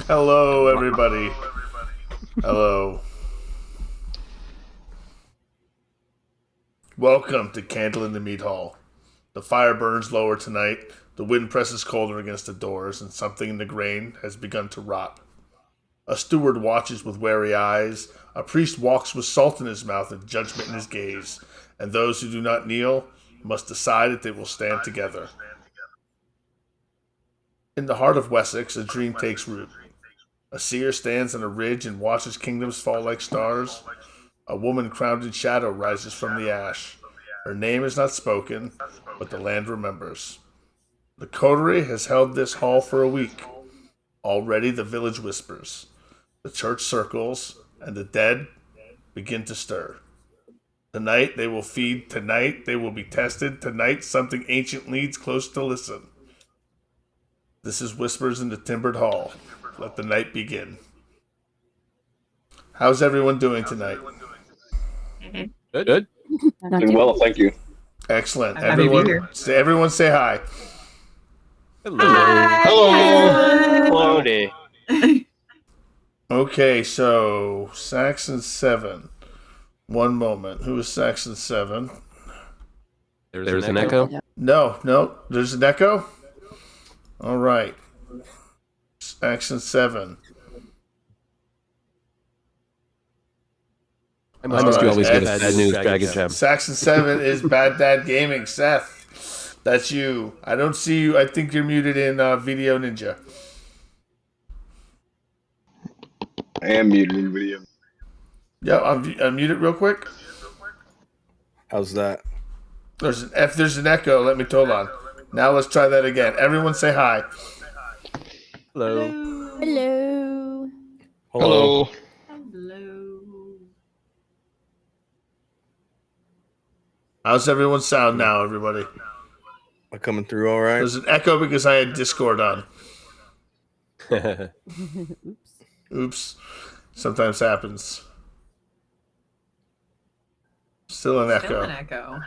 Hello, everybody. Hello. Welcome to Candle in the Mead Hall. The fire burns lower tonight, the wind presses colder against the doors, and something in the grain has begun to rot. A steward watches with wary eyes, a priest walks with salt in his mouth and judgment in his gaze, and those who do not kneel must decide that they will stand together. In the heart of Wessex, a dream takes root. A seer stands on a ridge and watches kingdoms fall like stars. A woman crowned in shadow rises from the ash. Her name is not spoken, but the land remembers. The coterie has held this hall for a week. Already the village whispers. The church circles, and the dead begin to stir. Tonight they will feed, tonight they will be tested, tonight something ancient leads close to listen. This is Whispers in the Timbered Hall. Let the night begin. How's everyone doing tonight? Good. Doing well, thank you. Excellent. Everyone say hi. Hello. Hello. Okay, so Saxon 7. One moment. Who is Saxon 7? There's an echo? No. There's an echo? All right. Saxon 7. I must always get bad news, Dragon Gem. Saxon 7 is Bad Dad Gaming. Seth, that's you. I don't see you. I think you're muted in Video Ninja. I am muted in video. Yeah, unmute it real quick. How's that? There's an echo. Let me hold on. Now let's try that again. Everyone say hi. Hello. Hello. Hello. How's everyone sound now, everybody? Am I coming through all right? There's an echo because I had Discord on. Oops. Sometimes happens. Still an echo.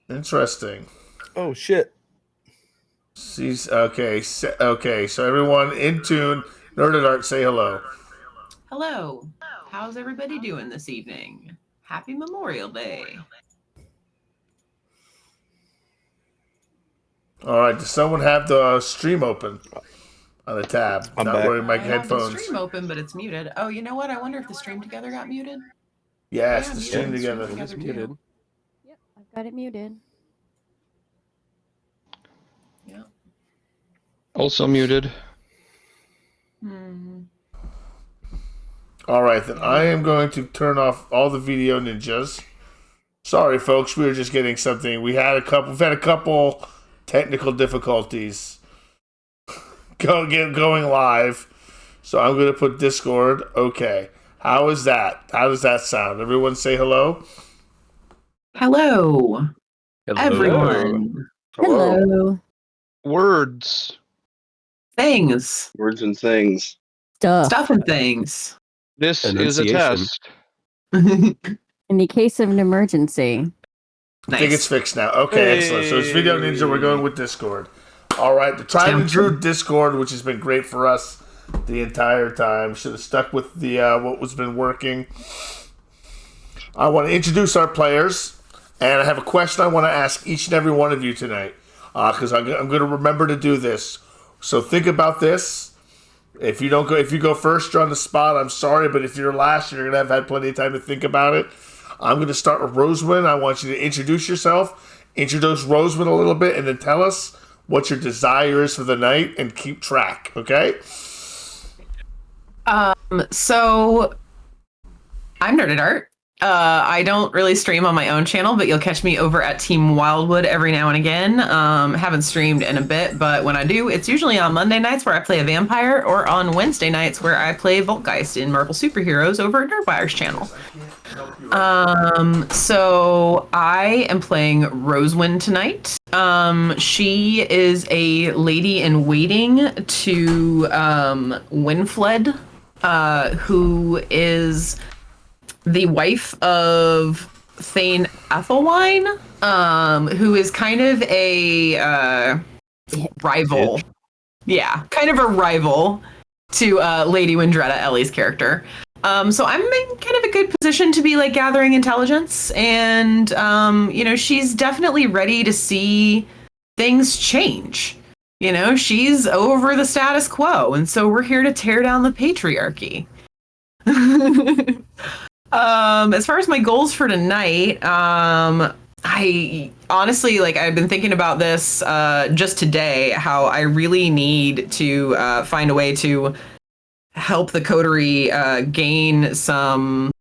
Interesting. Oh, shit. Okay, so everyone in tune. Nerd Art, say hello. Hello. How's everybody doing this evening? Happy Memorial Day. All right, does someone have the stream open on the tab? I'm Not back. wearing my I have the headphones. stream open, but it's muted. Oh, you know what? I wonder if the Stream Together got muted. Yes, Yeah, the muted. stream together. Stream It's together. muted. Yep, I've got it muted. Yeah. Also muted. All right, then I am going to turn off all the Video Ninjas. Sorry, folks, we were just getting something. We've had a couple technical difficulties going live. So I'm going to put Discord. Okay. How is that? How does that sound? Everyone say hello. Hello, everyone. Hello. Words. Things. Words and things. Stuff and things. This is a Enunciation. test. In the case of an emergency. I think it's fixed now. Okay, excellent. So it's Video Ninja. We're going with Discord. All right. The tried and true Discord, which has been great for us the entire time. Should have stuck with the what was been working. I want to introduce our players, and I have a question I want to ask each and every one of you tonight, because I'm going to remember to do this. So think about this. If you go first, you're on the spot. I'm sorry, but if you're last, you're gonna have had plenty of time to think about it. I'm gonna start with Rosewind. I want you to introduce yourself, introduce Rosewind a little bit, and then tell us what your desire is for the night, and keep track. Okay? So I'm Nerded Art. I don't really stream on my own channel, but you'll catch me over at Team Wildwood every now and again. Haven't streamed in a bit, but when I do, it's usually on Monday nights where I play a vampire, or on Wednesday nights where I play Voltgeist in Marvel Superheroes over at Nerdwire's channel. So I am playing Rosewind tonight. She is a lady in waiting to Winfled, who is the wife of Thane Athelwine, who is kind of a rival kind of a rival to Lady Wendreda, Ellie's character. So I'm in kind of a good position to be like gathering intelligence, and she's definitely ready to see things change. She's over the status quo, and so we're here to tear down the patriarchy. As far as my goals for tonight, I honestly, I've been thinking about this just today, how I really need to find a way to help the coterie gain some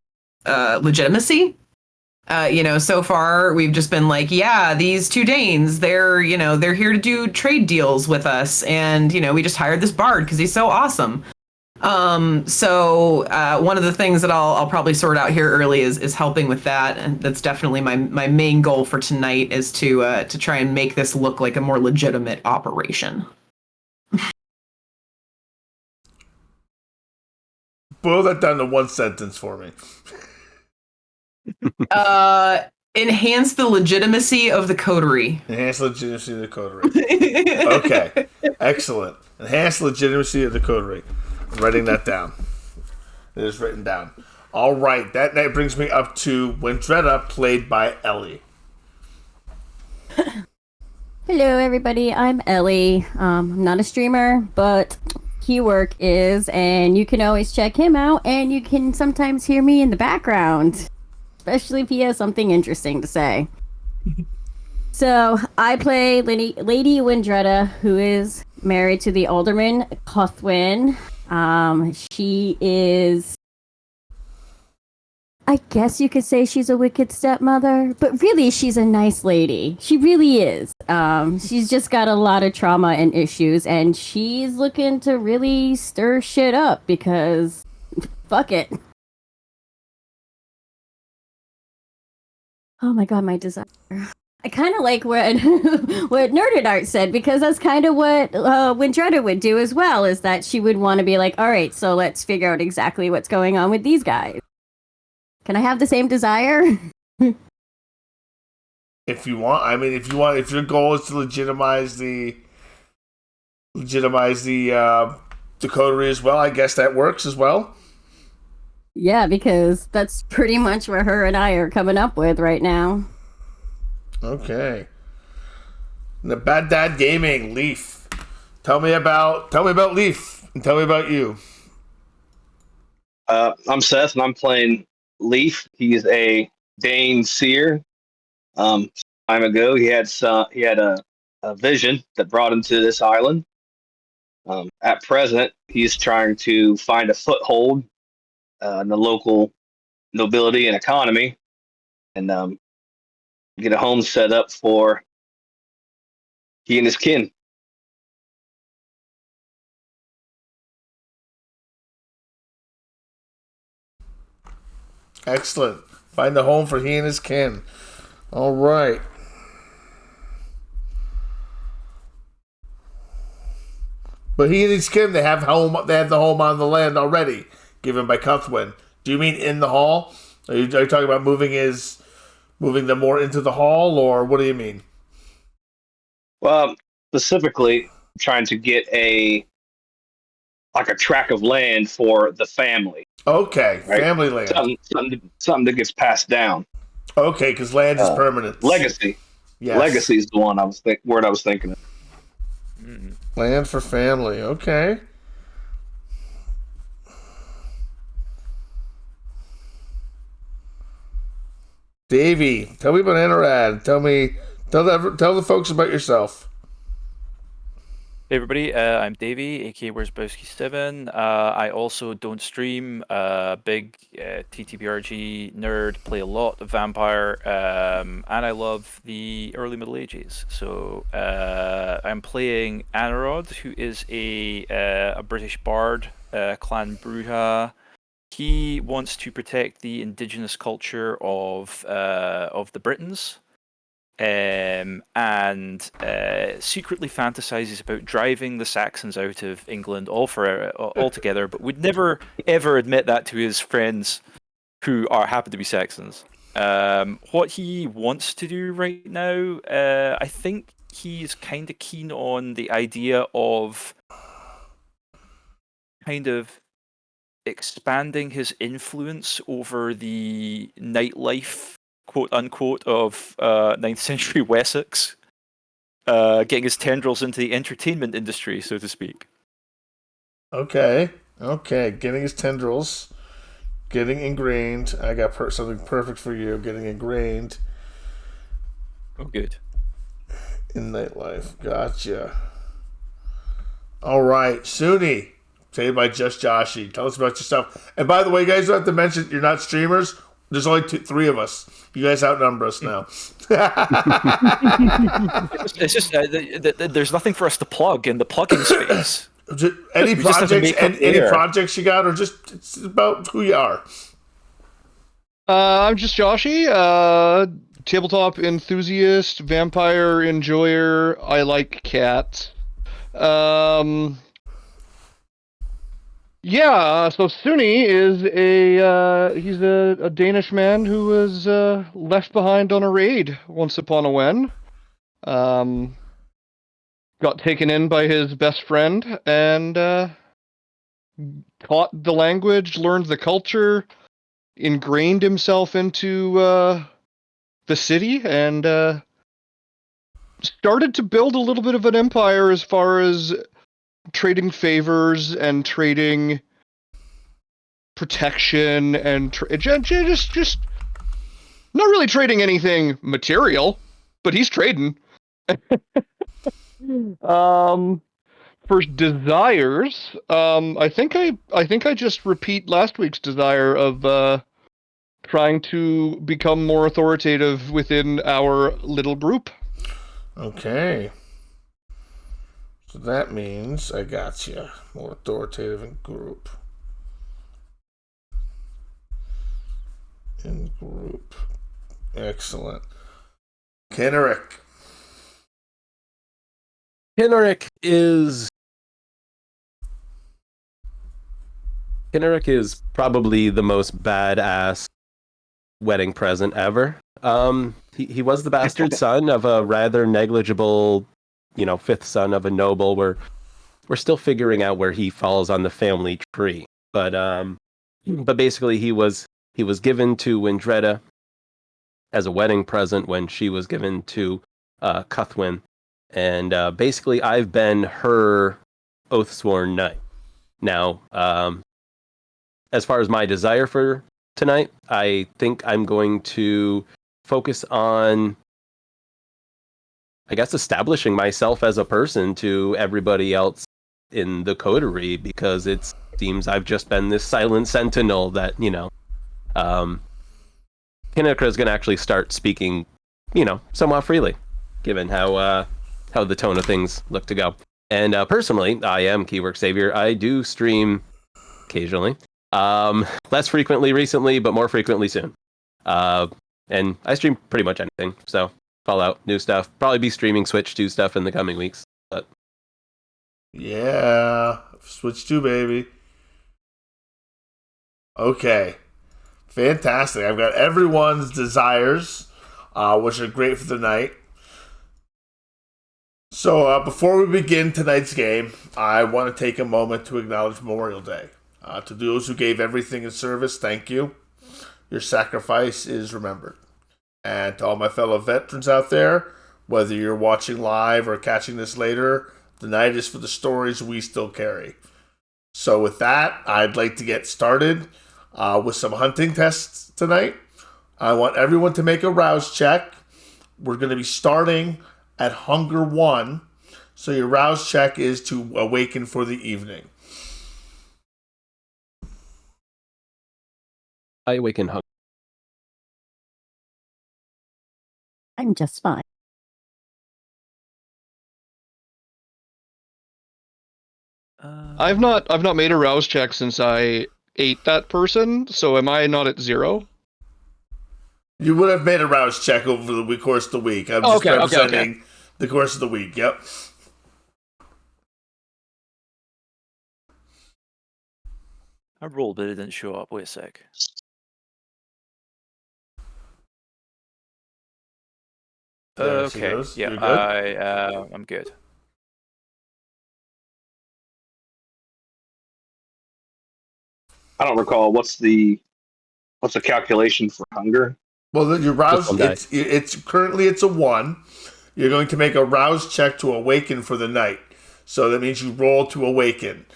legitimacy. So far we've just been like, yeah, these two Danes, they're here to do trade deals with us, and we just hired this bard because he's so awesome. So one of the things that I'll probably sort out here early is helping with that, and that's definitely my main goal for tonight, is to try and make this look like a more legitimate operation. Boil that down to one sentence for me. Enhance the legitimacy of the coterie. Enhance the legitimacy of the coterie. Okay, excellent. Enhance the legitimacy of the coterie. I'm writing that down. It is written down. All right, that brings me up to Wendreda, played by Ellie. Hello, everybody. I'm Ellie. I'm not a streamer, but Keywork is, and you can always check him out, and you can sometimes hear me in the background, especially if he has something interesting to say. So, I play Lady Wendreda, who is married to the Ealdorman Cuthwin. She is, I guess you could say she's a wicked stepmother, but really she's a nice lady. She really is. She's just got a lot of trauma and issues, and she's looking to really stir shit up because fuck it. Oh my god, my desire. I kind of like what Nerded Art said, because that's kind of what Wendreda would do as well, is that she would want to be like, all right, so let's figure out exactly what's going on with these guys. Can I have the same desire? If you want, if your goal is to legitimize the coterie as well, I guess that works as well. Yeah, because that's pretty much what her and I are coming up with right now. Okay. The Bad Dad Gaming, Leif. Tell me about Leif, and tell me about you. I'm Seth, and I'm playing Leif. He's a Dane seer. Time ago, he had a vision that brought him to this island. At present, he's trying to find a foothold in the local nobility and economy, and get a home set up for he and his kin. Excellent. Find a home for he and his kin. All right. But he and his kin, they have the home on the land already, given by Cuthwin. Do you mean in the hall? Are you talking about moving them more into the hall, or what do you mean? Well, specifically trying to get a tract of land for the family. Okay, right? Family land. Something that gets passed down. Okay, because land is permanent. Legacy. Yes. Legacy is the one word I was thinking of. Land for family. Okay. Davey, tell me about Anarawd. Tell the folks about yourself. Hey everybody, I'm Davey, aka Wierzbowski7. I also don't stream, big TTRPG nerd, play a lot of Vampire, and I love the early Middle Ages. So I'm playing Anarawd, who is a British bard, Clan Bruja. He wants to protect the indigenous culture of the Britons. And secretly fantasizes about driving the Saxons out of England altogether, but would never ever admit that to his friends who happen to be Saxons. What he wants to do right now, I think he's kind of keen on the idea of kind of expanding his influence over the nightlife, quote unquote, of 9th century Wessex, getting his tendrils into the entertainment industry, so to speak. Okay. Getting his tendrils, getting ingrained. I got something perfect for you. Getting ingrained Oh, good. in nightlife. Gotcha. All right, Suni. Played by Just Joshy. Tell us about yourself. And by the way, you guys don't have to mention you're not streamers. There's only three of us. You guys outnumber us now. It's just there's nothing for us to plug in the plugging space. Any We just have to projects? make up Any air. projects you got, or just it's about who you are? I'm just Joshy, tabletop enthusiast, vampire enjoyer. I like cats. Yeah, so Suni is he's a Danish man who was left behind on a raid once upon a when. Got taken in by his best friend and taught the language, learned the culture, ingrained himself into the city, and started to build a little bit of an empire as far as trading favors and trading protection and just not really trading anything material, but he's trading. For desires, I think I just repeat last week's desire of trying to become more authoritative within our little group. Okay. So that means I got you. More authoritative in group. Excellent. Kenrick. Kenrick is probably the most badass wedding present ever. He was the bastard son of a rather negligible, fifth son of a noble. We're still figuring out where he falls on the family tree, but basically he was given to Wendreda as a wedding present when she was given to Cuthwin, and basically I've been her oath-sworn knight. Now, as far as my desire for tonight, I think I'm going to focus on, I guess, establishing myself as a person to everybody else in the coterie, because it seems I've just been this silent sentinel that, Kinnikra is going to actually start speaking, somewhat freely, given how the tone of things look to go. And personally, I am Keywork Savior. I do stream occasionally. Less frequently recently, but more frequently soon. And I stream pretty much anything, so Fallout, new stuff. Probably be streaming Switch 2 stuff in the coming weeks. But yeah, Switch 2, baby. Okay. Fantastic. I've got everyone's desires, which are great for the night. So before we begin tonight's game, I want to take a moment to acknowledge Memorial Day. To those who gave everything in service, thank you. Your sacrifice is remembered. And to all my fellow veterans out there, whether you're watching live or catching this later, the night is for the stories we still carry. So with that, I'd like to get started with some hunting tests tonight. I want everyone to make a rouse check. We're going to be starting at Hunger 1. So your rouse check is to awaken for the evening. I awaken hunger. I'm just fine. I've not made a rouse check since I ate that person, so am I not at 0? You would have made a rouse check over the course of the week. I'm just representing the course of the week. Yep. I rolled, but it didn't show up. Wait a sec. There she Okay. goes. Yeah, You're good. I'm good. I don't recall what's the calculation for hunger. Well, your rouse, one die. it's currently it's a 1. You're going to make a rouse check to awaken for the night. So that means you roll to awaken.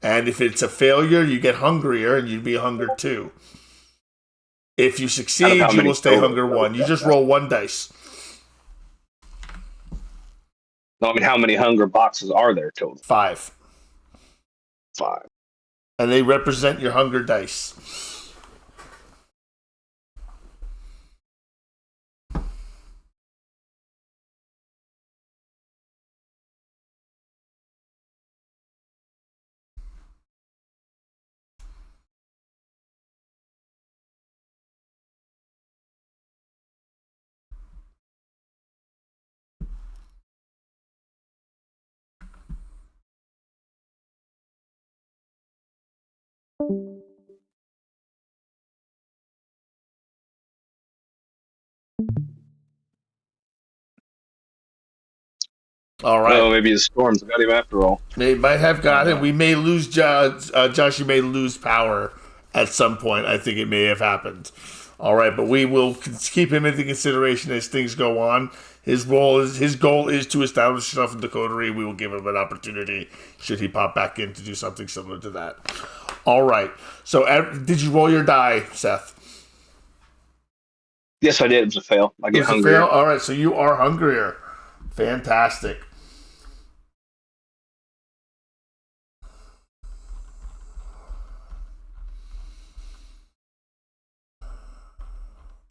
And if it's a failure, you get hungrier and you'd be hunger 2. If you succeed, how you many will stay total hunger 1. You rows just that? roll 1 dice. No, I mean, how many hunger boxes are there total? 5. 5. And they represent your hunger dice. All right. Oh, maybe the storms got him after all. They might have got it. We may lose Josh. Josh, you may lose power at some point. I think it may have happened. All right, but we will keep him into consideration as things go on. His goal is to establish himself in the coterie. We will give him an opportunity should he pop back in to do something similar to that. All right. So, did you roll your die, Seth? Yes, I did. It was a fail. I get It was a hungrier. fail? All right. So you are hungrier. Fantastic.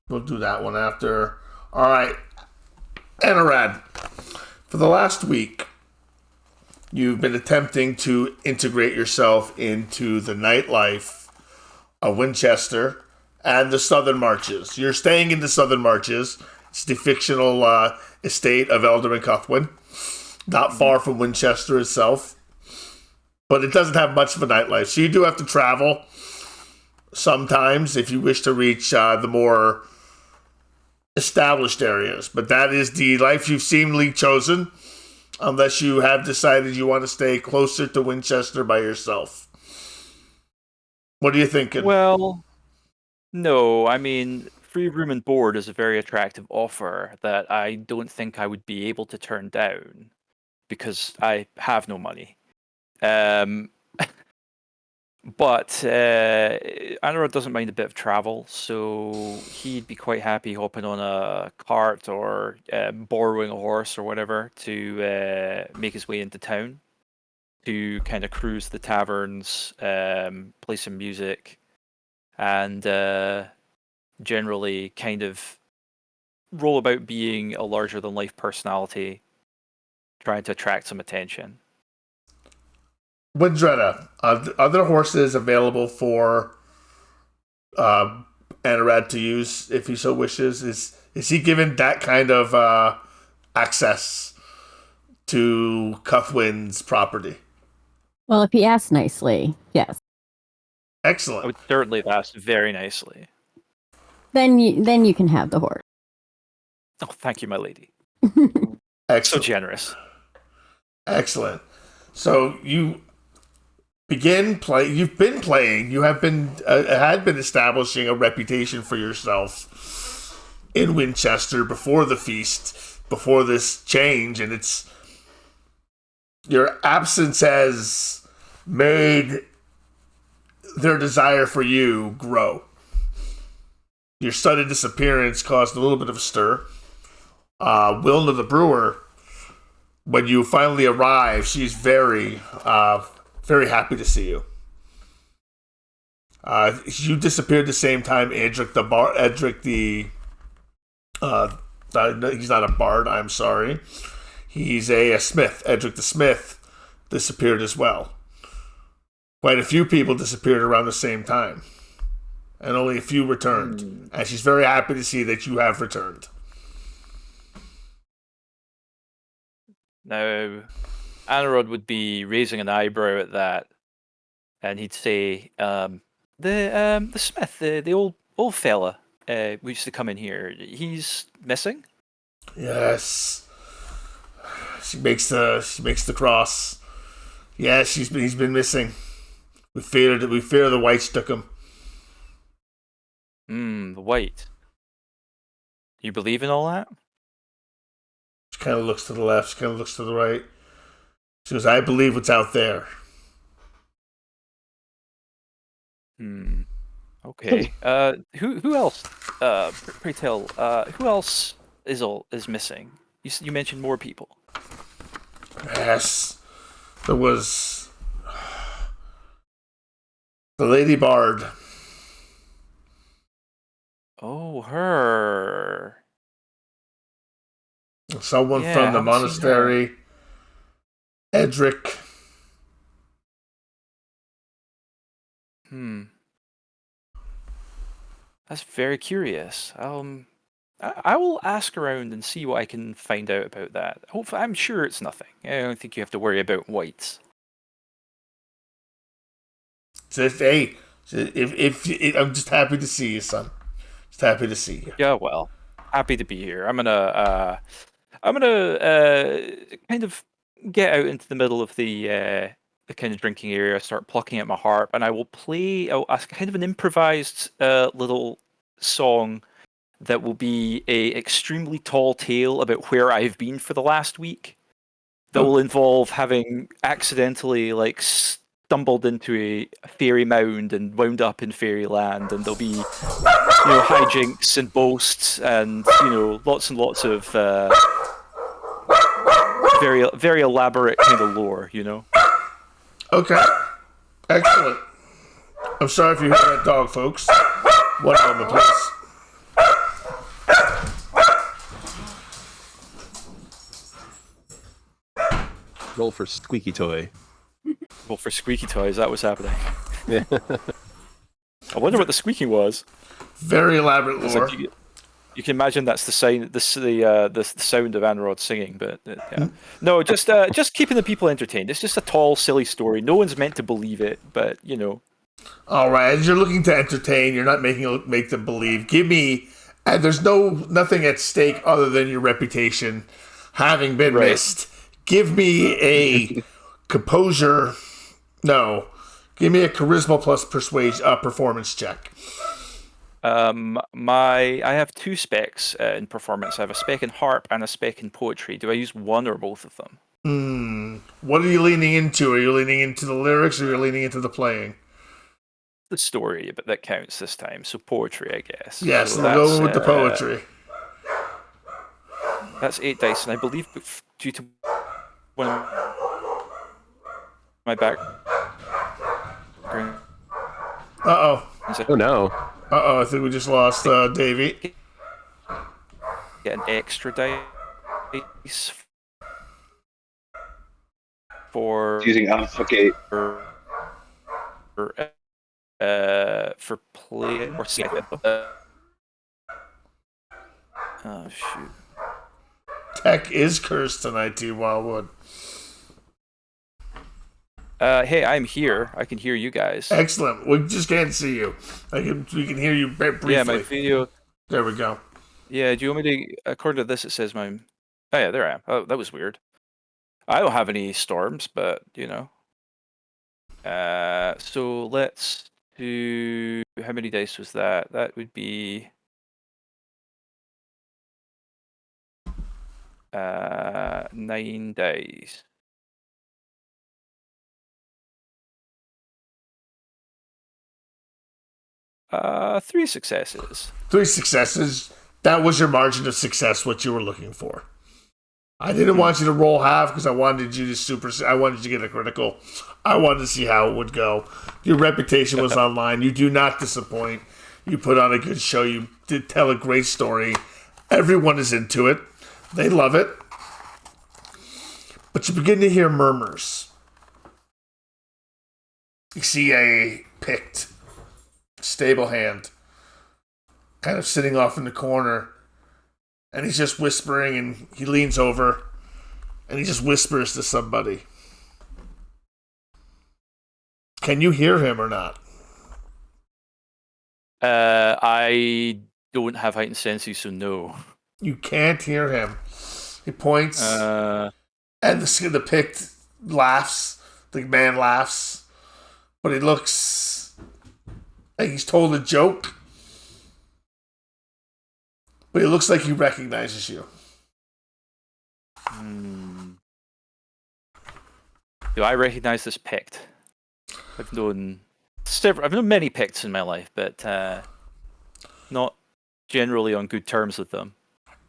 We'll do that one after. All right. Anarawd, for the last week, you've been attempting to integrate yourself into the nightlife of Winchester and the Southern Marches. You're staying in the Southern Marches. It's the fictional estate of Ealdorman Cuthwin, not far from Winchester itself. But it doesn't have much of a nightlife. So you do have to travel sometimes if you wish to reach the more established areas. But that is the life you've seemingly chosen, unless you have decided you want to stay closer to Winchester by yourself. What are you thinking? Well, no, I mean, free room and board is a very attractive offer that I don't think I would be able to turn down because I have no money. But Anarawd doesn't mind a bit of travel, so he'd be quite happy hopping on a cart or borrowing a horse or whatever to make his way into town, to kind of cruise the taverns, play some music, and generally kind of roll about being a larger-than-life personality, trying to attract some attention. Wendreda, other horses available for Anarawd to use if he so wishes. Is he given that kind of access to Cuthwin's property? Well, if he asks nicely, yes. I Excellent. would certainly have asked very nicely. Then you can have the horse. Oh, thank you, my lady. So Excellent. generous. Excellent. So you begin play. You've been playing. You have been had been establishing a reputation for yourself in Winchester before the feast, before this change, and it's your absence has made their desire for you grow. Your sudden disappearance caused a little bit of a stir. Wilna the brewer, when you finally arrive, she's very happy to see you. You disappeared the same time Edric he's not a bard, I'm sorry. He's a smith. Edric the smith disappeared as well. Quite a few people disappeared around the same time. And only a few returned. And she's very happy to see that you have returned. Now, Anarawd would be raising an eyebrow at that, and he'd say, "The smith, the old fella, who used to come in here, he's missing." Yes. She makes the cross. Yes, he's been missing. We fear the whites took him. The white. You believe in all that? She kind of looks to the left. She kind of looks to the right. She goes, "I believe what's out there." Okay. Who else? Pray tell. Who else is missing? You mentioned more people. Yes, there was the Lady Bard. Oh, her. Someone Yeah, from the haven't seen her. monastery. Edric. That's very curious. I will ask around and see what I can find out about that. Hopefully, I'm sure it's nothing. I don't think you have to worry about whites. Hey, if I'm just happy to see you, son. Just happy to see you. Yeah, well, happy to be here. I'm gonna kind of get out into the middle of the kind of drinking area, start plucking at my harp, and I will play a kind of an improvised little song that will be a extremely tall tale about where I've been for the last week. That will involve having accidentally stumbled into a fairy mound and wound up in fairyland, and there'll be hijinks and boasts and lots and lots of very very elaborate kind of lore. Okay, excellent. I'm sorry if you hear that dog, folks. One moment, please. Roll for squeaky toy. Well, for squeaky toys, that was happening. Yeah. I wonder what the squeaking was. Very elaborate lore. You can imagine that's the sound, the sound of Anarawd singing, but yeah. No, just keeping the people entertained. It's just a tall, silly story. No one's meant to believe it, but All right, as you're looking to entertain, you're not make them believe. Give me, and there's nothing at stake other than your reputation having been missed. Give me a composure. No, give me a charisma plus persuasion performance check. I have two specs in performance. I have a spec in harp and a spec in poetry. Do I use one or both of them? What are you leaning into? Are you leaning into the lyrics or are you leaning into the playing? The story, but that counts this time. So poetry, I guess. Yes, so we'll go with the poetry. That's 8 dice, and I believe due to one of my back. Uh-oh. Oh no. Uh-oh, I think we just lost Davey. Get an extra dice for Using obfuscate. For play or oh shoot. Tech is cursed tonight, T. Wildwood. Hey, I'm here. I can hear you guys. Excellent. We just can't see you. We can hear you briefly. Yeah, my video. There we go. Yeah, do you want me to? According to this, it says my. Oh yeah, there I am. Oh, that was weird. I don't have any storms, but so let's do. How many dice was that? That would be. 9 dice. Three successes. 3 successes. That was your margin of success, what you were looking for. I didn't want you to roll half because I wanted you to I wanted you to get a critical. I wanted to see how it would go. Your reputation was online. You do not disappoint. You put on a good show. You did tell a great story. Everyone is into it. They love it. But you begin to hear murmurs. You see a picked stable hand kind of sitting off in the corner, and he's just whispering, and he leans over and he just whispers to somebody. Can you hear him or not? I don't have heightened senses, so no. You can't hear him. He points, and the Pict laughs. The man laughs, but he looks like he's told a joke. But it looks like he recognizes you. Do I recognize this Pict? I've known many Picts in my life, but not generally on good terms with them.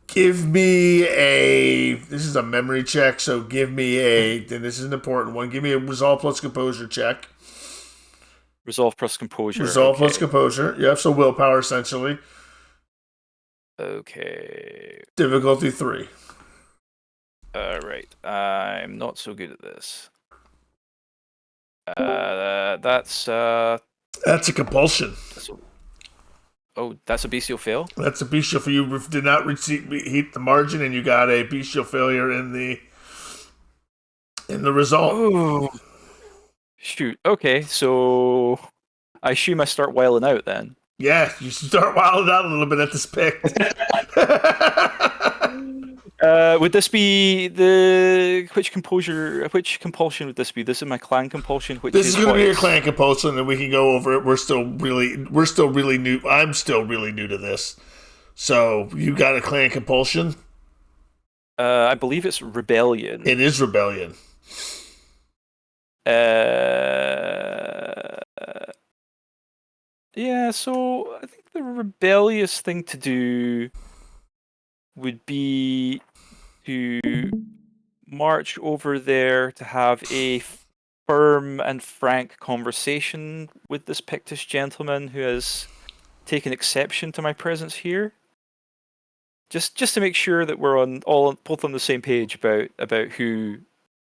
Give me this is a memory check, so give me and this is an important one, give me a resolve plus composure check. Resolve plus composure. Resolve plus composure, yep, so willpower essentially. Okay. Difficulty 3. Alright, I'm not so good at this. That's a compulsion. That's a bestial fail? That's a bestial fail. You did not hit the margin, and you got a bestial failure in the result. Oh, shoot. Okay, so I assume I start whiling out then. Yeah, you start wilding out a little bit at this Pict. Would this be which compulsion would this be? This is my clan compulsion. This is going to be your clan compulsion, and we can go over it. We're still really new. I'm still really new to this. So you got a clan compulsion? I believe it's rebellion. It is rebellion. Yeah. So I think the rebellious thing to do would be to march over there to have a firm and frank conversation with this Pictish gentleman who has taken exception to my presence here. Just to make sure that we're both on the same page about who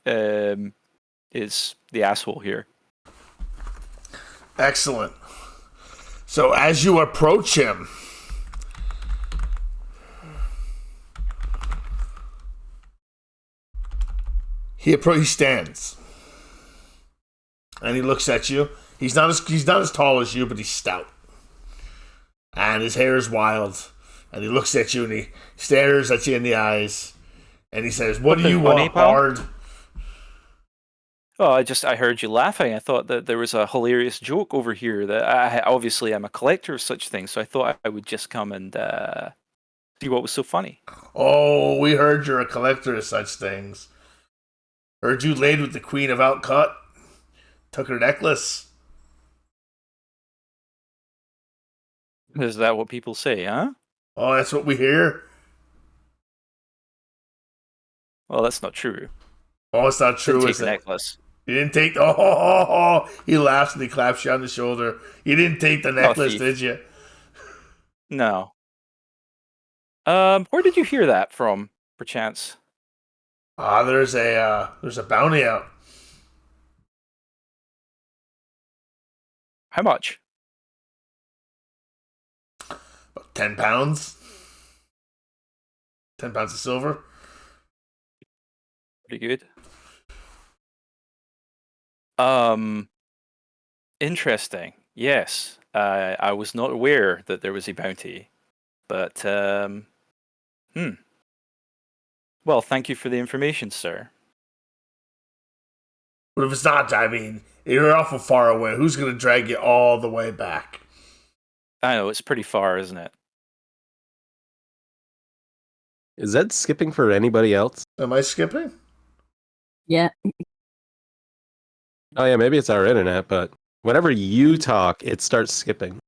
is the asshole here. Excellent. So as you approach him, he stands, and he looks at you. He's not as tall as you, but he's stout, and his hair is wild. And he looks at you, and he stares at you in the eyes, and he says, "What do you want, Bard?" Oh, I heard you laughing. I thought that there was a hilarious joke over here. That obviously I'm a collector of such things, so I thought I would just come and see what was so funny. Oh, we heard you're a collector of such things. Heard you laid with the Queen of Occult. Took her necklace. Is that what people say, huh? Oh, that's what we hear. Well, that's not true. Oh, it's not true, Didn't is take the it? necklace. You didn't take the... Oh. He laughs and he claps you on the shoulder. You didn't take the necklace, did you? No. Where did you hear that from, perchance? There's a bounty out. How much? About 10 pounds. 10 pounds of silver. Pretty good. Interesting. Yes. I was not aware that there was a bounty. But, Well, thank you for the information, sir. But if it's not, I mean, you're awful far away. Who's going to drag you all the way back? I know, it's pretty far, isn't it? Is Zed skipping for anybody else? Am I skipping? Yeah. Oh yeah, maybe it's our internet, but whenever you talk, it starts skipping.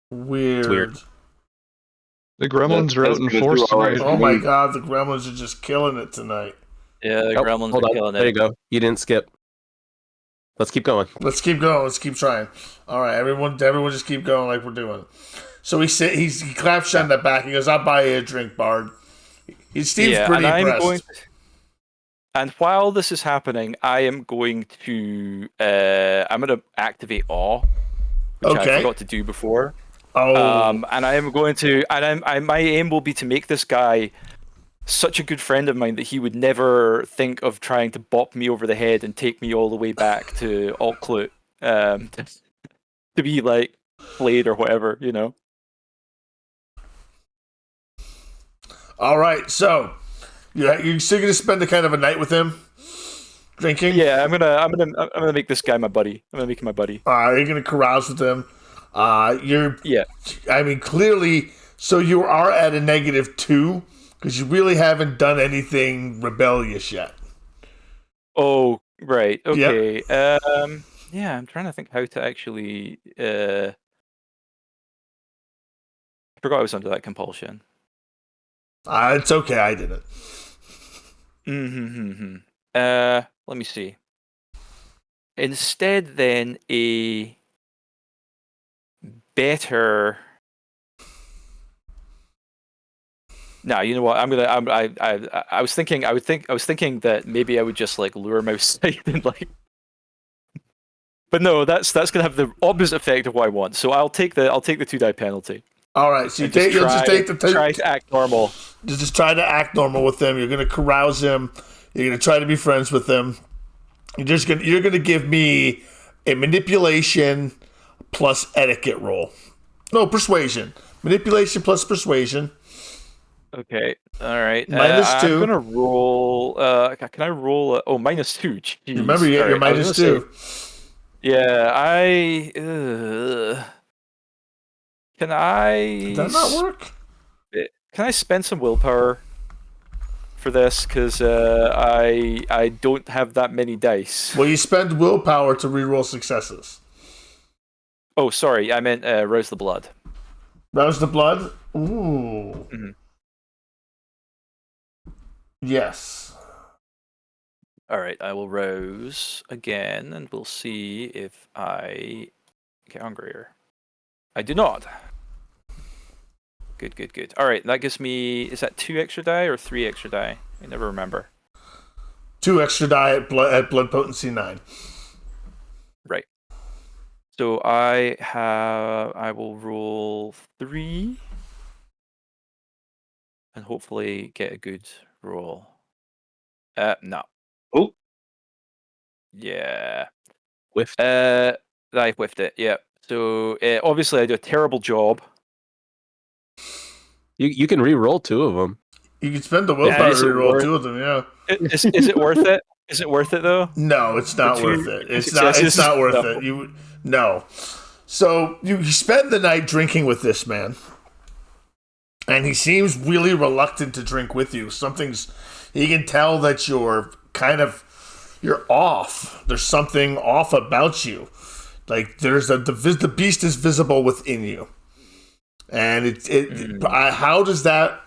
Weird. It's weird. The gremlins are out in That's force all right. tonight. Oh my god, the gremlins are just killing it tonight. Yeah, the gremlins hold are on. killing There it. you go. You didn't skip. Let's keep going. Let's keep going. Let's keep trying. All right, everyone just keep going like we're doing. So he claps you on the back. He goes, "I'll buy you a drink, Bard." He seems pretty impressed. And while this is happening, I am going to activate awe, which I forgot to do before. Oh. And I am going to, my aim will be to make this guy such a good friend of mine that he would never think of trying to bop me over the head and take me all the way back to Occult, to be like flayed or whatever, you know. All right, so you're still gonna spend a kind of a night with him, drinking. Yeah, I'm gonna make this guy my buddy. I'm gonna make him my buddy. You're gonna carouse with him. Yeah. I mean, clearly, so you are at a -2 because you really haven't done anything rebellious yet. Oh, right. Okay. Yep. Yeah, I'm trying to think how to actually. I forgot I was under that compulsion. It's okay. I didn't. Let me see. Instead, then a better. No, you know what? I was thinking. I was thinking that maybe I would just like lure him outside and like. But no, that's gonna have the opposite effect of what I want. So I'll take the 2-die penalty. All right, so you'll just try to act normal. Just try to act normal with him. You're gonna carouse him. You're gonna try to be friends with him. You're gonna give me a manipulation plus etiquette roll. No, persuasion. Manipulation plus persuasion. Okay. All right. -2. I'm gonna roll. Can I roll? -2. Jeez. Remember, you're -2. Yeah, can I? Did that not work? Can I spend some willpower for this? Because I don't have that many dice. Well, you spend willpower to reroll successes. Oh, sorry. I meant rouse the blood. Rouse the blood? Ooh. Mm-hmm. Yes. All right, I will rouse again, and we'll see if I get hungrier. I do not. Good. All right, that gives me... Is that 2 extra die or 3 extra die? I never remember. 2 extra die at blood potency 9. Right. So I will roll 3, and hopefully get a good roll. No. Oh. Yeah. Whiffed. I whiffed it. Yeah. So obviously I do a terrible job. You can re-roll 2 of them. You can spend the willpower to reroll 2 of them, yeah. Is it worth it? Is it worth it though? No, it's not worth it. It's not worth it. No. So you spend the night drinking with this man, and he seems really reluctant to drink with you. He can tell that you're off. There's something off about you. Like the beast is visible within you, and how does that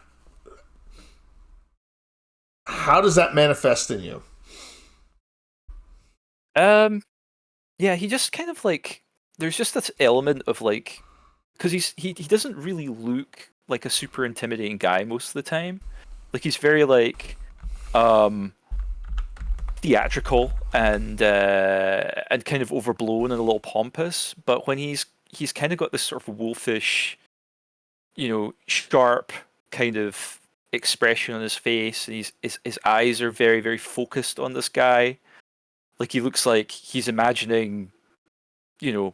manifest in you? Yeah, he just kind of like, there's just this element of like, because he doesn't really look like a super intimidating guy most of the time. Like he's very like theatrical and kind of overblown and a little pompous, but when he's kind of got this sort of wolfish, sharp kind of expression on his face, and his eyes are very, very focused on this guy. Like he looks like he's imagining, taking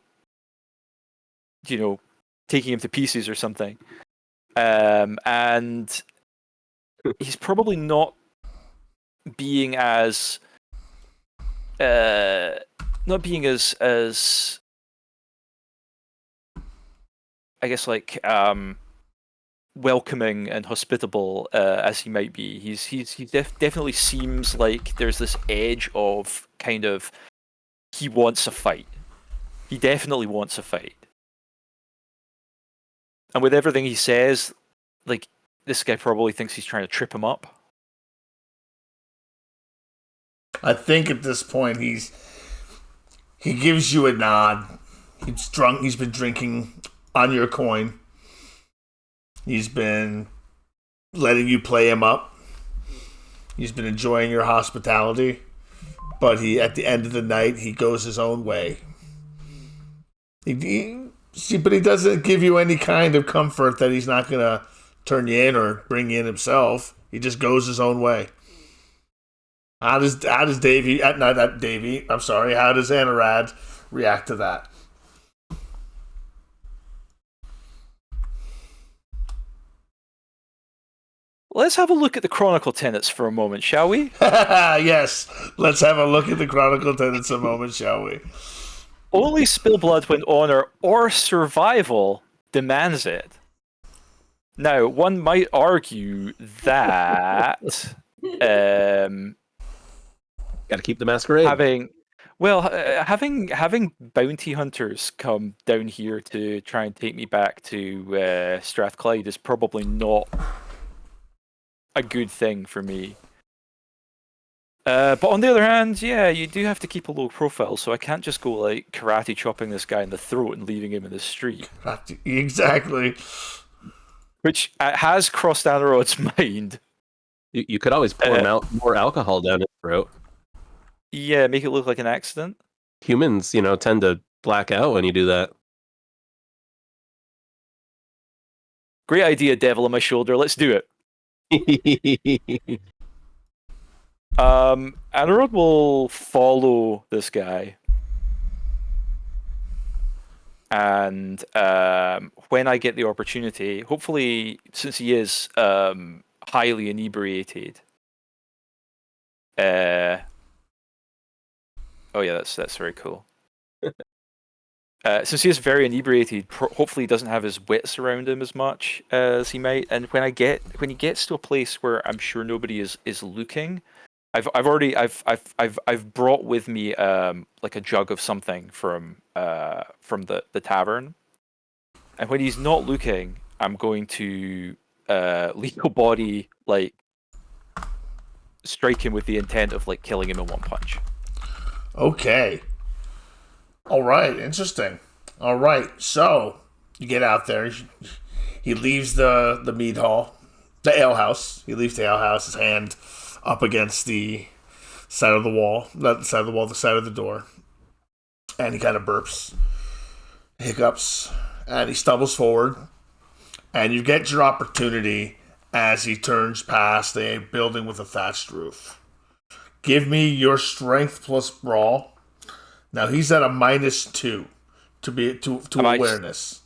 him to pieces or something. And he's probably not being as I guess like welcoming and hospitable as he might be. He definitely seems like there's this edge of kind of, he wants a fight. He definitely wants a fight. And with everything he says, like, this guy probably thinks he's trying to trip him up. I think at this point he gives you a nod. He's drunk. He's been drinking on your coin. He's been letting you play him up. He's been enjoying your hospitality. But at the end of the night, he goes his own way. But he doesn't give you any kind of comfort that he's not going to turn you in or bring you in himself. He just goes his own way. How does Davey? Not Davey. I'm sorry. How does Anarawd react to that? let's have a look at the chronicle tenets for a moment, shall we? Yes, let's have a look at the chronicle tenets a moment, shall we? Only spill blood when honor or survival demands it. Now, one might argue that Got to keep the masquerade. having bounty hunters come down here to try and take me back to Strathclyde is probably not a good thing for me. But on the other hand, yeah, you do have to keep a low profile, so I can't just go like karate chopping this guy in the throat and leaving him in the street. Exactly. Which has crossed Anarawd's mind. You could always pour more alcohol down his throat. Yeah, make it look like an accident. Humans, tend to black out when you do that. Great idea, devil on my shoulder. Let's do it. Anarawd will follow this guy. And when I get the opportunity, hopefully, since he is highly inebriated, oh yeah, that's very cool. Since he is very inebriated, hopefully he doesn't have his wits around him as much as he might. And when he gets to a place where I'm sure nobody is looking, I've brought with me like a jug of something from the tavern, and when he's not looking, I'm going to lethal body, like strike him with the intent of like killing him in one punch. Okay. All right. Interesting. All right. So you get out there. He leaves the mead hall, the ale house. He leaves the ale house. His hand up against the side of the wall, not the side of the wall, the side of the door. And he kind of burps, hiccups, and he stumbles forward. And you get your opportunity as he turns past a building with a thatched roof. Give me your strength plus brawl. Now he's at a -2 to awareness.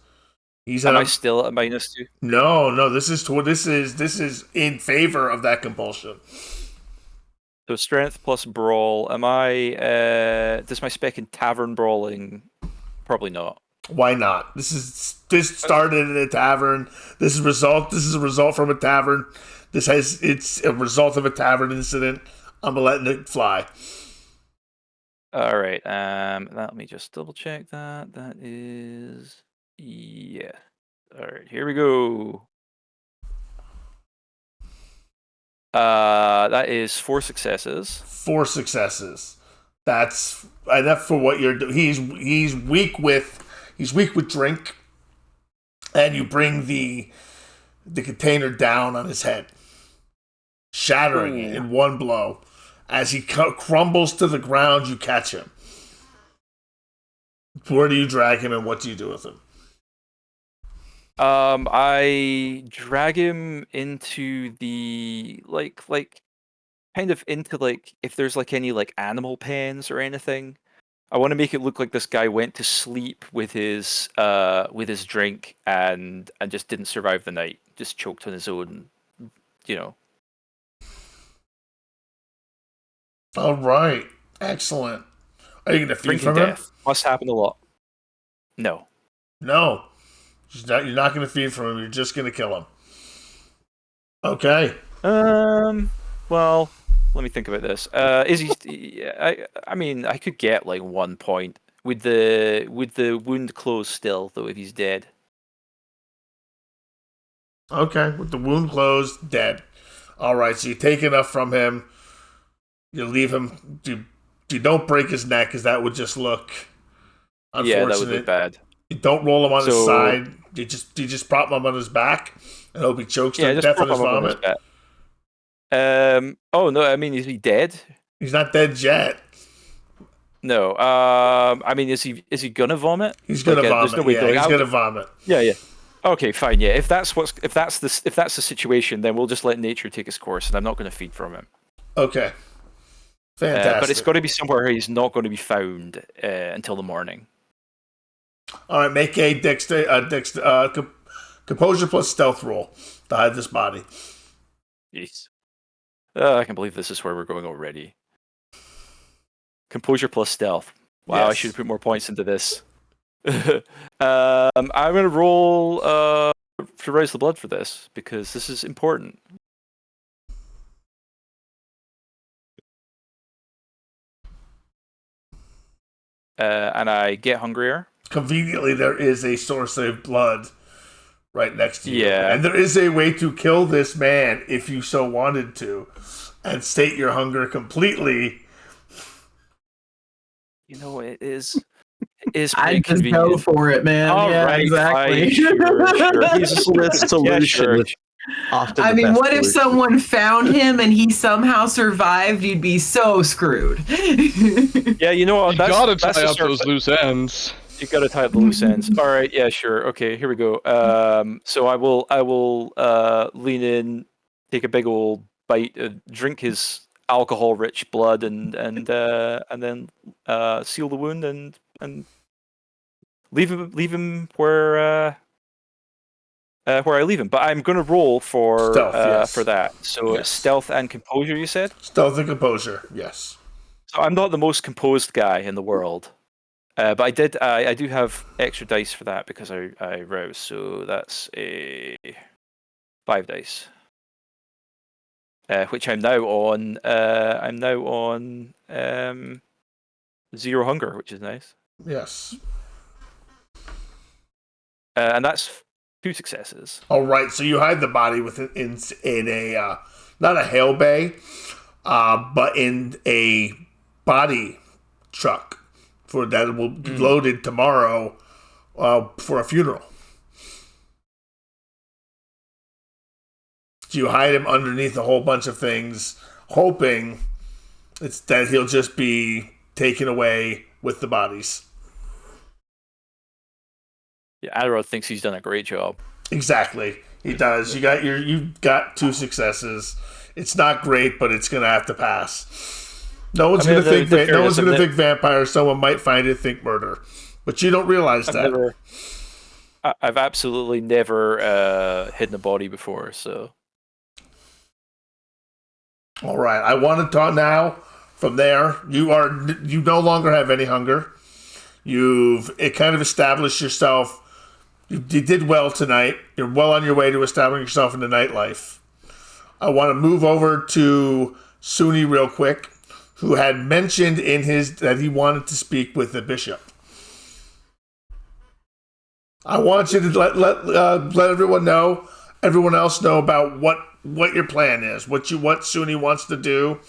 Am I still at -2? No. This is in favor of that compulsion. So strength plus brawl. Am I? Does my spec in tavern brawling? Probably not. Why not? This started in a tavern. This is a result from a tavern. It's a result of a tavern incident. I'm letting it fly. All right. Let me just double check that. That is yeah. All right. Here we go. That is 4 successes. 4 successes. That's enough for what you're doing. He's weak with drink, and you bring the container down on his head, shattering it in one blow. As he crumbles to the ground, you catch him. Where do you drag him, and what do you do with him? I drag him into the like kind of into like if there's like any like animal pens or anything. I want to make it look like this guy went to sleep with his drink and just didn't survive the night. Just choked on his own, All right, excellent. Are you going to feed Drinking from him? death must happen a lot. No. You're not going to feed from him. You're just going to kill him. Okay. Well, let me think about this. Is he? I mean, I could get like 1 point with the wound closed still, though. If he's dead. Okay, with the wound closed, dead. All right, so you take enough from him. You leave him. You don't break his neck, because that would just look unfortunate. Yeah, that would look bad. You don't roll him on his side. You just prop him on his back and hope he chokes to death on his vomit. Oh no! I mean, is he dead? He's not dead yet. No. I mean, is he gonna vomit? He's gonna vomit. No, he's gonna vomit. Yeah. Okay, fine. Yeah, if that's the situation, then we'll just let nature take its course, and I'm not going to feed from him. Okay. Fantastic. But it's got to be somewhere where he's not going to be found until the morning. All right, make a composure plus stealth roll to hide this body. Jeez. I can believe this is where we're going already. Composure plus stealth. Wow, I Yes. should put more points into this. I'm gonna roll to raise the blood for this because this is important. And I get hungrier. Conveniently, there is a source of blood right next to you. Yeah. And there is a way to kill this man if you so wanted to and state your hunger completely. You know, it is pretty I just convenient. go for it, man. All yeah, right, exactly. fine, sure. He's a Simplest solution Yeah, is often I the mean, best what if solution. someone found him and he somehow survived? You'd be so screwed. Yeah, you know what? You That's gotta that's tie the up sort those of- loose ends. You gotta tie up the loose ends. All right, yeah, sure. Okay, here we go. So I will lean in, take a big old bite, drink his alcohol-rich blood, and then seal the wound and leave him where I leave him. But I'm gonna roll for Stealth, yes. for that. So Yes. it's stealth and composure, you said. Stealth and composure, yes. So I'm not the most composed guy in the world. But I do have extra dice for that because I rouse, so that's a 5 dice, which I'm now on. I'm now on 0 hunger, which is nice, Yes. and that's 2 successes. All right, so you hide the body in a not a hail bay, but in a body truck for that will be loaded tomorrow for a funeral. So you hide him underneath a whole bunch of things, hoping that he'll just be taken away with the bodies. Yeah, Anarawd thinks he's done a great job. Exactly, he does. You got 2 successes. It's not great, but it's gonna have to pass. No one's gonna think vampire. Someone might find it, think murder, but you don't realize that. I've absolutely never hidden a body before, so. All right, I want to talk now. From there, you no longer have any hunger. You've kind of established yourself. You did well tonight. You're well on your way to establishing yourself in the nightlife. I want to move over to Suni real quick, who had mentioned that he wanted to speak with the bishop. I want you to let everyone else know about what your plan is, what Suni wants to do,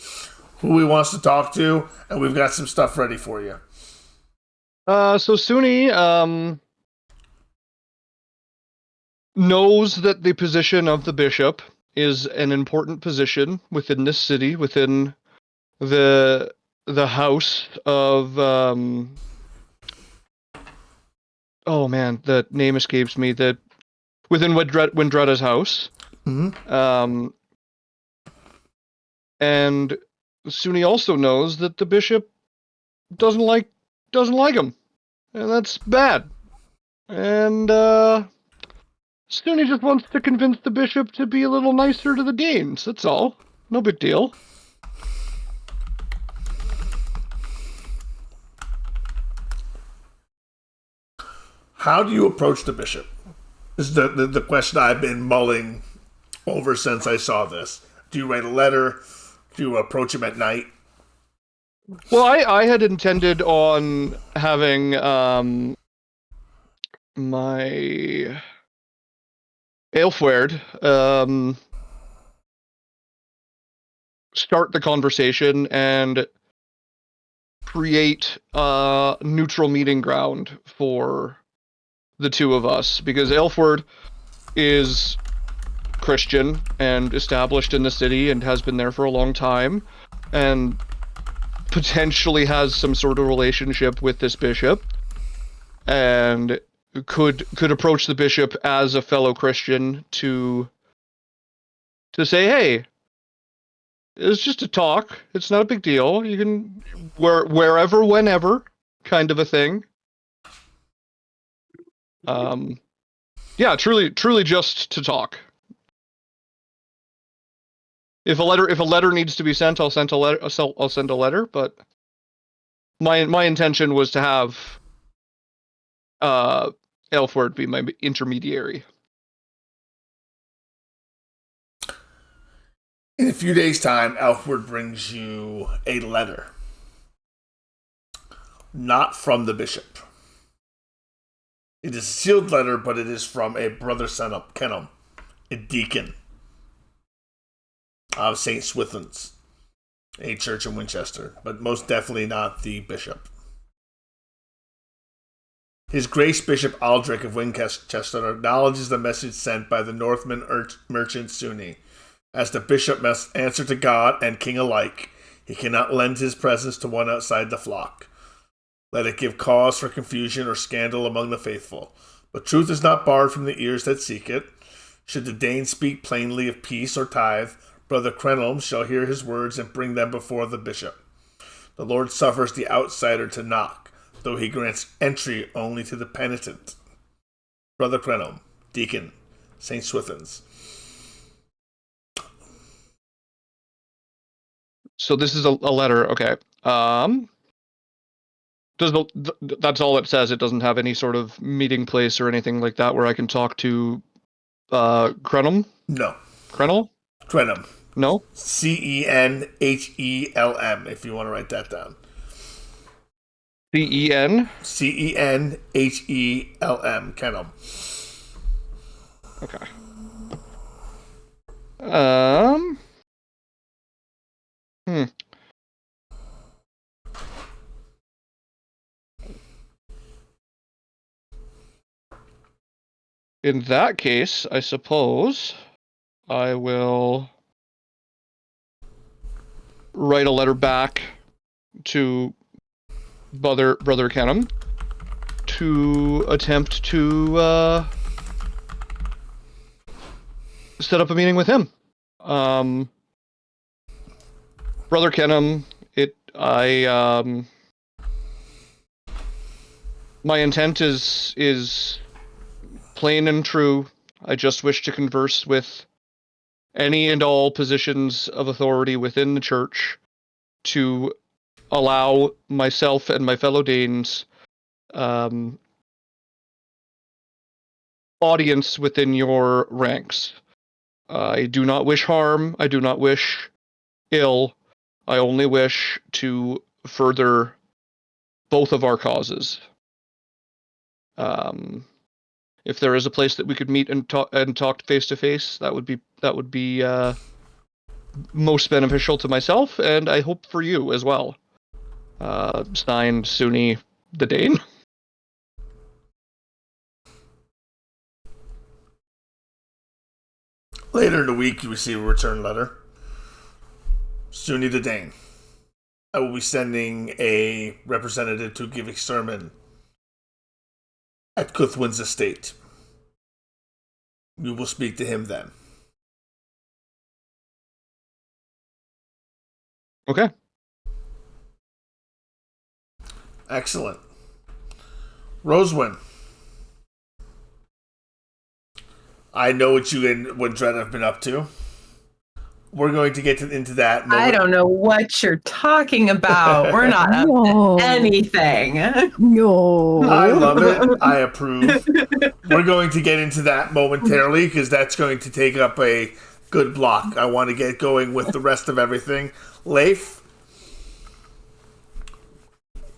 who he wants to talk to, and we've got some stuff ready for you. So Suni knows that the position of the bishop is an important position within this city, within the house of oh man, the name escapes me. That within Wendreda's house. Mm-hmm. And Suni also knows that the bishop doesn't like him, and that's bad. And Suni just wants to convince the bishop to be a little nicer to the Danes. That's all. No big deal. How do you approach the bishop? This is the question I've been mulling over since I saw this. Do you write a letter? Do you approach him at night? Well, I had intended on having my Aelfwerd start the conversation and create a neutral meeting ground for the two of us, because Aelfwerd is Christian and established in the city and has been there for a long time, and potentially has some sort of relationship with this bishop, and could approach the bishop as a fellow Christian to say, hey, it's just a talk. It's not a big deal. You can wherever, whenever, kind of a thing. Yeah, truly just to talk. If a letter needs to be sent, I'll send a letter. I'll send a letter. But my intention was to have Elfward be my intermediary. In a few days' time, Elfward brings you a letter. Not from the bishop. It is a sealed letter, but it is from a brother Kenelm, a deacon of St. Swithin's, a church in Winchester, but most definitely not the bishop. His Grace Bishop Aldrich of Winchester acknowledges the message sent by the Northman merchant Suni. As the bishop must answer to God and king alike, he cannot lend his presence to one outside the flock. Let it give cause for confusion or scandal among the faithful. But truth is not barred from the ears that seek it. Should the Dane speak plainly of peace or tithe, Brother Kenelm shall hear his words and bring them before the bishop. The Lord suffers the outsider to knock, though he grants entry only to the penitent. Brother Kenelm, Deacon, St. Swithin's. So this is a letter, okay. That's all it says. It doesn't have any sort of meeting place or anything like that where I can talk to Crenham? No. Crenel? Crenham. No? Cenhelm, if you want to write that down. C-E-N? Cenhelm, Kenelm. Okay. In that case, I suppose I will write a letter back to Brother Kenelm to attempt to set up a meeting with him. Brother Kenelm, my intent is plain and true. I just wish to converse with any and all positions of authority within the church to allow myself and my fellow Danes audience within your ranks. I do not wish harm. I do not wish ill. I only wish to further both of our causes. If there is a place that we could meet and talk face to face, that would be most beneficial to myself, and I hope for you as well. Signed, Suni the Dane. Later in the week, you receive a return letter. Suni the Dane. I will be sending a representative to give a sermon at Cuthwin's estate. You will speak to him then. Okay. Excellent. Rosewin. I know what you and Wendreda have been up to. We're going to get into that. I don't know what you're talking about. We're not up to anything. No. I love it. I approve. We're going to get into that momentarily because that's going to take up a good block. I want to get going with the rest of everything. Leif,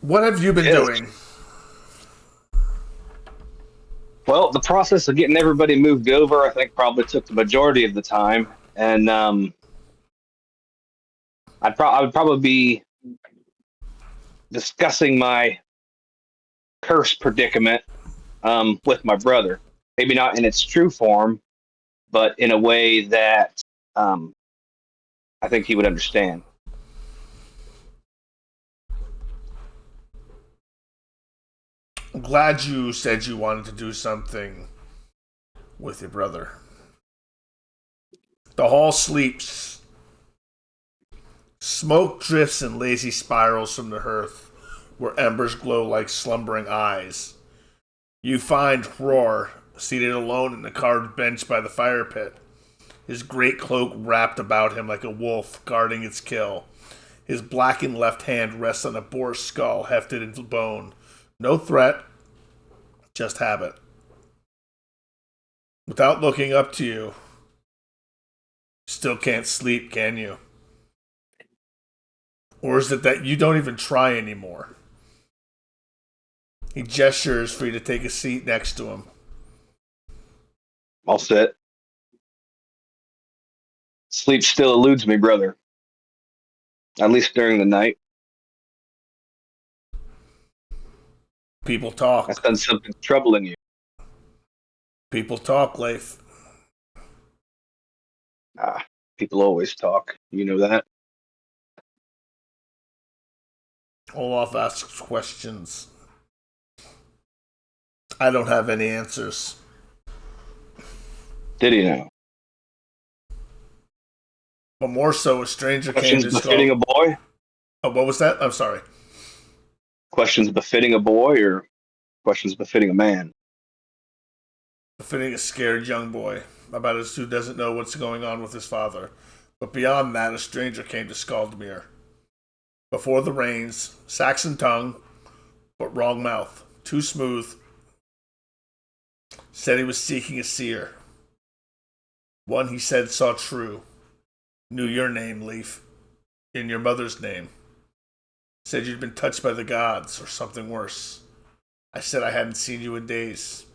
what have you been doing? Well, the process of getting everybody moved over, I think, probably took the majority of the time. And I would probably be discussing my curse predicament with my brother. Maybe not in its true form, but in a way that I think he would understand. I'm glad you said you wanted to do something with your brother. The hall sleeps. Smoke drifts in lazy spirals from the hearth, where embers glow like slumbering eyes. You find Roar seated alone in the carved bench by the fire pit. his great cloak wrapped about him like a wolf guarding its kill. His blackened left hand rests on a boar's skull hefted into bone. No threat, just habit. Without looking up to you, still can't sleep, can you? Or is it that you don't even try anymore? He gestures for you to take a seat next to him. I'll sit. Sleep still eludes me, brother. At least during the night. People talk. That's done something troubling you. People talk, Leif. People always talk. You know that? Olaf asks questions. I don't have any answers. Did he know? But more so, a stranger came Questions to befitting a boy? Oh, what was that? I'm sorry. Questions befitting a boy or questions befitting a man? Befitting a scared young boy about us who doesn't know what's going on with his father. But beyond that, a stranger came to Skaldmere. Before the rains, Saxon tongue, but wrong mouth. Too smooth. Said he was seeking a seer. One he said saw true. Knew your name, Leif. And your mother's name. Said you'd been touched by the gods, or something worse. I said I hadn't seen you in days,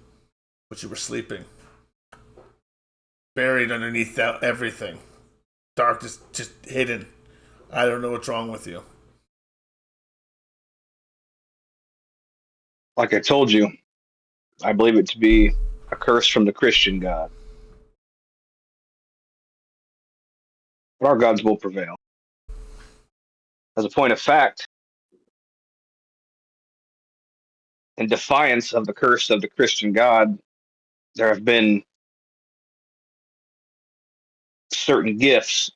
but you were sleeping. Buried underneath everything. Darkness just hidden. I don't know what's wrong with you. Like I told you, I believe it to be a curse from the Christian God. But our gods will prevail. As a point of fact, in defiance of the curse of the Christian God, there have been certain gifts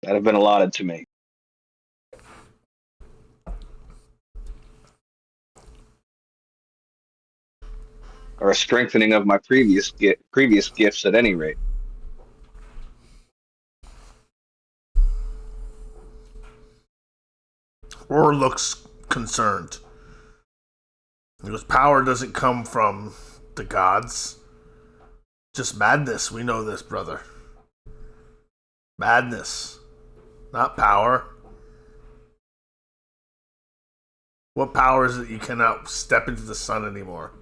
that have been allotted to me. Or a strengthening of my previous gifts at any rate. Roar looks concerned. Because power doesn't come from the gods. Just madness. We know this, brother. Madness. Not power. What power is it you cannot step into the sun anymore?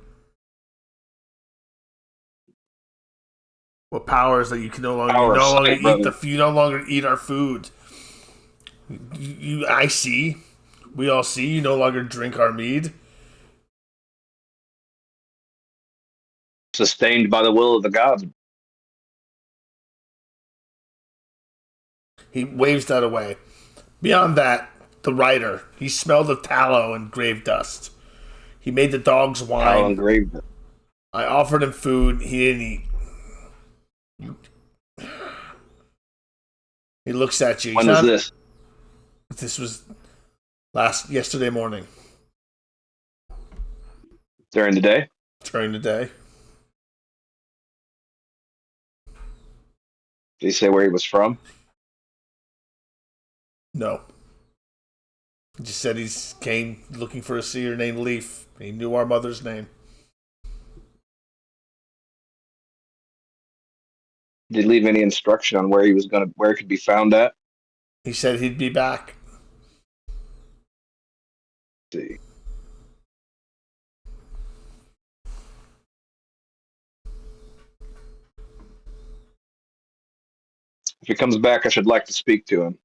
What power is that you can no longer eat our food? I see. We all see. You no longer drink our mead. Sustained by the will of the gods. He waves that away. Beyond that, the writer, he smelled of tallow and grave dust. He made the dogs wine. Tallow and grave dust. I offered him food. He didn't eat. He looks at you. When was this? This was yesterday morning. During the day? During the day. Did he say where he was from? No. He just said he came looking for a seer named Leif. He knew our mother's name. Did he leave any instruction on where it could be found at? He said he'd be back. Let's see. If he comes back, I should like to speak to him.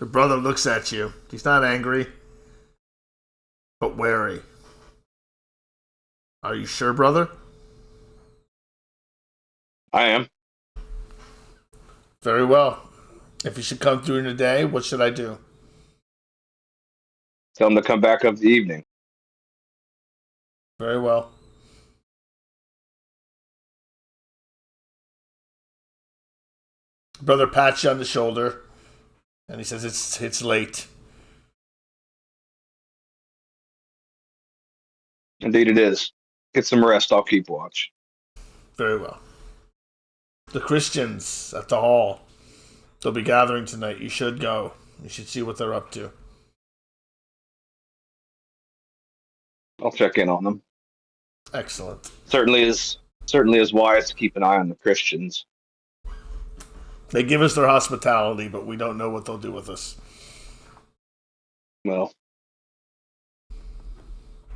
The brother looks at you. He's not angry, but wary. Are you sure, brother? I am. Very well. If you should come through in the day, what should I do? Tell him to come back of the evening. Very well. Brother pats you on the shoulder, and he says it's late. Indeed it is. get some rest. I'll keep watch. Very well. The Christians at the hall. They'll be gathering tonight. You should go. You should see what they're up to. I'll check in on them. Excellent. Certainly is wise to keep an eye on the Christians. They give us their hospitality, but we don't know what they'll do with us. Well,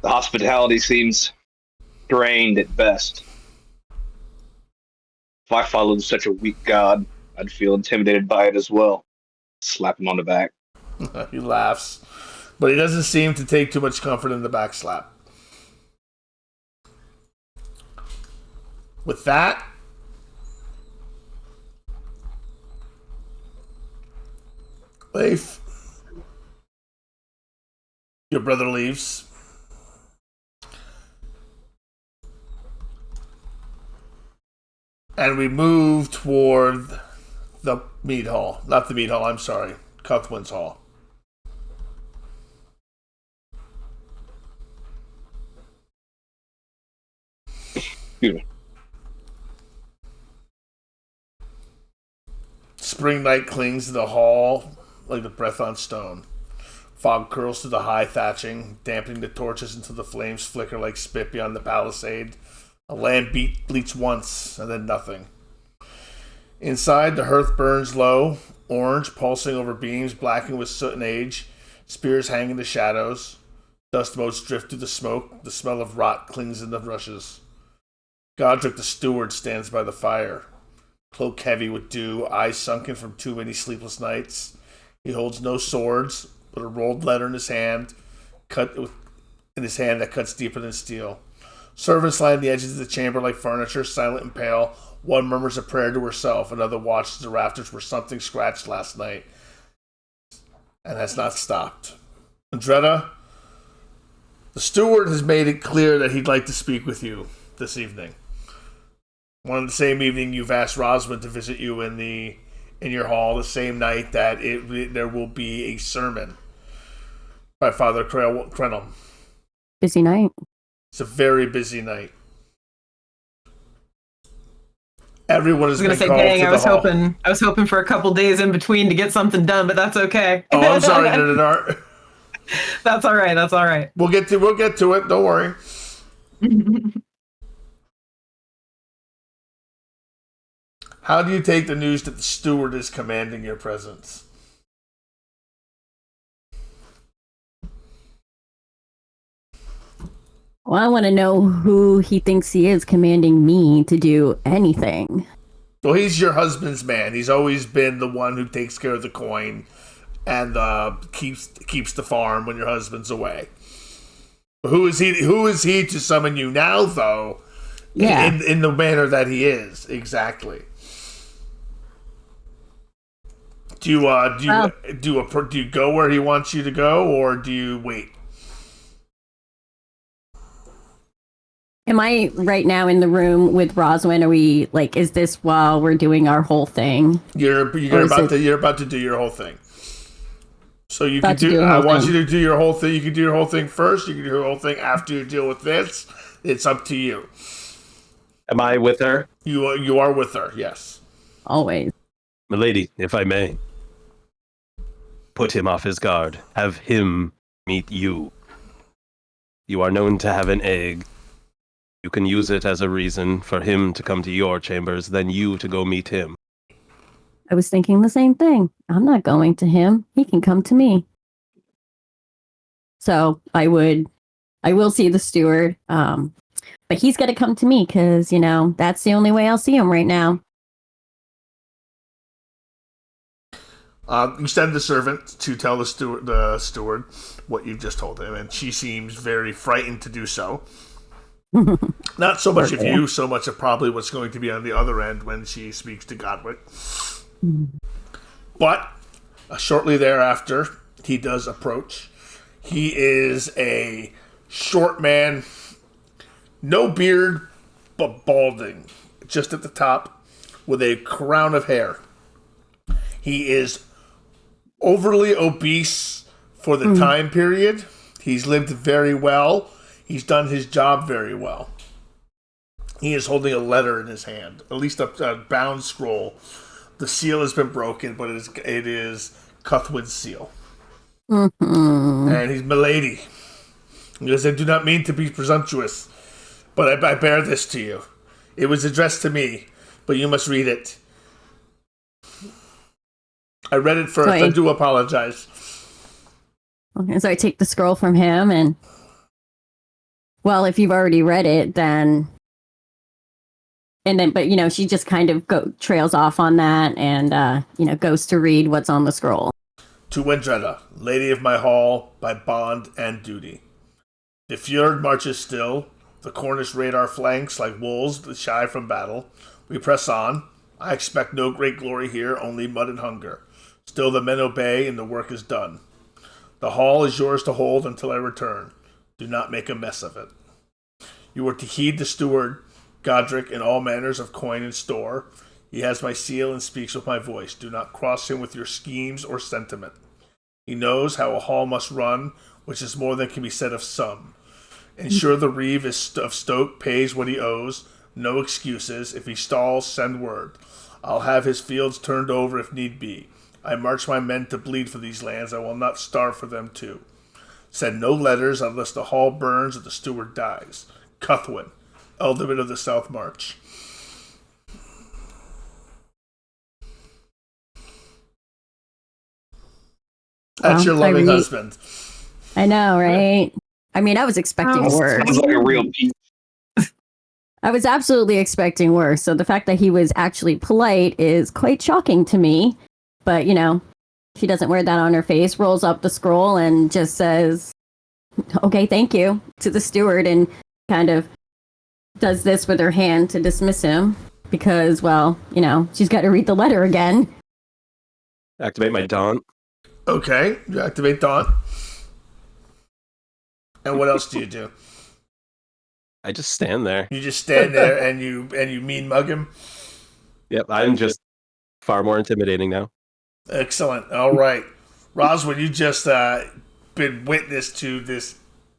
the hospitality seems strained at best. If I followed such a weak god, I'd feel intimidated by it as well. Slap him on the back. He laughs, but he doesn't seem to take too much comfort in the backslap. With that, Leif, your brother leaves. And we move toward the Mead Hall. Not the Mead Hall, I'm sorry. Cuthwin's Hall. Excuse me. Spring night clings to the hall like the breath on stone. Fog curls through the high thatching, dampening the torches until the flames flicker like spit beyond the palisade. A lamp bleats once, and then nothing. Inside, the hearth burns low, orange, pulsing over beams, blackened with soot and age. Spears hang in the shadows. Dust motes drift through the smoke. The smell of rot clings in the rushes. Godric the steward stands by the fire. Cloak heavy with dew, eyes sunken from too many sleepless nights. He holds no swords, but a rolled letter in his hand, that cuts deeper than steel. Servants line the edges of the chamber like furniture, silent and pale. One murmurs a prayer to herself, another watches the rafters where something scratched last night and has not stopped. Wendreda, the steward has made it clear that he'd like to speak with you this evening. One the same evening you've asked Roswin to visit you in your hall, the same night that there will be a sermon by Father Crenham. Busy night. It's a very busy night. Everyone is going to say, dang, I was hoping for a couple days in between to get something done, but that's okay. Oh, I'm sorry, Nerdart. That's all right. That's all right. We'll get to it. Don't worry. How do you take the news that the steward is commanding your presence? Well, I want to know who he thinks he is commanding me to do anything. Well, he's your husband's man. He's always been the one who takes care of the coin and keeps the farm when your husband's away. Who is he to summon you now, though? Yeah. In the manner that he is, exactly. Do you go where he wants you to go, or do you wait? Am I right now in the room with Roswin? Are we is this while we're doing our whole thing? You're about to do your whole thing. So you can do. I want you to do your whole thing. You can do your whole thing first. You can do your whole thing after you deal with this. It's up to you. Am I with her? You are with her. Yes. Always. Milady, if I may. Put him off his guard. Have him meet you. You are known to have an egg. You can use it as a reason for him to come to your chambers, then you to go meet him. I was thinking the same thing. I'm not going to him. He can come to me. So I will see the steward. But he's got to come to me because, that's the only way I'll see him right now. You send the servant to tell the steward what you've just told him, and she seems very frightened to do so. Not so much of you, so much of probably what's going to be on the other end when she speaks to Godric. But shortly thereafter, he does approach. He is a short man, no beard, but balding, just at the top, with a crown of hair. He is overly obese for the time period. He's lived very well. He's done his job very well. He is holding a letter in his hand, at least a bound scroll. The seal has been broken, but it is Cuthwin's seal. Mm-hmm. And he's milady. He goes, I do not mean to be presumptuous, but I bear this to you. It was addressed to me, but you must read it. I read it first. I do apologize. Okay, so I take the scroll from him, and well, if you've already read it, then but she just kind of trails off on that, and goes to read what's on the scroll. To Wendreda, lady of my hall, by bond and duty. The fjord marches still. The Cornish raid our flanks like wolves that shy from battle. We press on. I expect no great glory here, only mud and hunger. Still the men obey, and the work is done. The hall is yours to hold until I return. Do not make a mess of it. You are to heed the steward, Godric, in all manners of coin and store. He has my seal and speaks with my voice. Do not cross him with your schemes or sentiment. He knows how a hall must run, which is more than can be said of some. Ensure the reeve of Stoke pays what he owes. No excuses. If he stalls, send word. I'll have his fields turned over if need be. I march my men to bleed for these lands. I will not starve for them too. Send no letters unless the hall burns or the steward dies. Cuthwin, Ealdorman of the South March. That's your loving husband. I know, right? I mean, I was expecting worse. Sounds like a real piece. I was absolutely expecting worse. So the fact that he was actually polite is quite shocking to me. But, she doesn't wear that on her face, rolls up the scroll and just says, okay, thank you, to the steward, and kind of does this with her hand to dismiss him because, she's got to read the letter again. Activate my daunt. Okay, you activate daunt. And what else do you do? I just stand there. You just stand there and you mean mug him? Yep, I'm just far more intimidating now. Excellent. All right. Roswell, you just been witness to this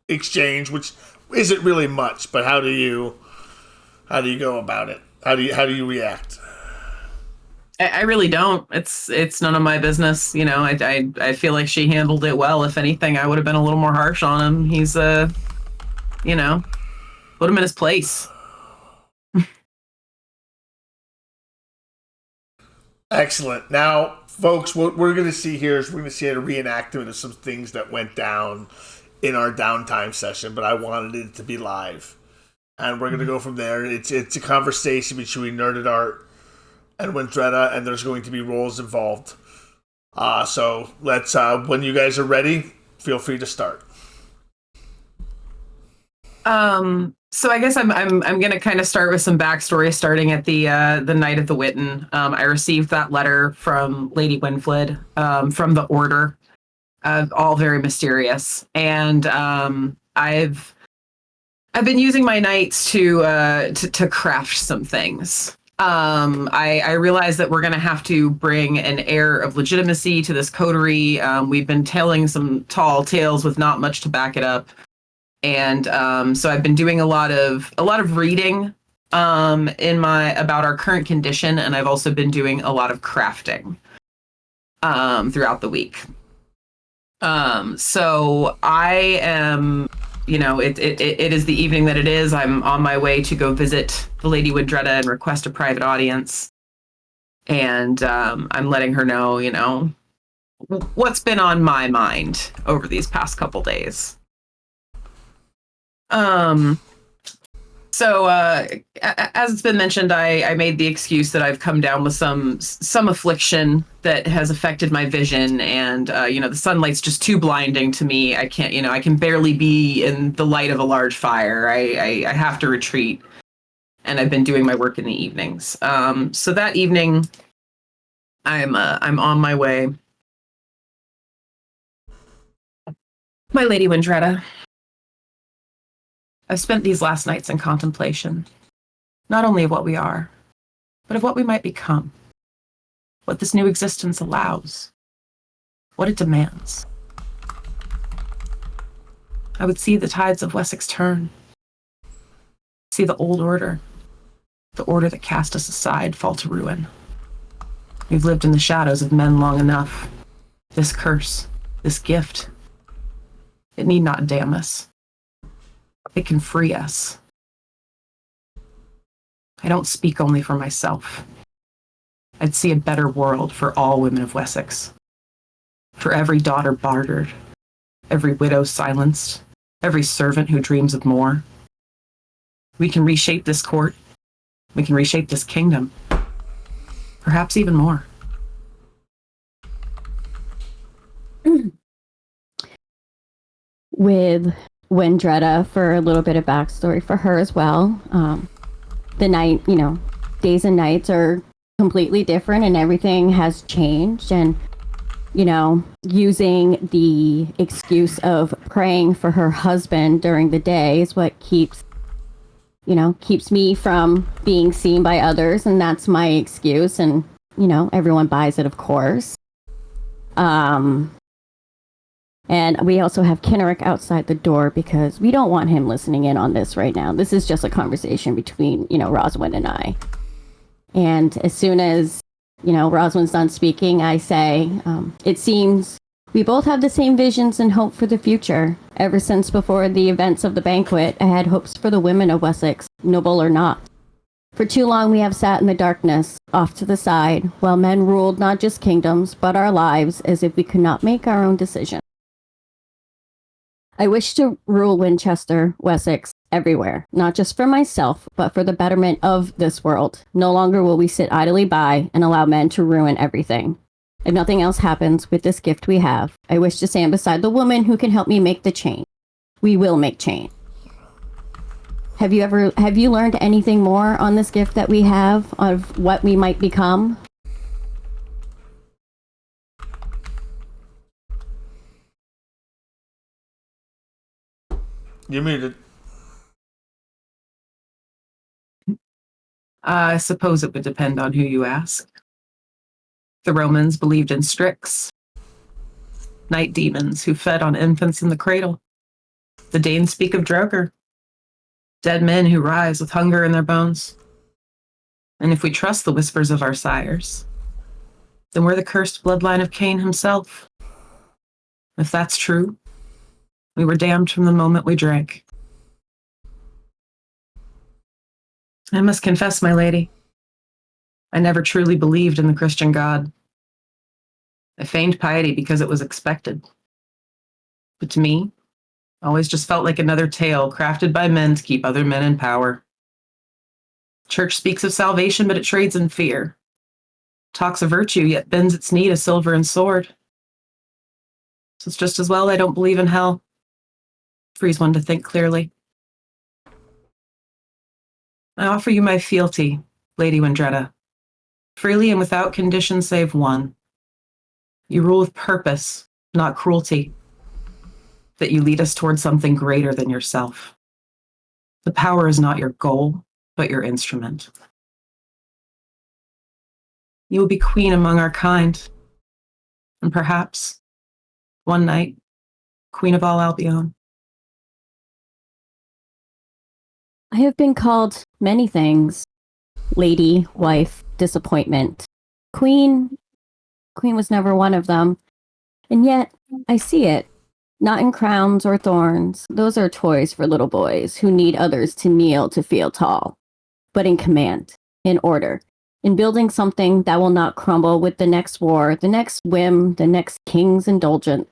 exchange, which isn't really much, but how do you go about it? How do you react? I really don't. It's none of my business. I feel like she handled it well. If anything, I would have been a little more harsh on him. He's put him in his place. Excellent. Now, folks, what we're going to see here is we're going to see a reenactment of some things that went down in our downtime session, but I wanted it to be live. And we're going to go from there. It's a conversation between Nerded Art and Wendreda, and there's going to be roles involved. So let's, when you guys are ready, feel free to start. So I guess I'm going to kind of start with some backstory, starting at the night of the Witten. I received that letter from Lady Winfled, from the Order, all very mysterious, and I've been using my nights to craft some things. I realize that we're going to have to bring an air of legitimacy to this coterie. We've been telling some tall tales with not much to back it up. And so I've been doing a lot of reading about our current condition, and I've also been doing a lot of crafting throughout the week. So I am, it is the evening that it is. I'm on my way to go visit the Lady Wendreda and request a private audience, and I'm letting her know, what's been on my mind over these past couple days. So as it's been mentioned, I made the excuse that I've come down with some affliction that has affected my vision, and the sunlight's just too blinding to me. I can't, I can barely be in the light of a large fire. I have to retreat, and I've been doing my work in the evenings. So that evening, I'm on my way. My Lady Wendreda, I've spent these last nights in contemplation, not only of what we are, but of what we might become, what this new existence allows, what it demands. I would see the tides of Wessex turn, see the old order the order that cast us aside fall to ruin. We've lived in the shadows of men long enough. This curse, this gift, it need not damn us. It can free us. I don't speak only for myself. I'd see a better world for all women of Wessex. For every daughter bartered, every widow silenced, every servant who dreams of more. We can reshape this court. We can reshape this kingdom. Perhaps even more. With Wendreda, for a little bit of backstory for her as well. The night, days and nights are completely different and everything has changed. And, using the excuse of praying for her husband during the day is what keeps me from being seen by others. And that's my excuse. And, everyone buys it, of course. And we also have Kindred outside the door because we don't want him listening in on this right now. This is just a conversation between, Roswin and I. And as soon as, Roswin's done speaking, I say, it seems we both have the same visions and hope for the future. Ever since before the events of the banquet, I had hopes for the women of Wessex, noble or not. For too long we have sat in the darkness, off to the side, while men ruled not just kingdoms, but our lives, as if we could not make our own decisions. I wish to rule Winchester, Wessex, everywhere, not just for myself, but for the betterment of this world. No longer will we sit idly by and allow men to ruin everything. If nothing else happens with this gift we have, I wish to stand beside the woman who can help me make the change. We will make change. Have you learned anything more on this gift that we have of what we might become? You muted. I suppose it would depend on who you ask. The Romans believed in Strix, night demons who fed on infants in the cradle. The Danes speak of Droger, dead men who rise with hunger in their bones. And if we trust the whispers of our sires, then we're the cursed bloodline of Cain himself. If that's true, we were damned from the moment we drank. I must confess, my lady, I never truly believed in the Christian God. I feigned piety because it was expected. But to me, always just felt like another tale crafted by men to keep other men in power. Church speaks of salvation, but it trades in fear. Talks of virtue, yet bends its knee to silver and sword. So it's just as well I don't believe in hell. Frees one to think clearly. I offer you my fealty, Lady Wendreda, freely and without condition save one. You rule with purpose, not cruelty. That you lead us towards something greater than yourself. The power is not your goal, but your instrument. You will be queen among our kind, and perhaps, one night, queen of all Albion. I have been called many things. Lady, wife, disappointment. Queen was never one of them. And yet, I see it. Not in crowns or thorns. Those are toys for little boys who need others to kneel to feel tall. But in command, in order, in building something that will not crumble with the next war, the next whim, the next king's indulgence.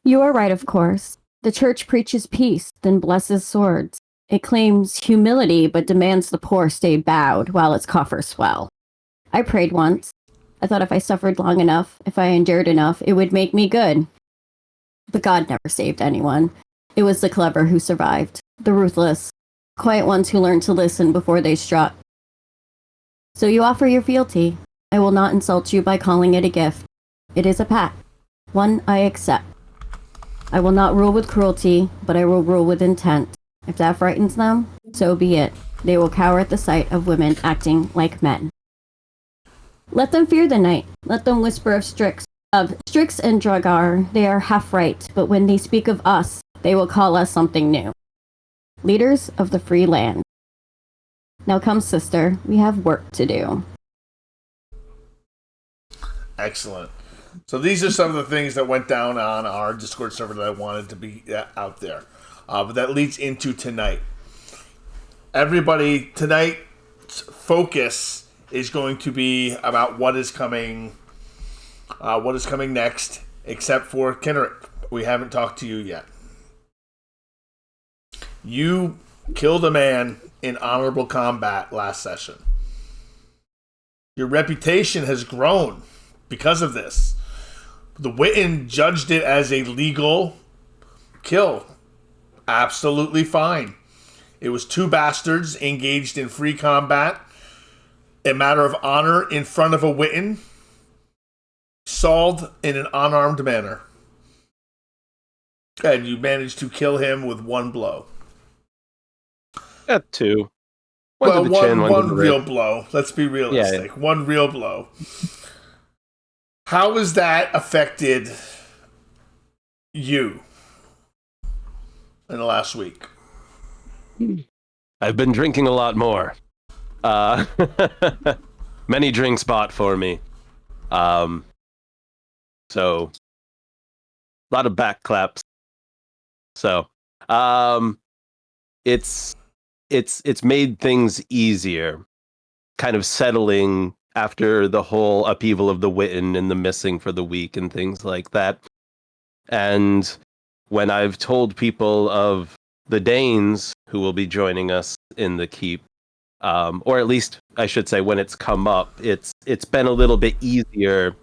You are right, of course. The church preaches peace, then blesses swords. It claims humility, but demands the poor stay bowed while its coffers swell. I prayed once. I thought if I suffered long enough, if I endured enough, it would make me good. But God never saved anyone. It was the clever who survived, the ruthless, quiet ones who learned to listen before they struck. So you offer your fealty. I will not insult you by calling it a gift. It is a pact, one I accept. I will not rule with cruelty, but I will rule with intent. If that frightens them, so be it. They will cower at the sight of women acting like men. Let them fear the night. Let them whisper of Strix and Drogar. They are half right, but when they speak of us, they will call us something new. Leaders of the free land. Now come, sister. We have work to do. Excellent. So these are some of the things that went down on our Discord server that I wanted to be out there. But that leads into tonight. Everybody, tonight's focus is going to be about what is coming next, except for Kindred. We haven't talked to you yet. You killed a man in honorable combat last session. Your reputation has grown because of this. The Witten judged it as a legal kill. Absolutely fine. It was two bastards engaged in free combat. A matter of honor in front of a Witten. Solved in an unarmed manner. And you managed to kill him with one blow. Got two. One to the Well, chin, one to the real wrist. blow. Let's be realistic. Yeah. One real blow. How has that affected you in the last week? I've been drinking a lot more. Many drinks bought for me. So a lot of back claps. So it's made things easier, kind of settling after the whole upheaval of the Witten and the missing for the week and things like that. And when I've told people of the Danes who will be joining us in the keep, or at least I should say when it's come up, it's been a little bit easier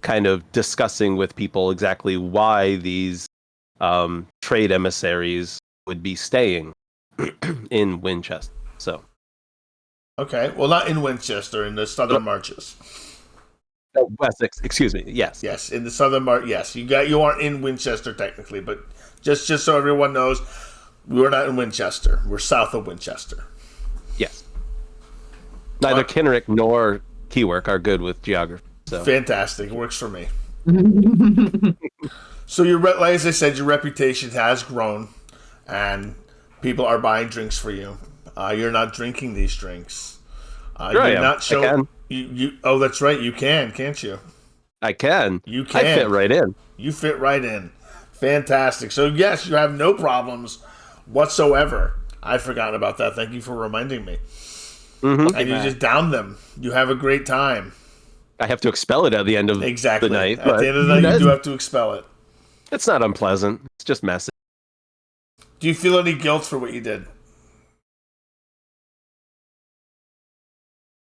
kind of discussing with people exactly why these trade emissaries would be staying in Winchester. So Okay, well, not in Winchester, in the southern marches. Wessex, excuse me. Yes. Yes, in the southern march. Yes, you aren't in Winchester technically, but just so everyone knows, we're not in Winchester. We're south of Winchester. Yes. Neither Kinrick nor Keywork are good with geography. So Fantastic, works for me. So like as I said, your reputation has grown, and people are buying drinks for you. You're not drinking these drinks. Sure I You're am. not I showing. can. You. Oh, that's right. You can, can't you? I can. You can. I fit right in. You fit right in. Fantastic. So yes, you have no problems whatsoever. I'd forgotten about that. Thank you for reminding me. Mm-hmm. And you just down them. You have a great time. I have to expel it at the end of Exactly. the night. At the end of the night, you do have to expel it. It's not unpleasant. It's just messy. Do you feel any guilt for what you did?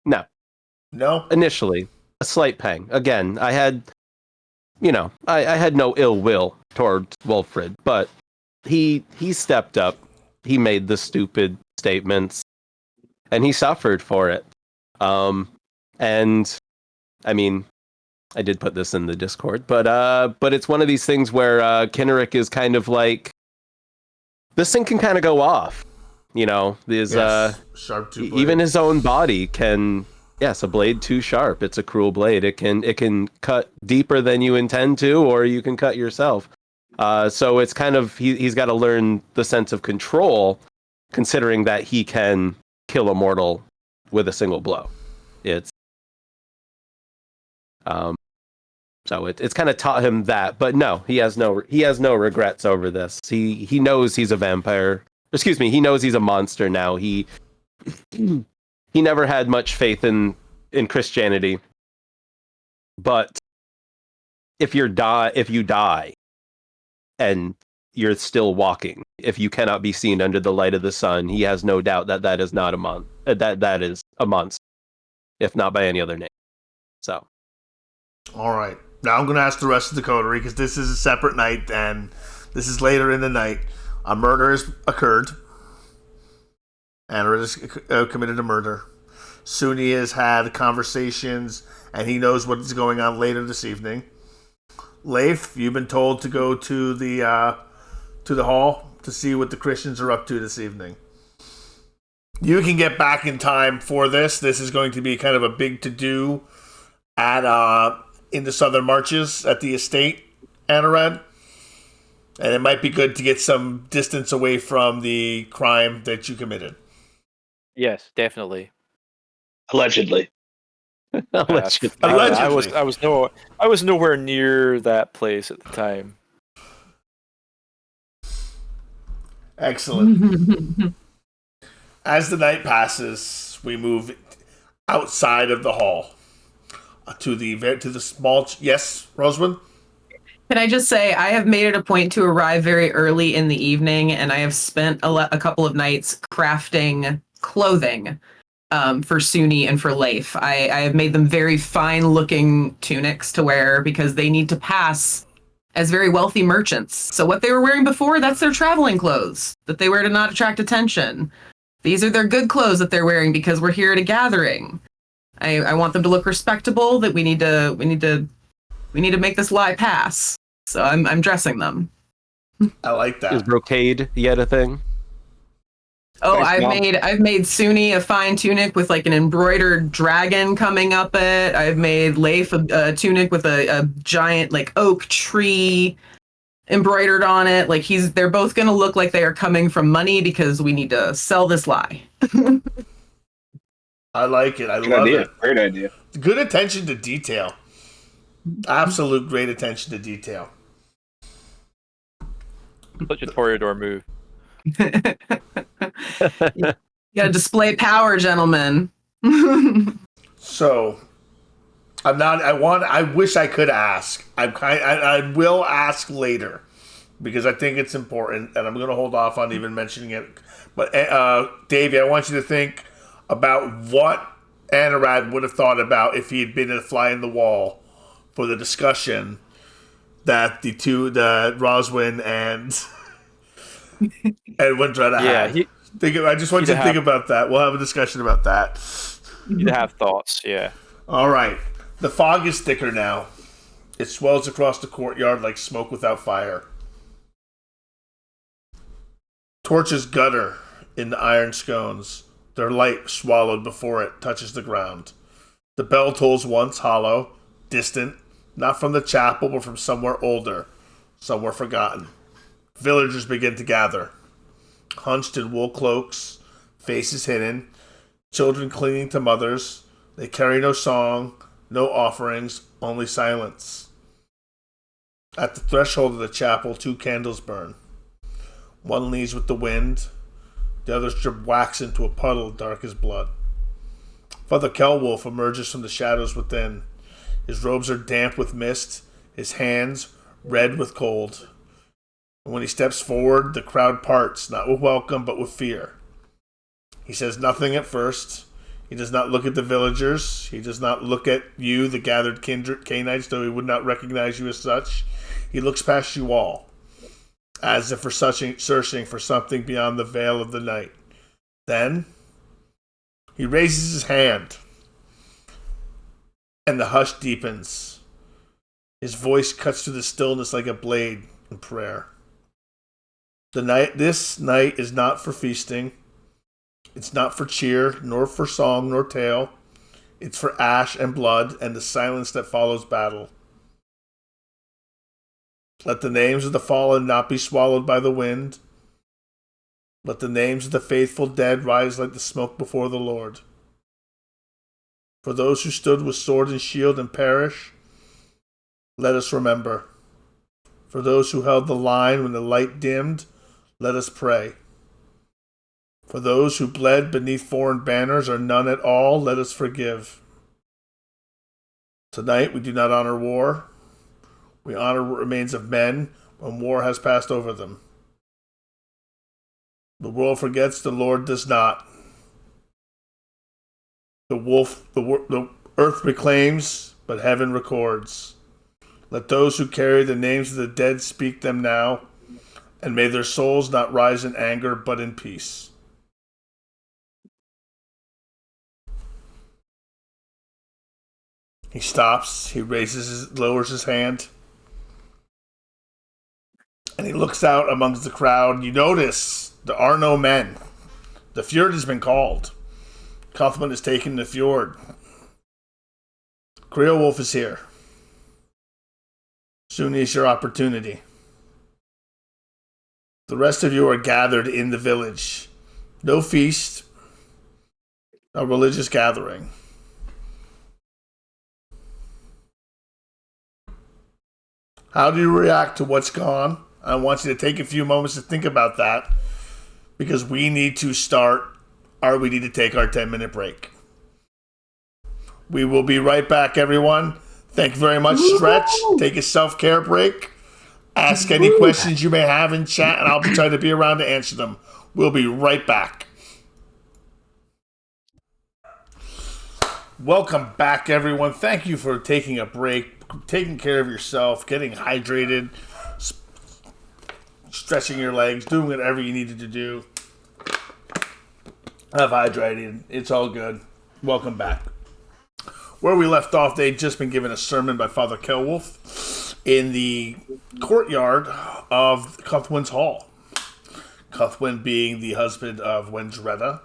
No. No? Initially, a slight pang. Again, I had, I had no ill will towards Wolfred, but he stepped up. He made the stupid statements, and he suffered for it. And I mean, I did put this in the Discord, but it's one of these things where Kinrick is kind of like, this thing can kind of go off. Sharp two blade. Even his own body can. Yes, a blade too sharp. It's a cruel blade. It can cut deeper than you intend to, or you can cut yourself. So it's kind of he's got to learn the sense of control, considering that he can kill a mortal with a single blow. It's so it's kind of taught him that. But no, he has no regrets over this. He knows he's a vampire. Excuse me, he knows he's a monster now. He never had much faith in Christianity. But if you die and you're still walking, if you cannot be seen under the light of the sun, he has no doubt that is not that is a monster, if not by any other name. So All right. Now I'm going to ask the rest of the coterie, because this is a separate night, and this is later in the night. A murder has occurred. Anarawd has committed a murder. Suni has had conversations, and he knows what is going on later this evening. Leif, you've been told to go to the hall to see what the Christians are up to this evening. You can get back in time for this. This is going to be kind of a big to-do in the southern marches at the estate, Anarawd. And it might be good to get some distance away from the crime that you committed. Yes, definitely. Allegedly. Allegedly. Allegedly. I was nowhere near that place at the time. Excellent. As the night passes, we move outside of the hall to the small. Yes, Roswin. Can I just say, I have made it a point to arrive very early in the evening, and I have spent a couple of nights crafting clothing for Suni and for Leif. I have made them very fine-looking tunics to wear because they need to pass as very wealthy merchants. So what they were wearing before, that's their traveling clothes that they wear to not attract attention. These are their good clothes that they're wearing because we're here at a gathering. I want them to look respectable. That we need to make this lie pass. So I'm dressing them. I like that. Is brocade yet a thing? Oh, Thanks, I've made Suni a fine tunic with like an embroidered dragon coming up it. I've made Leif a tunic with a giant like oak tree embroidered on it. Like they're both gonna look like they are coming from money because we need to sell this lie. I like it. I Good love idea. it. Great idea. Good attention to detail. Absolute great attention to detail. Such a Toreador move. You gotta display power, gentlemen. So, I wish I could ask. I will ask later because I think it's important, and I'm going to hold off on even mentioning it. But Davey, I want you to think about what Anarawd would have thought about if he had been a fly in the wall for the discussion that the Roswin and Wendreda had. I just want you to think about that. We'll have a discussion about that. You'd have thoughts, yeah. All right. The fog is thicker now. It swells across the courtyard like smoke without fire. Torches gutter in the iron scones. Their light, swallowed before it touches the ground. The bell tolls once hollow, distant, not from the chapel, but from somewhere older, somewhere forgotten. Villagers begin to gather. Hunched in wool cloaks, faces hidden, children clinging to mothers. They carry no song, no offerings, only silence. At the threshold of the chapel, 2 candles burn. One leaves with the wind, the other drip wax into a puddle dark as blood. Father Kelwolf emerges from the shadows within. His robes are damp with mist, his hands red with cold. And when he steps forward, the crowd parts, not with welcome, but with fear. He says nothing at first. He does not look at the villagers. He does not look at you, the gathered kindred Canaanites, though he would not recognize you as such. He looks past you all, as if for searching for something beyond the veil of the night. Then, he raises his hand, and the hush deepens. His voice cuts through the stillness like a blade in prayer. This night is not for feasting. It's not for cheer, nor for song, nor tale. It's for ash and blood and the silence that follows battle. Let the names of the fallen not be swallowed by the wind. Let the names of the faithful dead rise like the smoke before the Lord. For those who stood with sword and shield and perish, let us remember. For those who held the line when the light dimmed, let us pray. For those who bled beneath foreign banners or none at all, let us forgive. Tonight we do not honor war. We honor what remains of men when war has passed over them. The world forgets, the Lord does not. The earth reclaims, but heaven records. Let those who carry the names of the dead speak them now, and may their souls not rise in anger, but in peace. He stops, he lowers his hand, and he looks out amongst the crowd. You notice there are no men. The fjord has been called. Cuthwin has taken the fjord. Creowolf is here. Soon is your opportunity. The rest of you are gathered in the village. No feast, A religious gathering. How do you react to what's gone? I want you to take a few moments to think about that because we need to start or we need to take our 10-minute break. We will be right back, everyone. Thank you very much. Stretch. Take a self-care break. Ask any questions you may have in chat, and I'll be trying to be around to answer them. We'll be right back. Welcome back, everyone. Thank you for taking a break, taking care of yourself, getting hydrated, stretching your legs, doing whatever you needed to do. Have hydrated. It's all good. Welcome back. Where we left off, they'd just been given a sermon by Father Kelwolf in the courtyard of Cuthwin's hall. Cuthwin being the husband of Wendreda,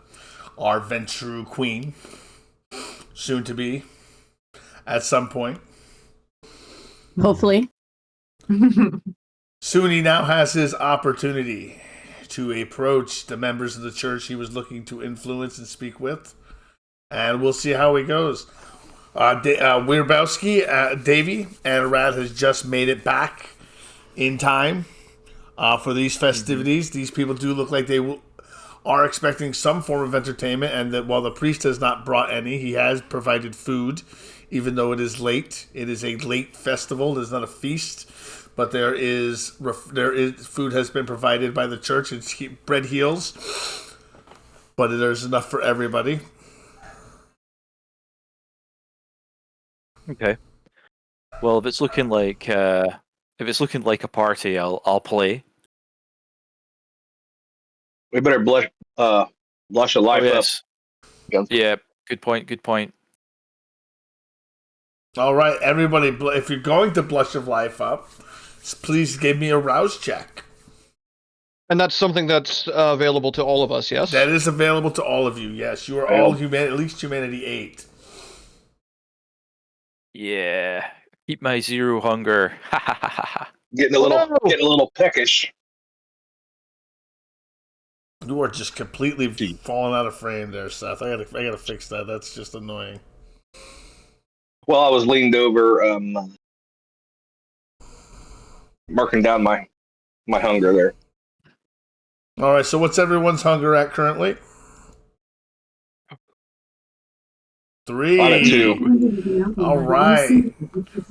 our Ventru queen, soon to be, at some point. Hopefully. Suni now has his opportunity to approach the members of the church he was looking to influence and speak with. And we'll see how he goes. Wirbowski, Davy, Anarawd has just made it back in time for these festivities. These people do look like they are expecting some form of entertainment, and that while the priest has not brought any, he has provided food, even though it is late. It is a late festival. It is not a feast, but there is food has been provided by the church. It's bread heals, but there's enough for everybody. Okay. Well, if it's looking like a party, I'll play. We better blush a life yes. up. Yeah. Good point. Good point. All right, everybody. If you're going to blush of life up, please give me a rouse check. And that's something that's available to all of us. Yes. That is available to all of you. Yes, you are all at least humanity 8. Yeah. Keep my 0 hunger. Ha ha ha ha ha. Getting a little peckish. You are just completely falling out of frame there, Seth. I gotta fix that. That's just annoying. Well, I was leaned over, marking down my hunger there. All right. So what's everyone's hunger at currently? 3. On a 2. All right.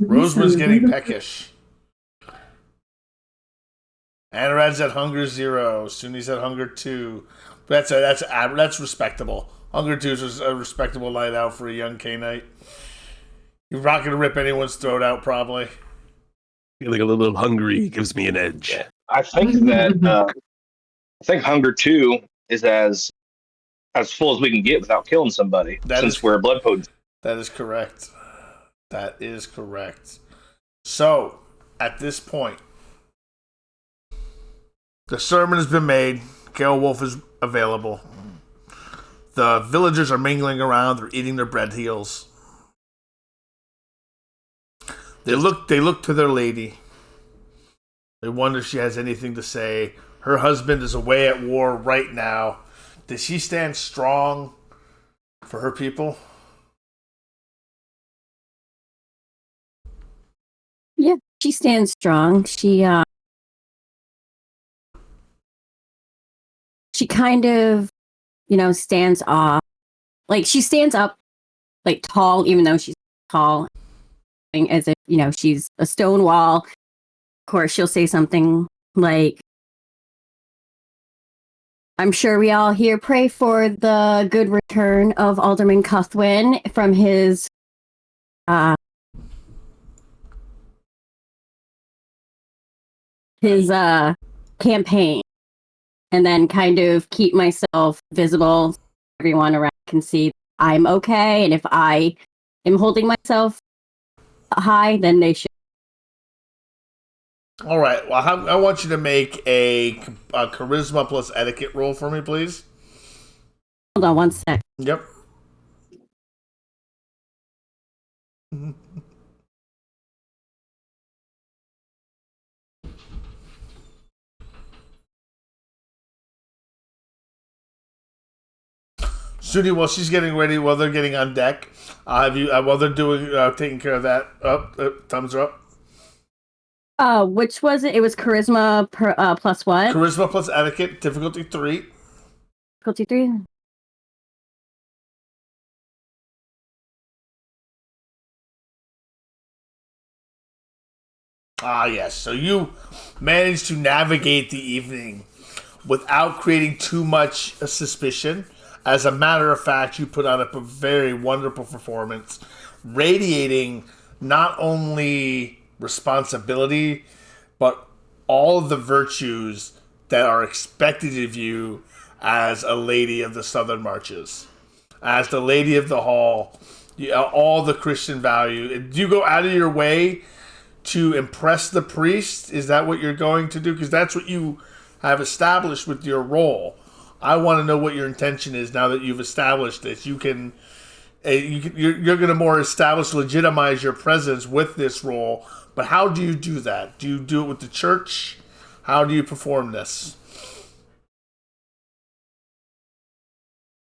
Roseman's getting peckish. Anarad's at hunger 0. Suni's at hunger 2. That's respectable. Hunger 2 is a respectable night out for a young K-Knight. You're not going to rip anyone's throat out, probably. Feeling a little hungry gives me an edge. I think that hunger 2 is as full as we can get without killing somebody. Since we're blood potent. That is correct. That is correct. So, at this point, the sermon has been made. Kelwolf is available. The villagers are mingling around. They're eating their bread heels. They look to their lady. They wonder if she has anything to say. Her husband is away at war right now. Does she stand strong for her people? Yeah, she stands strong. She kind of, stands off. Like, she stands up, like, tall, even though she's tall, as if, she's a stone wall. Of course, she'll say something like, I'm sure we all here pray for the good return of Ealdorman Cuthwin from his campaign, and then kind of keep myself visible so everyone around can see I'm okay, and if I am holding myself high, then they should. All right. Well, I want you to make a charisma plus etiquette roll for me, please. Hold on one sec. Yep. Suni, while she's getting ready, while they're getting on deck, while they're doing taking care of that, thumbs are up. Which was it? It was charisma plus what? Charisma plus etiquette, difficulty 3. Difficulty 3. Ah, yes. So you managed to navigate the evening without creating too much suspicion. As a matter of fact, you put on a very wonderful performance, radiating not only responsibility, but all of the virtues that are expected of you as a lady of the Southern Marches. As the lady of the hall, all the Christian value. Do you go out of your way to impress the priest? Is that what you're going to do? Because that's what you have established with your role. I want to know what your intention is now that you've established this. You're going to more legitimize your presence with this role. But how do you do that? Do you do it with the church? How do you perform this?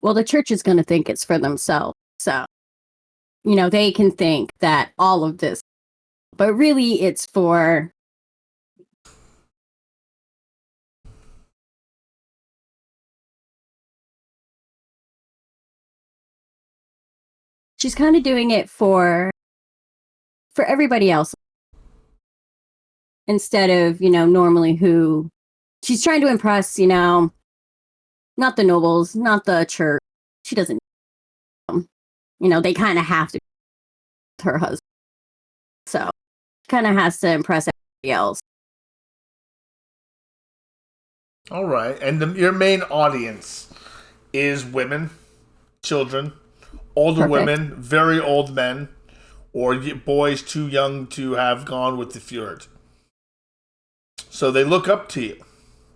Well, the church is going to think it's for themselves. So, they can think that all of this, but really it's for she's kind of doing it for everybody else instead of, normally who she's trying to impress, not the nobles, not the church. She doesn't, they kind of have to her husband. So, kind of has to impress everybody else. All right. And your main audience is women, children, older women, very old men, or boys too young to have gone with the fjord. So they look up to you,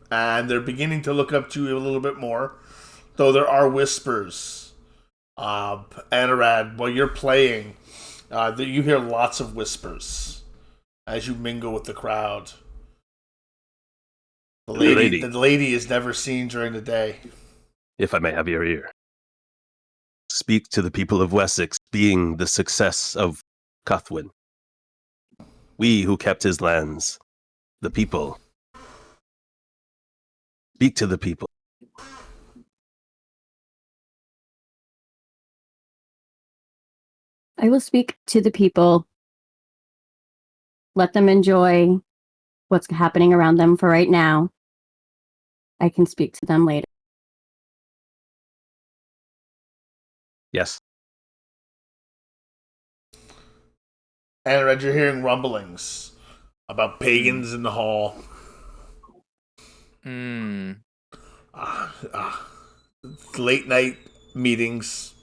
and they're beginning to look up to you a little bit more, though there are whispers. Anarawd, while you're playing, you hear lots of whispers as you mingle with the crowd. The lady is never seen during the day. If I may have your ear. Speak to the people of Wessex, being the success of Cuthwin. We who kept his lands, the people. Speak to the people. I will speak to the people. Let them enjoy what's happening around them for right now. I can speak to them later. Yes. Anarawd, you're hearing rumblings about pagans in the hall. Late night meetings.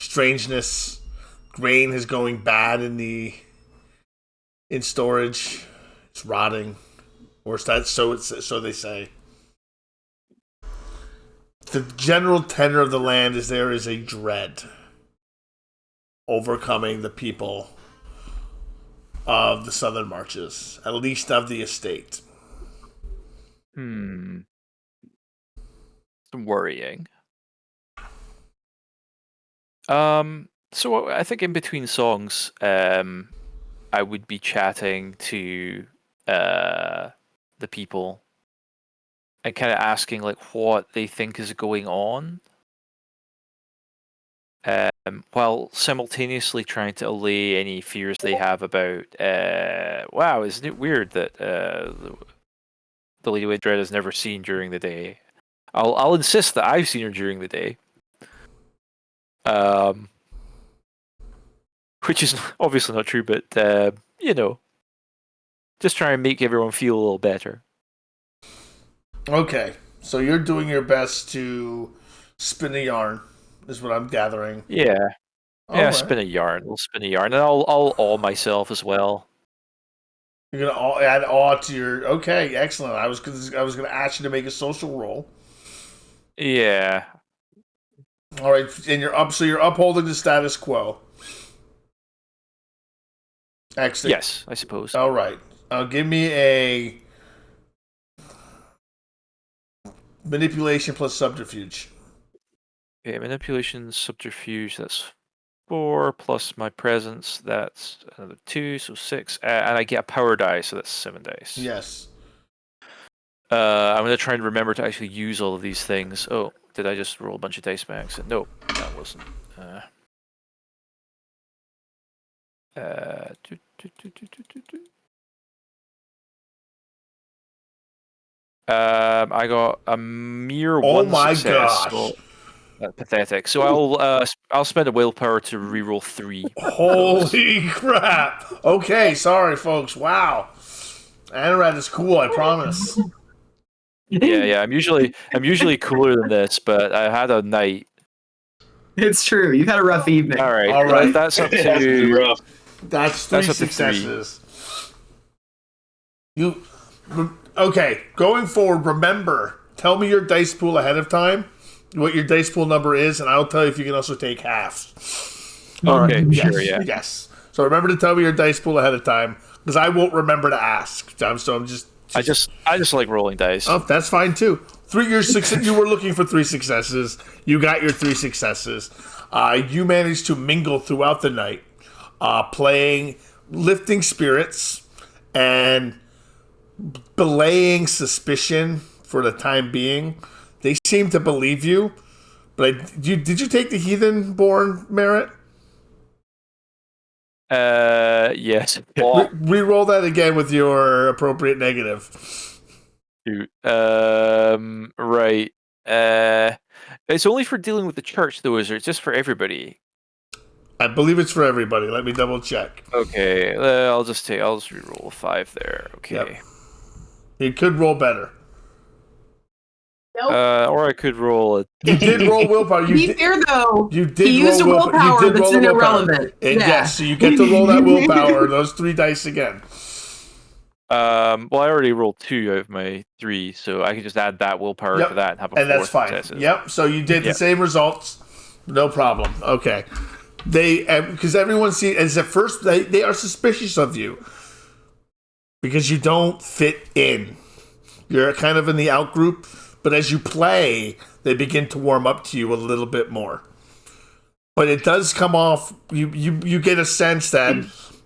Strangeness. Grain is going bad in storage. It's rotting. Or so they say. The general tenor of the land is there is a dread overcoming the people of the Southern Marches, at least of the estate. Some worrying. So I think in between songs, I would be chatting to the people and kind of asking like what they think is going on, while simultaneously trying to allay any fears they have about. Wow, isn't it weird that the Lady Wendreda is never seen during the day? I'll insist that I've seen her during the day. Which is obviously not true, but just try and make everyone feel a little better. Okay, so you're doing your best to spin a yarn, is what I'm gathering. Yeah. All right. Spin a yarn. We'll spin a yarn, and I'll awe myself as well. You're gonna add awe to your. Okay, excellent. I was gonna ask you to make a social roll. Yeah. All right, and you're up. So you're upholding the status quo. Excellent. Yes, I suppose. All right. Give me a Manipulation plus subterfuge. Okay, manipulation, subterfuge, that's 4, plus my presence, that's another 2, so 6. And I get a power die, so that's 7 dice. Yes. I'm going to try and remember to actually use all of these things. Oh, did I just roll a bunch of dice by accident? No, that wasn't. I got a mere one success. Gosh. So pathetic. So I'll spend a willpower to reroll 3. Holy crap. Okay, sorry folks. Wow. Anarawd is cool, I promise. Yeah. I'm usually cooler than this, but I had a night. It's true. You had a rough evening. All right. That's up It has been to rough. That's 3 That's up to 3. successes. Okay, going forward, remember, tell me your dice pool ahead of time, what your dice pool number is, and I'll tell you if you can also take halves. Okay, Yes, sure, yeah. Yes. So remember to tell me your dice pool ahead of time, because I won't remember to ask. So I'm just I just like rolling dice. Oh, that's fine too. You were looking for 3 successes. You got your 3 successes. You managed to mingle throughout the night, playing lifting spirits and belaying suspicion for the time being. They seem to believe you, but did you take the heathen-born merit? Yes. Re-roll that again with your appropriate negative. Shoot. Right. It's only for dealing with the church, though, is it? It's just for everybody. I believe it's for everybody. Let me double check. Okay. I'll just re-roll a 5 there. Okay. Yep. You could roll better. Nope. Or I could roll a. You did roll willpower. To be fair, though, You did he used a roll willpower you did that's roll a willpower. irrelevant. Yes, so you get to roll that willpower, those 3 dice again. Well, I already rolled 2 out of my 3, so I can just add that willpower Yep. to that and have a And that's 4 fine. successes. Yep, so you did the same results. No problem. Okay. Because everyone sees, as at first, they are suspicious of you. Because you don't fit in. You're kind of in the out group, but as you play, they begin to warm up to you a little bit more. But it does come off, you get a sense that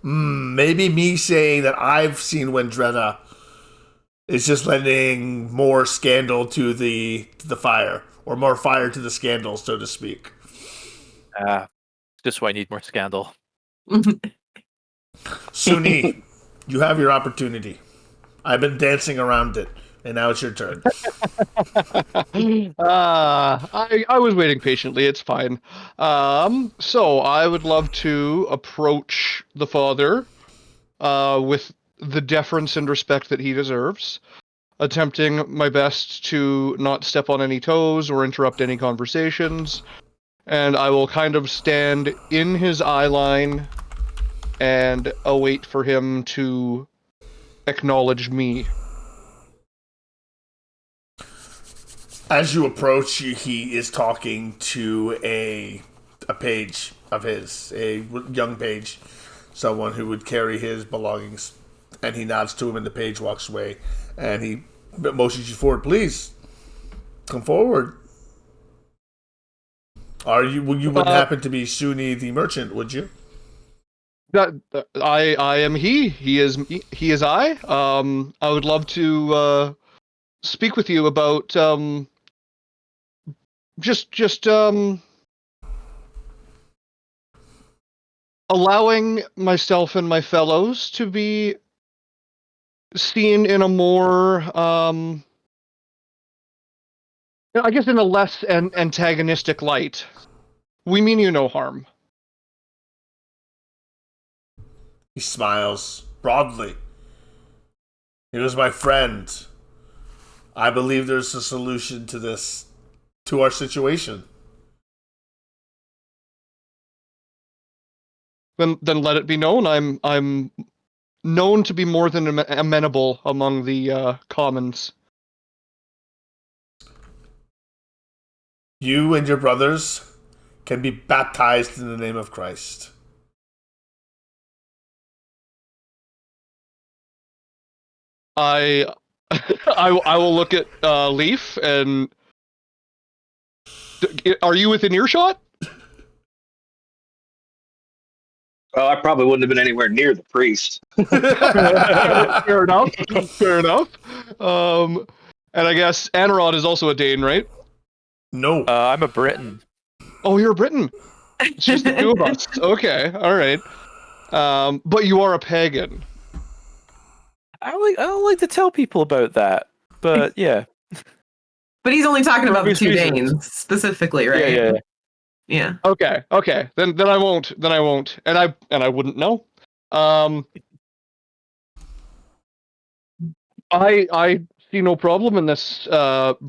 maybe me saying that I've seen Wendreda is just lending more scandal to the fire, or more fire to the scandal, so to speak. Just why I need more scandal. Suni, you have your opportunity. I've been dancing around it, and now it's your turn. I was waiting patiently. It's fine. So I would love to approach the father with the deference and respect that he deserves, attempting my best to not step on any toes or interrupt any conversations. And I will kind of stand in his eye line and await for him to acknowledge me. As you approach, he is talking to a page of his, a young page, someone who would carry his belongings. And he nods to him, and the page walks away. And he motions you forward. Please, come forward. You wouldn't happen to be Suni the merchant, would you? That I am he. He is I. I would love to speak with you about just allowing myself and my fellows to be seen in a more I guess in a less antagonistic light. We mean you no harm. He smiles broadly. He was my friend. I believe there's a solution to this, to our situation. Then let it be known. I'm known to be more than amenable among the commons. You and your brothers can be baptized in the name of Christ. I I will look at Leif and. Are you within earshot? Oh, I probably wouldn't have been anywhere near the priest. Fair enough. Fair enough. And I guess Anarawd is also a Dane, right? No. I'm a Briton. Oh, you're a Briton. It's just the two of us. Okay, all right. But you are a pagan. I don't like to tell people about that, but yeah. But he's only talking about the two Reasons. Danes specifically, right? Yeah. Yeah. Okay. Then I won't. And I wouldn't know. I see no problem in this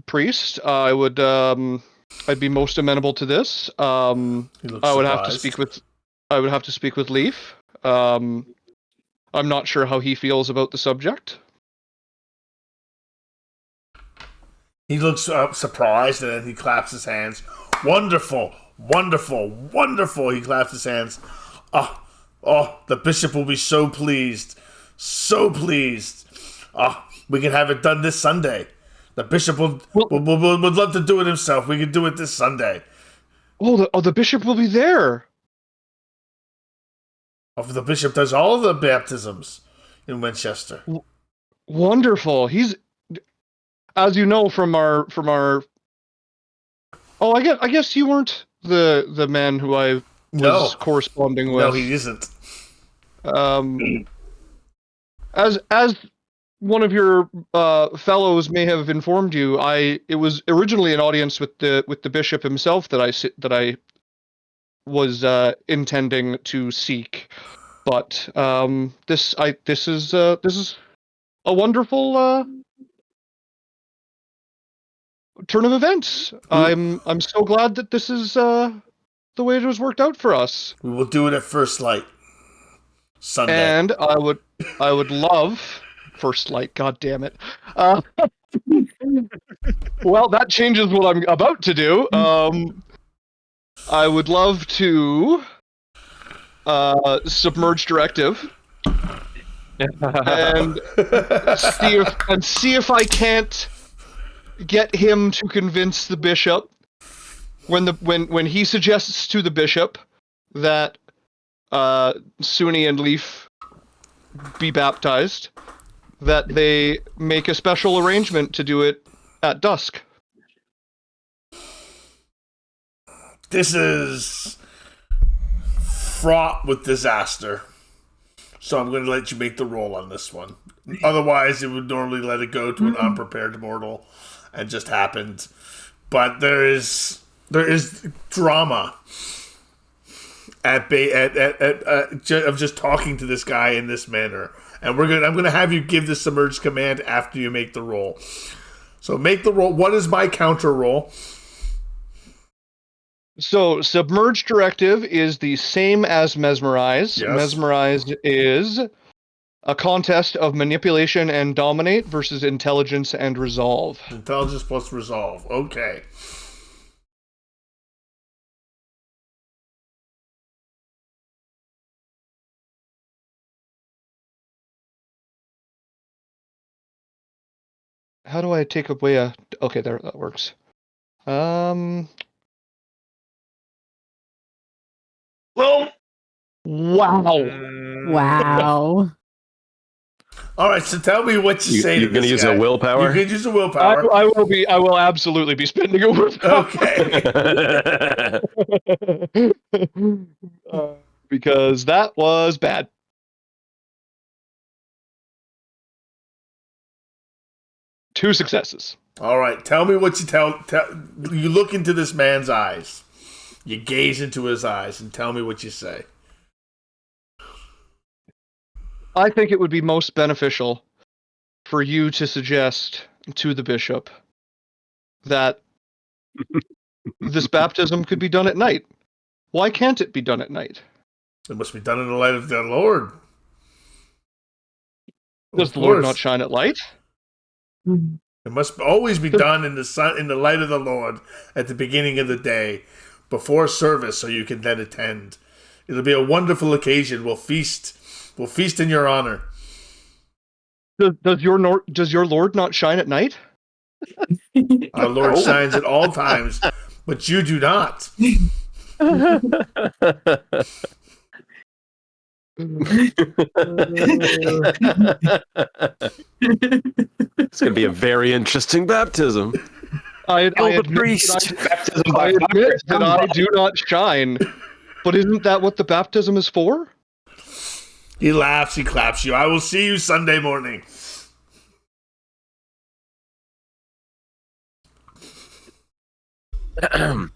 priest. I would I'd be most amenable to this. I would have to speak with Leif. I'm not sure how he feels about the subject. He looks surprised, and then he claps his hands. Wonderful, wonderful, wonderful. He claps his hands. Oh, the bishop will be so pleased. So pleased. We can have it done this Sunday. The bishop would love to do it himself. We can do it this Sunday. The bishop will be there. The bishop does all of the baptisms in Winchester. Wonderful. He's, as you know from our. Oh, I guess you weren't the man who I was corresponding with. No, he isn't. As one of your fellows may have informed you, it was originally an audience with the bishop himself that I was intending to seek, but this is a wonderful turn of events. I'm so glad that this is the way it was worked out for us. We will do it at first light Sunday, and I would love. First light, god damn it. Well, that changes what I'm about to do. I would love to submerge directive and see if I can't get him to convince the bishop when he suggests to the bishop that Suni and Leif be baptized, that they make a special arrangement to do it at dusk. This is fraught with disaster. So I'm going to let you make the roll on this one. Otherwise, it would normally let it go to an unprepared mortal, and just happened. But there is drama of just talking to this guy in this manner. And I'm gonna have you give the submerge command after you make the roll. So make the roll. What is my counter roll? So submerge directive is the same as mesmerize. Yes. Mesmerize is a contest of manipulation and dominate versus intelligence and resolve. Intelligence plus resolve. Okay. How do I take away a... Okay, there, that works. Well... Wow. Wow. All right, so tell me what you say to this guy. You're going to use a willpower? You can use a willpower. I will absolutely be spending a willpower. Okay. Because that was bad. Two successes. All right, tell me what you tell. You look into this man's eyes. You gaze into his eyes and tell me what you say. I think it would be most beneficial for you to suggest to the bishop that this baptism could be done at night. Why can't it be done at night? It must be done in the light of the Lord. Does the Lord not shine at light? It must always be done in the sun, in the light of the Lord, at the beginning of the day, before service, so you can then attend. It'll be a wonderful occasion. We'll feast in your honor. Does your lord not shine at night? Our Lord shines at all times, but you do not. It's going to be a very interesting baptism. I Kill the admit priest. Baptism I by admit fire. that I do not shine, but isn't that what the baptism is for? He laughs, he claps you. I will see you Sunday morning. Tell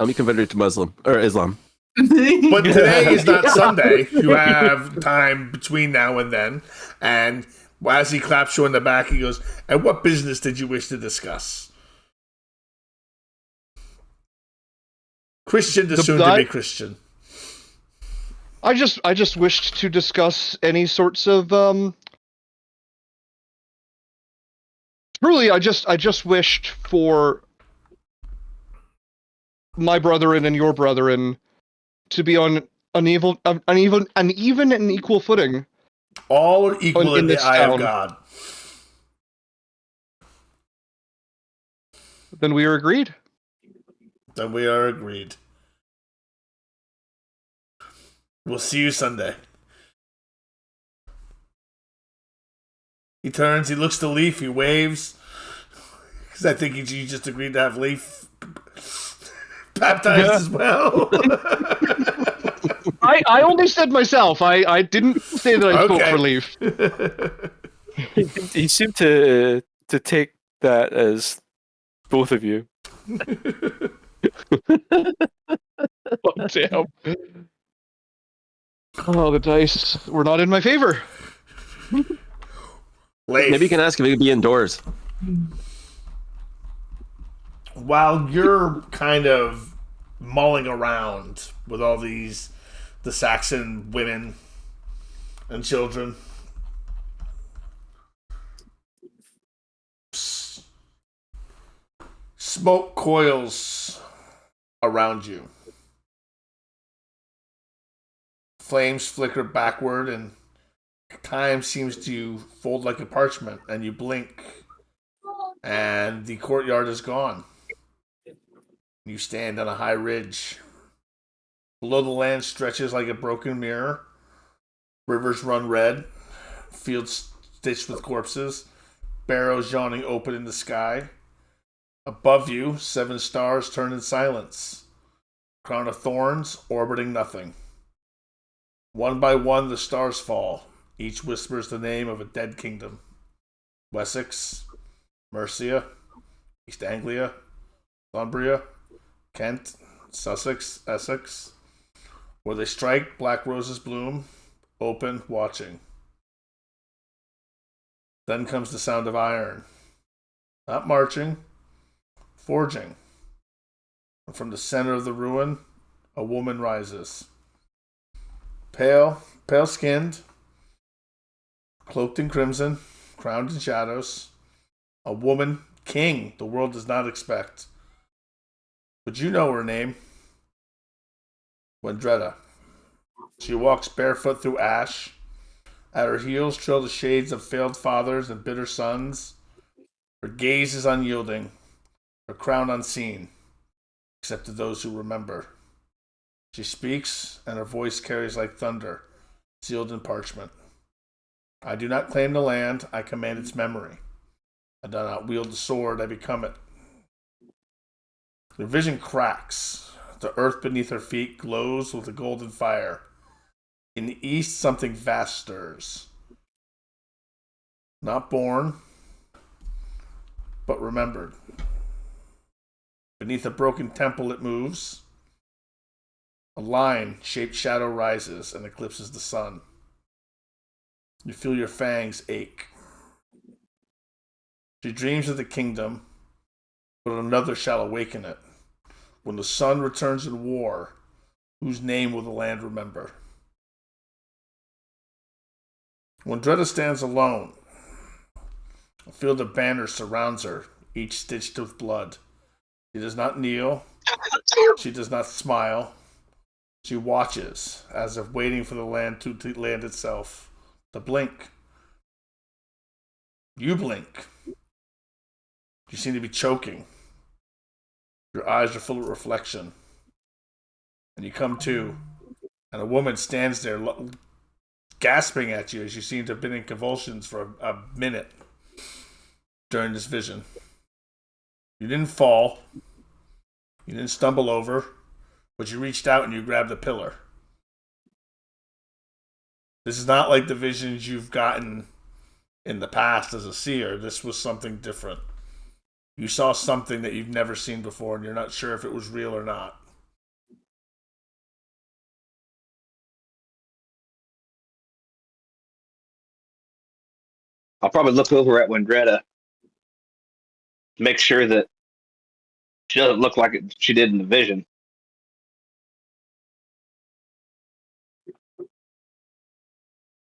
me converted to Muslim or Islam. But today is not Sunday. You have time between now and then. And as he claps you on the back, he goes, "And what business did you wish to discuss?" Christian to soon to be Christian. I just wished to discuss any sorts of truly I just wished for my brethren and your brethren to be on an even and equal footing. All are equal in the this eye town. of God. Then we are agreed. Then we are agreed. We'll see you Sunday. He turns, he looks to Leif, he waves. Because I think you just agreed to have Leif baptized as well. I only said myself. I didn't say that I spoke Okay. for Leif. He seemed to take that as both of you. Oh, damn. Oh, the dice were not in my favor. Leif, Maybe you can ask if he could be indoors. while you're kind of mulling around with all the Saxon women and children, smoke coils around you. Flames flicker backward and time seems to fold like a parchment, and you blink and the courtyard is gone. You stand on a high ridge. Below the land stretches like a broken mirror. Rivers run red. Fields stitched with corpses. Barrows yawning open in the sky. Above you, 7 stars turn in silence. Crown of thorns orbiting nothing. One by one the stars fall. Each whispers the name of a dead kingdom. Wessex, Mercia, East Anglia, Northumbria, Kent, Sussex, Essex. Where they strike, black roses bloom, open, watching. Then comes the sound of iron. Not marching, forging. And from the center of the ruin, a woman rises. Pale skinned, cloaked in crimson, crowned in shadows. A woman, king, the world does not expect. But you know her name. Wendreda. She walks barefoot through ash. At her heels trail the shades of failed fathers and bitter sons. Her gaze is unyielding, her crown unseen, except to those who remember. She speaks, and her voice carries like thunder, sealed in parchment. I do not claim the land, I command its memory. I do not wield the sword, I become it. Her vision cracks. The earth beneath her feet glows with a golden fire. In the east, something vast stirs. Not born, but remembered. Beneath a broken temple it moves. A line-shaped shadow rises and eclipses the sun. You feel your fangs ache. She dreams of the kingdom, but another shall awaken it. When the sun returns in war, whose name will the land remember? Wendreda stands alone. A field of banners surrounds her, each stitched with blood. She does not kneel. She does not smile. She watches, as if waiting for the land to land itself. To blink. You blink. You seem to be choking. Your eyes are full of reflection. And you come to, and a woman stands there gasping at you as you seem to have been in convulsions for a minute during this vision. You didn't fall. You didn't stumble over, but you reached out and you grabbed a pillar. This is not like the visions you've gotten in the past as a seer. This was something different. You saw something that you've never seen before, and you're not sure if it was real or not. I'll probably look over at Wendreda, make sure that she doesn't look like she did in the vision.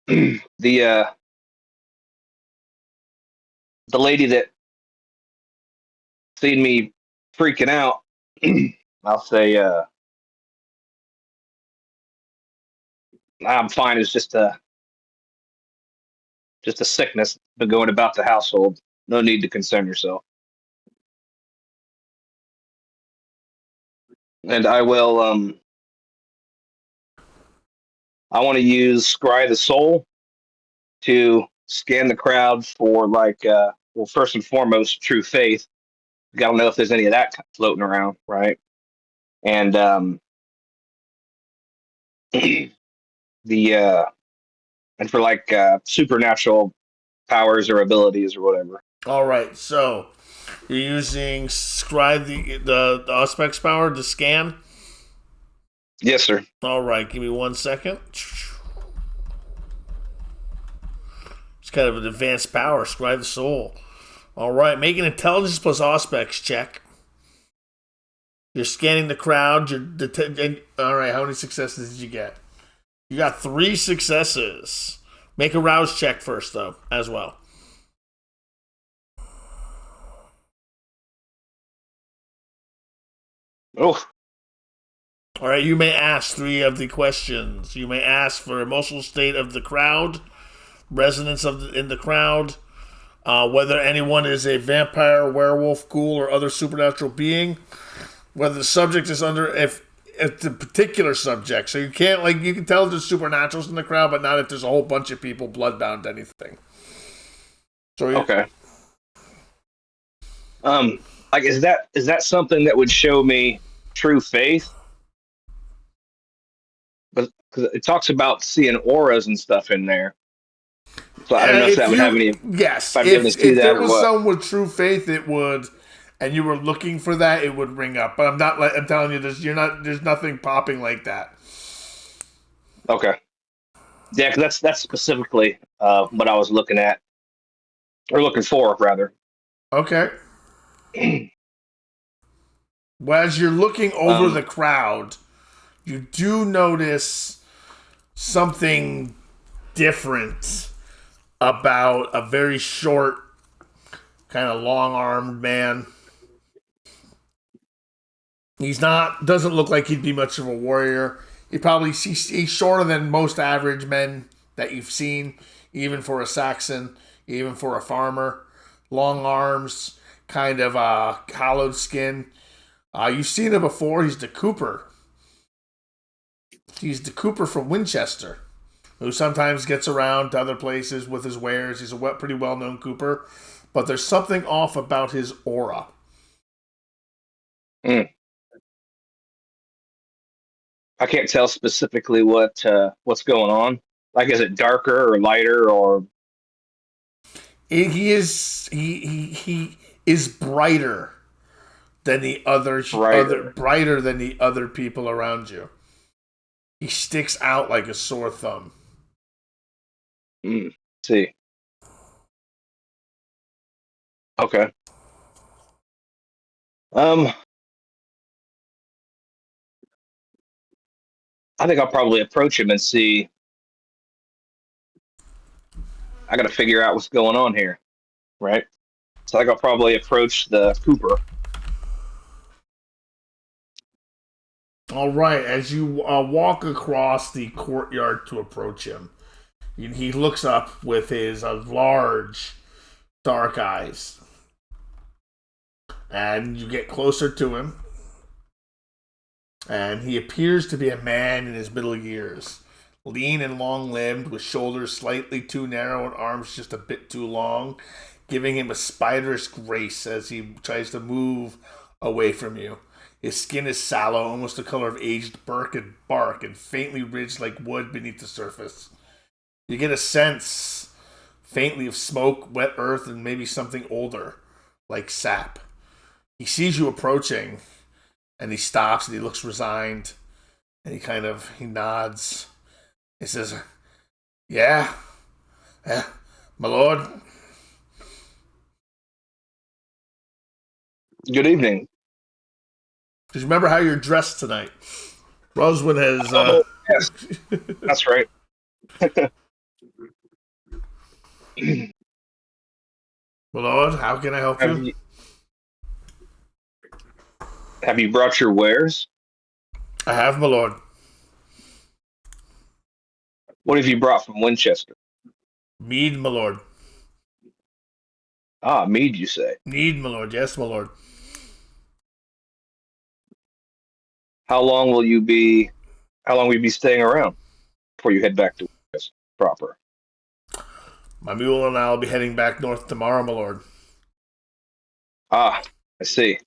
The lady that seen me freaking out, I'll say, I'm fine. It's just a sickness been going about the household. No need to concern yourself. And I will, I want to use Scry the Soul to scan the crowd for, like, well, first and foremost, true faith. Got to know if there's any of that floating around, right? And and for, like, supernatural powers or abilities or whatever. All right, so you're using Scribe the Auspex power to scan? Yes, sir. All right, give me 1 second. It's kind of an advanced power, Scribe the Soul. All right, make an intelligence plus Auspex check. You're scanning the crowd. All right, how many successes did you get? You got 3 successes. Make a rouse check first, though, as well. Oh. All right, you may ask 3 of the questions. You may ask for emotional state of the crowd, resonance in the crowd, whether anyone is a vampire, werewolf, ghoul, or other supernatural being, whether the subject is under if the particular subject. So you can't, like, you can tell there's supernaturals in the crowd, but not if there's a whole bunch of people bloodbound to anything. So okay. Like, is that something that would show me true faith? Because it talks about seeing auras and stuff in there. So I don't know if that would have any. Yes, if there was someone with true faith, it would, and you were looking for that, it would ring up. But I'm telling you, there's nothing popping like that. Okay. Yeah, because that's specifically what I was looking at, or looking for, rather. Okay. Well, as you're looking over the crowd, you do notice something different about a very short, kind of long-armed man. Doesn't look like he'd be much of a warrior. He's shorter than most average men that you've seen, even for a Saxon, even for a farmer. Long arms, kind of hollowed skin. You've seen him before. He's the Cooper. He's the Cooper from Winchester, who sometimes gets around to other places with his wares. He's a pretty well-known Cooper, but there's something off about his aura. I can't tell specifically what's going on. Like, is it darker or lighter, or he is brighter than the brighter than the other people around you. He sticks out like a sore thumb. See. Okay. I think I'll probably approach him and see. I got to figure out what's going on here, right? So I think I'll probably approach the Cooper. All right, as you walk across the courtyard to approach him, he looks up with his large, dark eyes. And you get closer to him, and he appears to be a man in his middle years. Lean and long-limbed, with shoulders slightly too narrow and arms just a bit too long, giving him a spiderish grace as he tries to move away from you. His skin is sallow, almost the color of aged bark and faintly ridged like wood beneath the surface. You get a sense, faintly, of smoke, wet earth, and maybe something older, like sap. He sees you approaching, and he stops, and he looks resigned, and he nods. He says, yeah, my lord. Good evening. Just remember how you're dressed tonight. Roswin has... Yes, that's right. My lord, how can I help you? Have you brought your wares? I have, my lord. What have you brought from Winchester? Mead, my lord. Ah, mead, you say? Mead, my lord. Yes, my lord. How long will you be staying around before you head back to Winchester proper? My mule and I will be heading back north tomorrow, my lord. Ah, I see.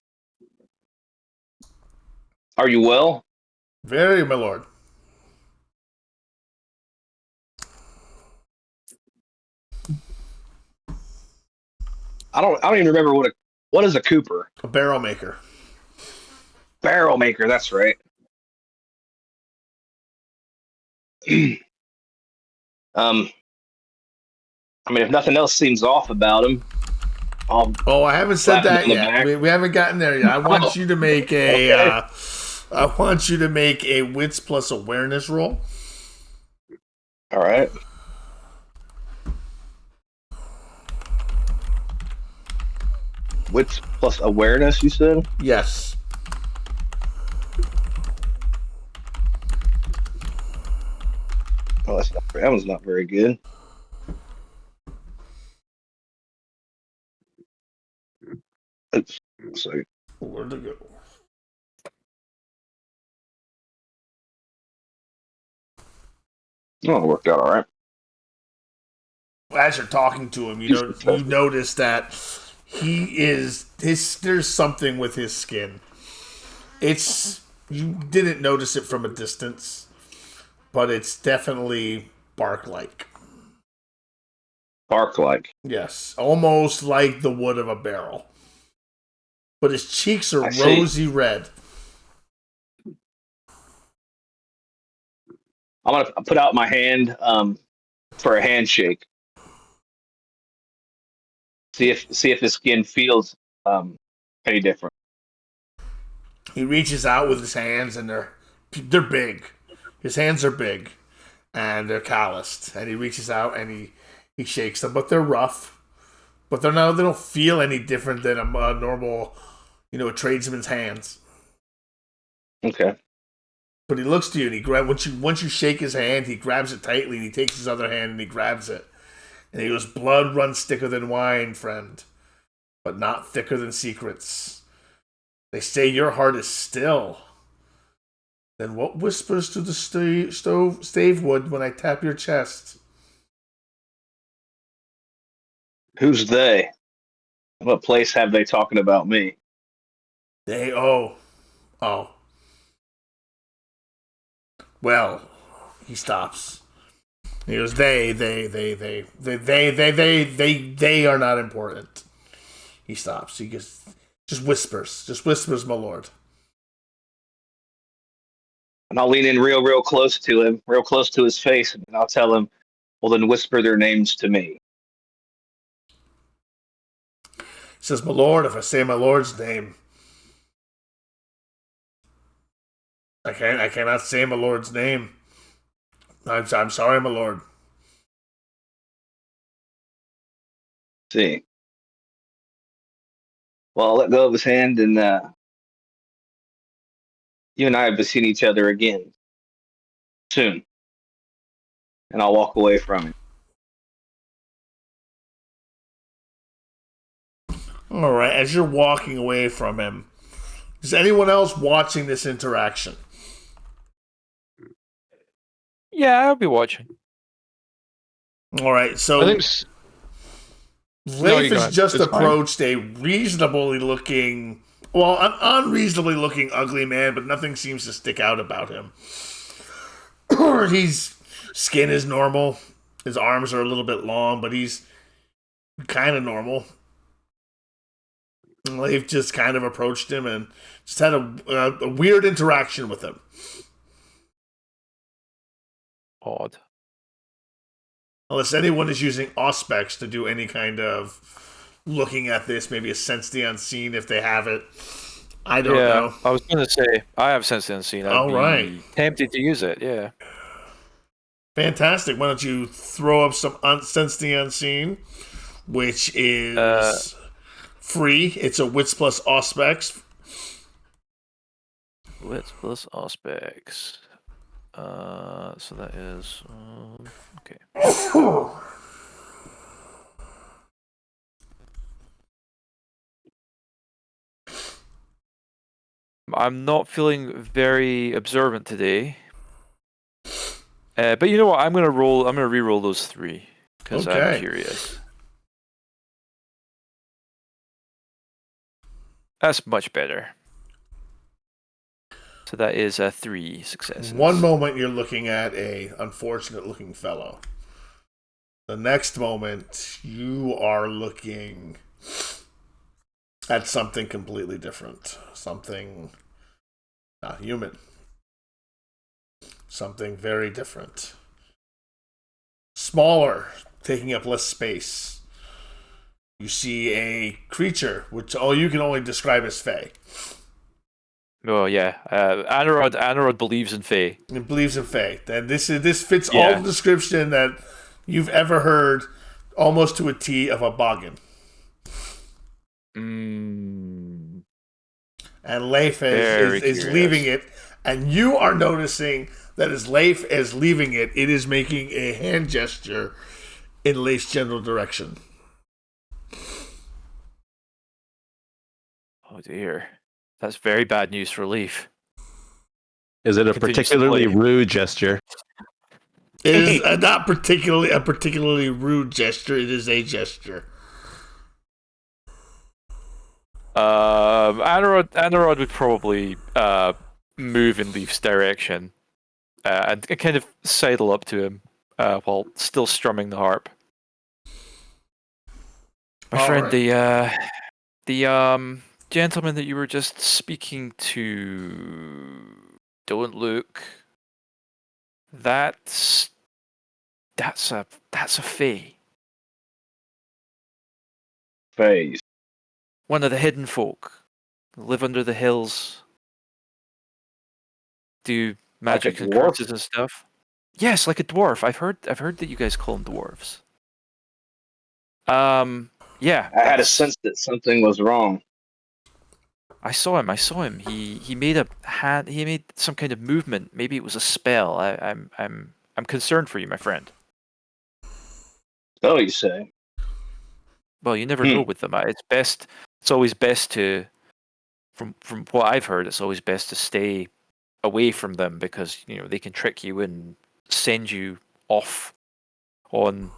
Are you well? Very, my lord. I don't even remember what is a cooper? A barrel maker. Barrel maker, that's right. I mean, if nothing else seems off about him, I haven't said that yet. We haven't gotten there yet. I want you to make a. Okay. I want you to make a wits plus awareness roll. All right. Wits plus awareness, you said? Yes. Oh, that one's not very good. Oops. Sorry. Where'd it go? Oh, it worked out all right. As you're talking to him, you notice that there's something with his skin. You didn't notice it from a distance, but it's definitely bark-like. Bark-like. Yes, almost like the wood of a barrel. But his cheeks are I see. rosy red. I'm gonna put out my hand for a handshake. See if his skin feels any different. He reaches out with his hands, and they're big. His hands are big, and they're calloused. And he reaches out and he shakes them, but they're rough. But they don't feel any different than a normal, a tradesman's hands. Okay. But he looks to you, and once you shake his hand, he grabs it tightly, and he takes his other hand and he grabs it, and he goes, "Blood runs thicker than wine, friend, but not thicker than secrets. They say your heart is still. Then what whispers to the stave wood when I tap your chest?" Who's they? What place have they talking about me? They oh. Well, he stops. He goes, they are not important. He stops. He goes, just whispers, my lord. And I'll lean in real close to him, real close to his face, and I'll tell him, well, then whisper their names to me. He says, my lord, if I say my lord's name, I cannot say my lord's name. I'm sorry, my lord. See. Well, I'll let go of his hand, and you and I have seen each other again soon. And I'll walk away from him. All right, as you're walking away from him, is anyone else watching this interaction? Yeah, I'll be watching. All right, so I think Leif go has ahead. just It's fine. approached a reasonably looking, well, an unreasonably looking ugly man, but nothing seems to stick out about him. His skin is normal. His arms are a little bit long, but he's kind of normal. And Leif just kind of approached him and just had a weird interaction with him. Odd. Unless anyone is using Auspex to do any kind of looking at this, maybe a sense the unseen if they have it. I don't know. I was going to say, I have Sense the Unseen. I'd All be right. tempted to use it, yeah. Fantastic. Why don't you throw up some Sense the Unseen, which is free. It's a Wits plus Auspex. Wits plus Auspex. So that is... okay. I'm not feeling very observant today. But you know what? I'm gonna re-roll those 3 because Okay. I'm curious. That's much better. So that is 3 successes. One moment you're looking at a unfortunate looking fellow. The next moment you are looking at something completely different. Something not human. Something very different. Smaller, taking up less space. You see a creature, which you can only describe as Fae. Oh yeah, Anarawd believes in Fae. It believes in Fae. And this fits all Yeah. the description that you've ever heard, almost to a T, of a boggin. Mm. And Leif Very is curious. leaving it, and you are noticing that as Leif is leaving it, it is making a hand gesture in Leif's general direction. Oh dear, that's very bad news for Leif. Is it a Continues to particularly play. rude gesture? It is not particularly a particularly rude gesture. It is a gesture. Anarawd would probably move in Leif's direction and kind of sidle up to him while still strumming the harp. My All friend, right. the gentleman that you were just speaking to, don't look. That's a Fae. Phase. One of the hidden folk. Live under the hills. Do Like a magic and dwarf? curses and stuff. Yes, like a dwarf. I've heard that you guys call them dwarves. Yeah. I had a sense that something was wrong. I saw him. He made a hand. He made some kind of movement. Maybe it was a spell. I'm concerned for you, my friend. So you say. Well, you never know with them. It's best. It's always best to, from what I've heard, it's always best to stay away from them because they can trick you and send you off on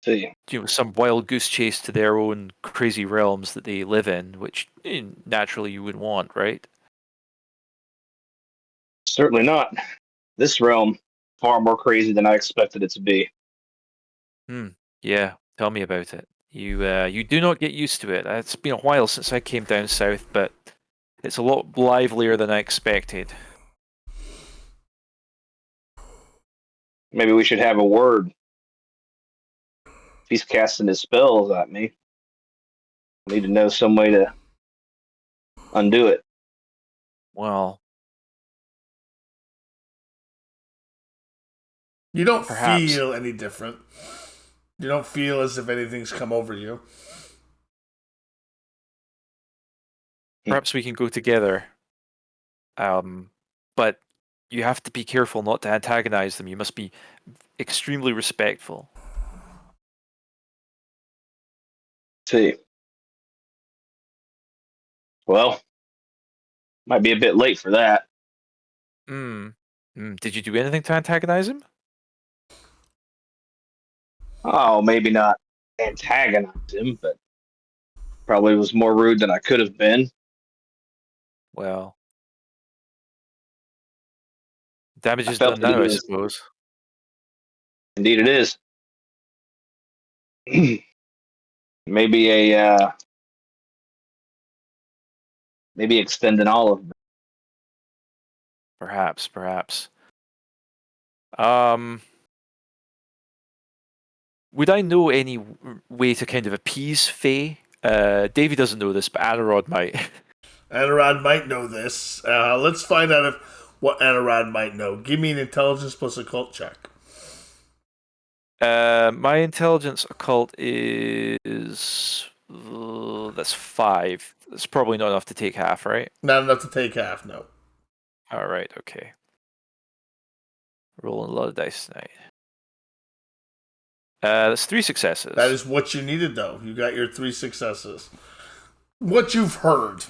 See. some wild goose chase to their own crazy realms that they live in, which naturally you would want, right? Certainly not. This realm, far more crazy than I expected it to be. Yeah, tell me about it. You do not get used to it. It's been a while since I came down south, but it's a lot livelier than I expected. Maybe we should have a word. If he's casting his spells at me, I need to know some way to undo it. Well, You don't Perhaps. feel any different. You don't feel as if anything's come over you. perhaps we can go together. but you have to be careful not to antagonize them. You must be extremely respectful. See. Well, might be a bit late for that. Did you do anything to antagonize him? Oh, maybe not antagonize him, but probably was more rude than I could have been. Well, damage I is felt done now, it I is. suppose. Indeed, it is. Maybe maybe extend an olive. Perhaps. Would I know any way to kind of appease Faye? Davey doesn't know this, but Anarawd might. Anarawd might know this. Let's find out what Anarawd might know. Give me an intelligence plus occult check. My intelligence occult is that's 5. That's probably not enough to take half, right? Not enough to take half, no. All right, okay. Rolling a lot of dice tonight. That's 3 successes. That is what you needed, though. You got your 3 successes. What you've heard.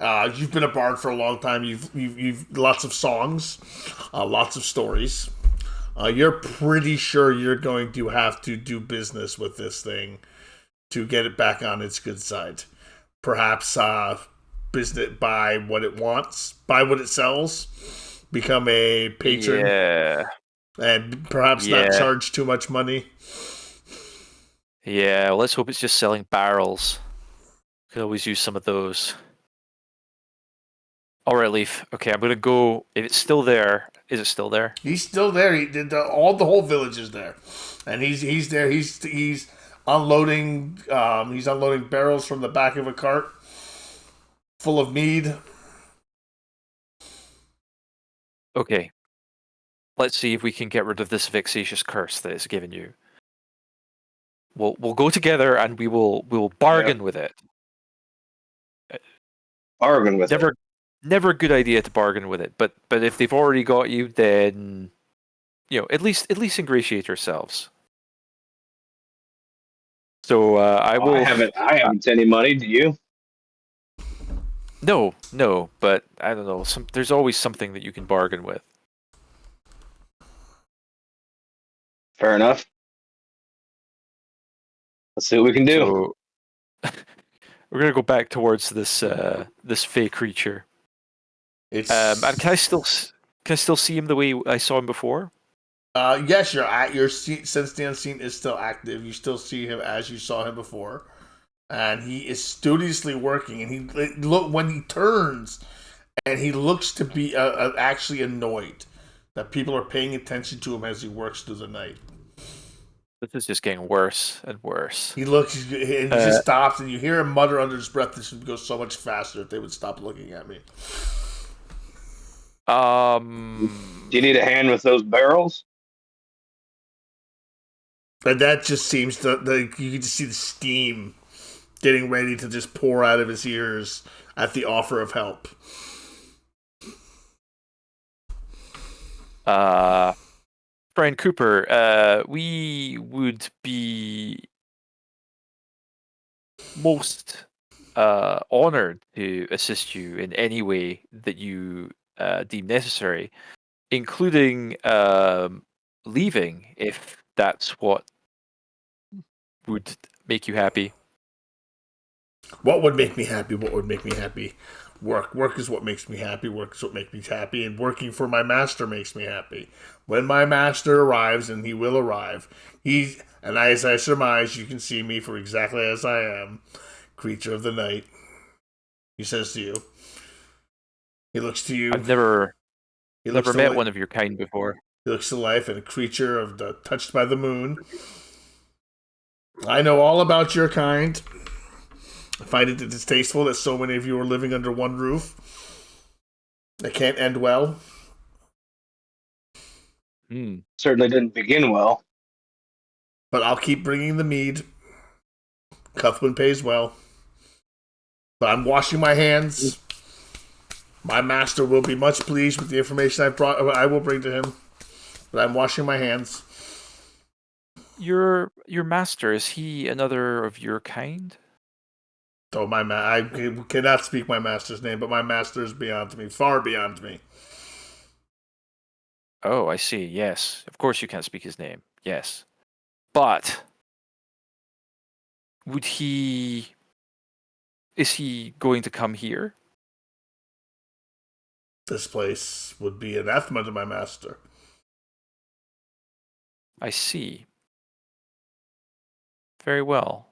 You've been a bard for a long time. You've lots of songs, lots of stories. You're pretty sure you're going to have to do business with this thing to get it back on its good side. Perhaps business, buy what it wants, buy what it sells, become a patron, and perhaps not charge too much money. Yeah, well, let's hope it's just selling barrels. Could always use some of those. All right, Leif. Okay, I'm gonna go. If it's still there, is it still there? He's still there. He did the whole village is there, and he's there. He's unloading. He's unloading barrels from the back of a cart full of mead. Okay. Let's see if we can get rid of this vexatious curse that it's given you. We'll go together and we will bargain with it. Bargain with it. Never a good idea to bargain with it, but if they've already got you, then at least ingratiate yourselves. So I will. I haven't any money. Do you? No, but I don't know. There's always something that you can bargain with. Fair enough. Let's see what we can do. So, we're gonna go back towards this fey creature. And can I still see him the way I saw him before? Yes, your sense the unseen is still active. You still see him as you saw him before, and he is studiously working. And when he turns, and he looks to be actually annoyed that people are paying attention to him as he works through the night. This is just getting worse and worse. He looks and he just stops, and you hear him mutter under his breath, "This would go so much faster if they would stop looking at me." Do you need a hand with those barrels? And that just seems you can just see the steam getting ready to just pour out of his ears at the offer of help. Brian Cooper, we would be most honored to assist you in any way that you deem necessary, including leaving, if that's what would make you happy. What would make me happy? What would make me happy? Work. Work is what makes me happy. Work is what makes me happy. And working for my master makes me happy. When my master arrives, and he will arrive, and as I surmise, you can see me for exactly as I am, creature of the night. He says to you. He looks to you. I've never met one of your kind before. He looks to life and a creature of the touched by the moon. I know all about your kind. I find it distasteful that so many of you are living under one roof. It can't end well. Certainly didn't begin well. But I'll keep bringing the mead. Cuthwin pays well. But I'm washing my hands. My master will be much pleased with the information I will bring to him. But I'm washing my hands. Your master, is he another of your kind? Oh, I cannot speak my master's name, but my master is beyond me, far beyond me. Oh, I see. Yes. Of course you can't speak his name. Yes. But is he going to come here? This place would be anathema to my master. I see. Very well.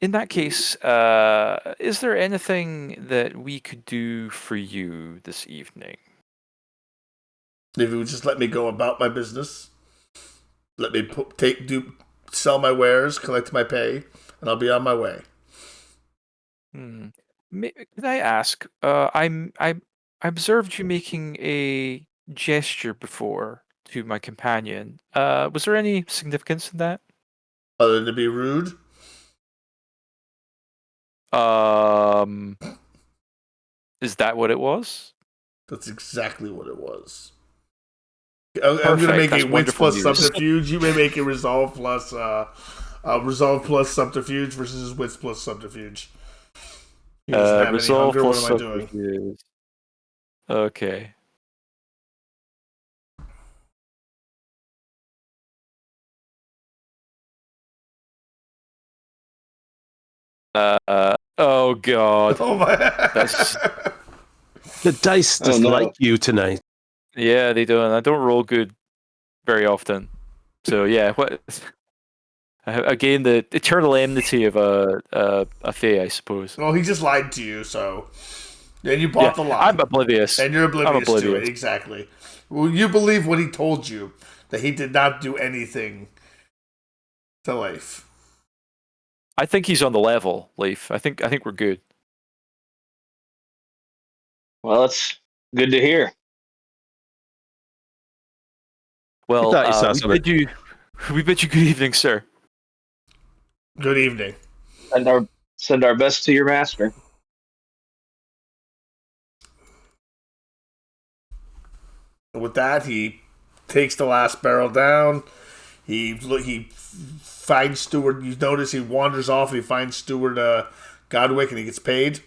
In that case, is there anything that we could do for you this evening? If you would just let me go about my business, let me sell my wares, collect my pay, and I'll be on my way. Can I ask? I observed you making a gesture before to my companion. Was there any significance in that? Other than to be rude? Is that what it was? That's exactly what it was. I'm going to make a wits plus subterfuge. You may make a resolve plus subterfuge versus wits plus subterfuge. Resolve plus what am I doing? subterfuge. Okay. Oh god. Oh my. That's... The dice dislike you tonight. Yeah, they don't. I don't roll good very often. So yeah, what? Again, the eternal enmity of a fae, I suppose. Well, he just lied to you, so then you bought the lie. I'm oblivious, and you're oblivious to it. Exactly. Well, you believe what he told you, that he did not do anything to Leif. I think he's on the level, Leif. I think we're good. Well, that's good to hear. Well, we bid you good evening, sir. Good evening. Send our best to your master. With that, he takes the last barrel down. He finds Steward. You notice he wanders off. And he finds Steward Godwick, and he gets paid.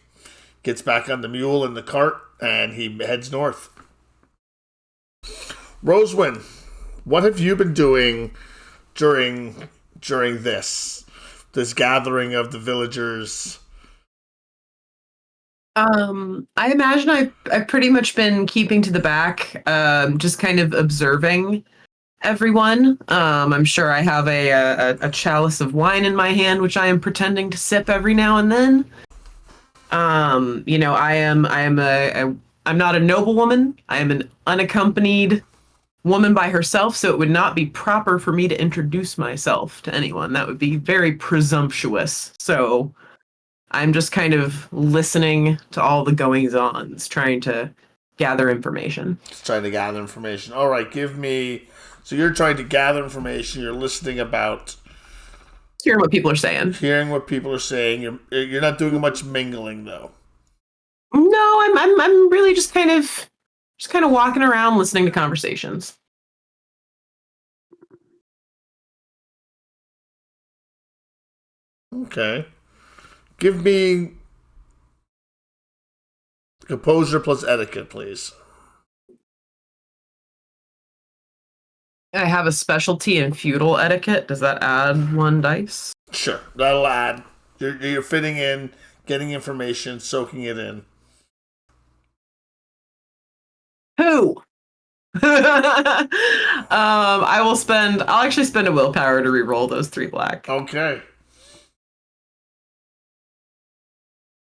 Gets back on the mule and the cart, and he heads north. Rosewin, what have you been doing during this gathering of the villagers? I imagine I've pretty much been keeping to the back, just kind of observing everyone. I'm sure I have a chalice of wine in my hand, which I am pretending to sip every now and then. I'm not a noblewoman. I am an unaccompanied woman by herself, so it would not be proper for me to introduce myself to anyone. That would be very presumptuous. So I'm just kind of listening to all the goings-ons, trying to gather information. Just trying to gather information. All right, give me... So you're trying to gather information. You're listening about... Hearing what people are saying. Hearing what people are saying. You're not doing much mingling, though. No, I'm really just kind of walking around listening to conversations. Okay. Give me composure plus etiquette, please. I have a specialty in feudal etiquette. Does that add 1 dice? Sure, that'll add. You're fitting in, getting information, soaking it in. Who? I'll actually spend a willpower to re-roll those 3 black. Okay.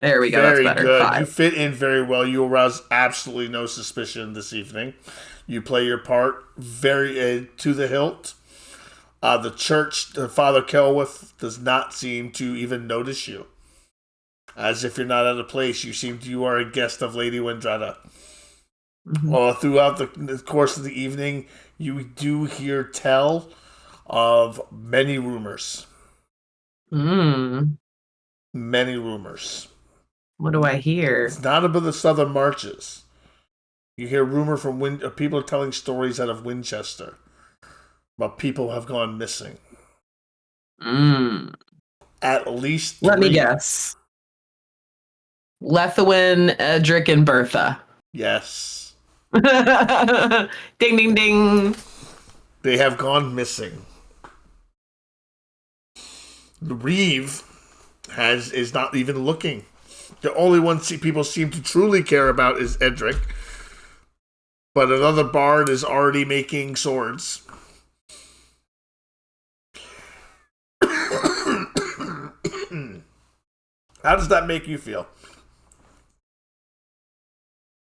There we go. Very that's better. Good. 5. You fit in very well. You arouse absolutely no suspicion this evening. You play your part very to the hilt. The church, Father Kelwith, does not seem to even notice you. As if you're not out of place, you are a guest of Lady Wendreda. Mm-hmm. Throughout the course of the evening, you do hear tell of many rumors. Many rumors. What do I hear? It's not about the southern marches. You hear rumor from people are telling stories out of Winchester about people have gone missing. At least 3. Let me guess. Lethwin, Edric, and Bertha. Yes. Ding, ding, ding. They have gone missing. Reeve is not even looking. The only one people seem to truly care about is Edric. But another bard is already making swords. How does that make you feel?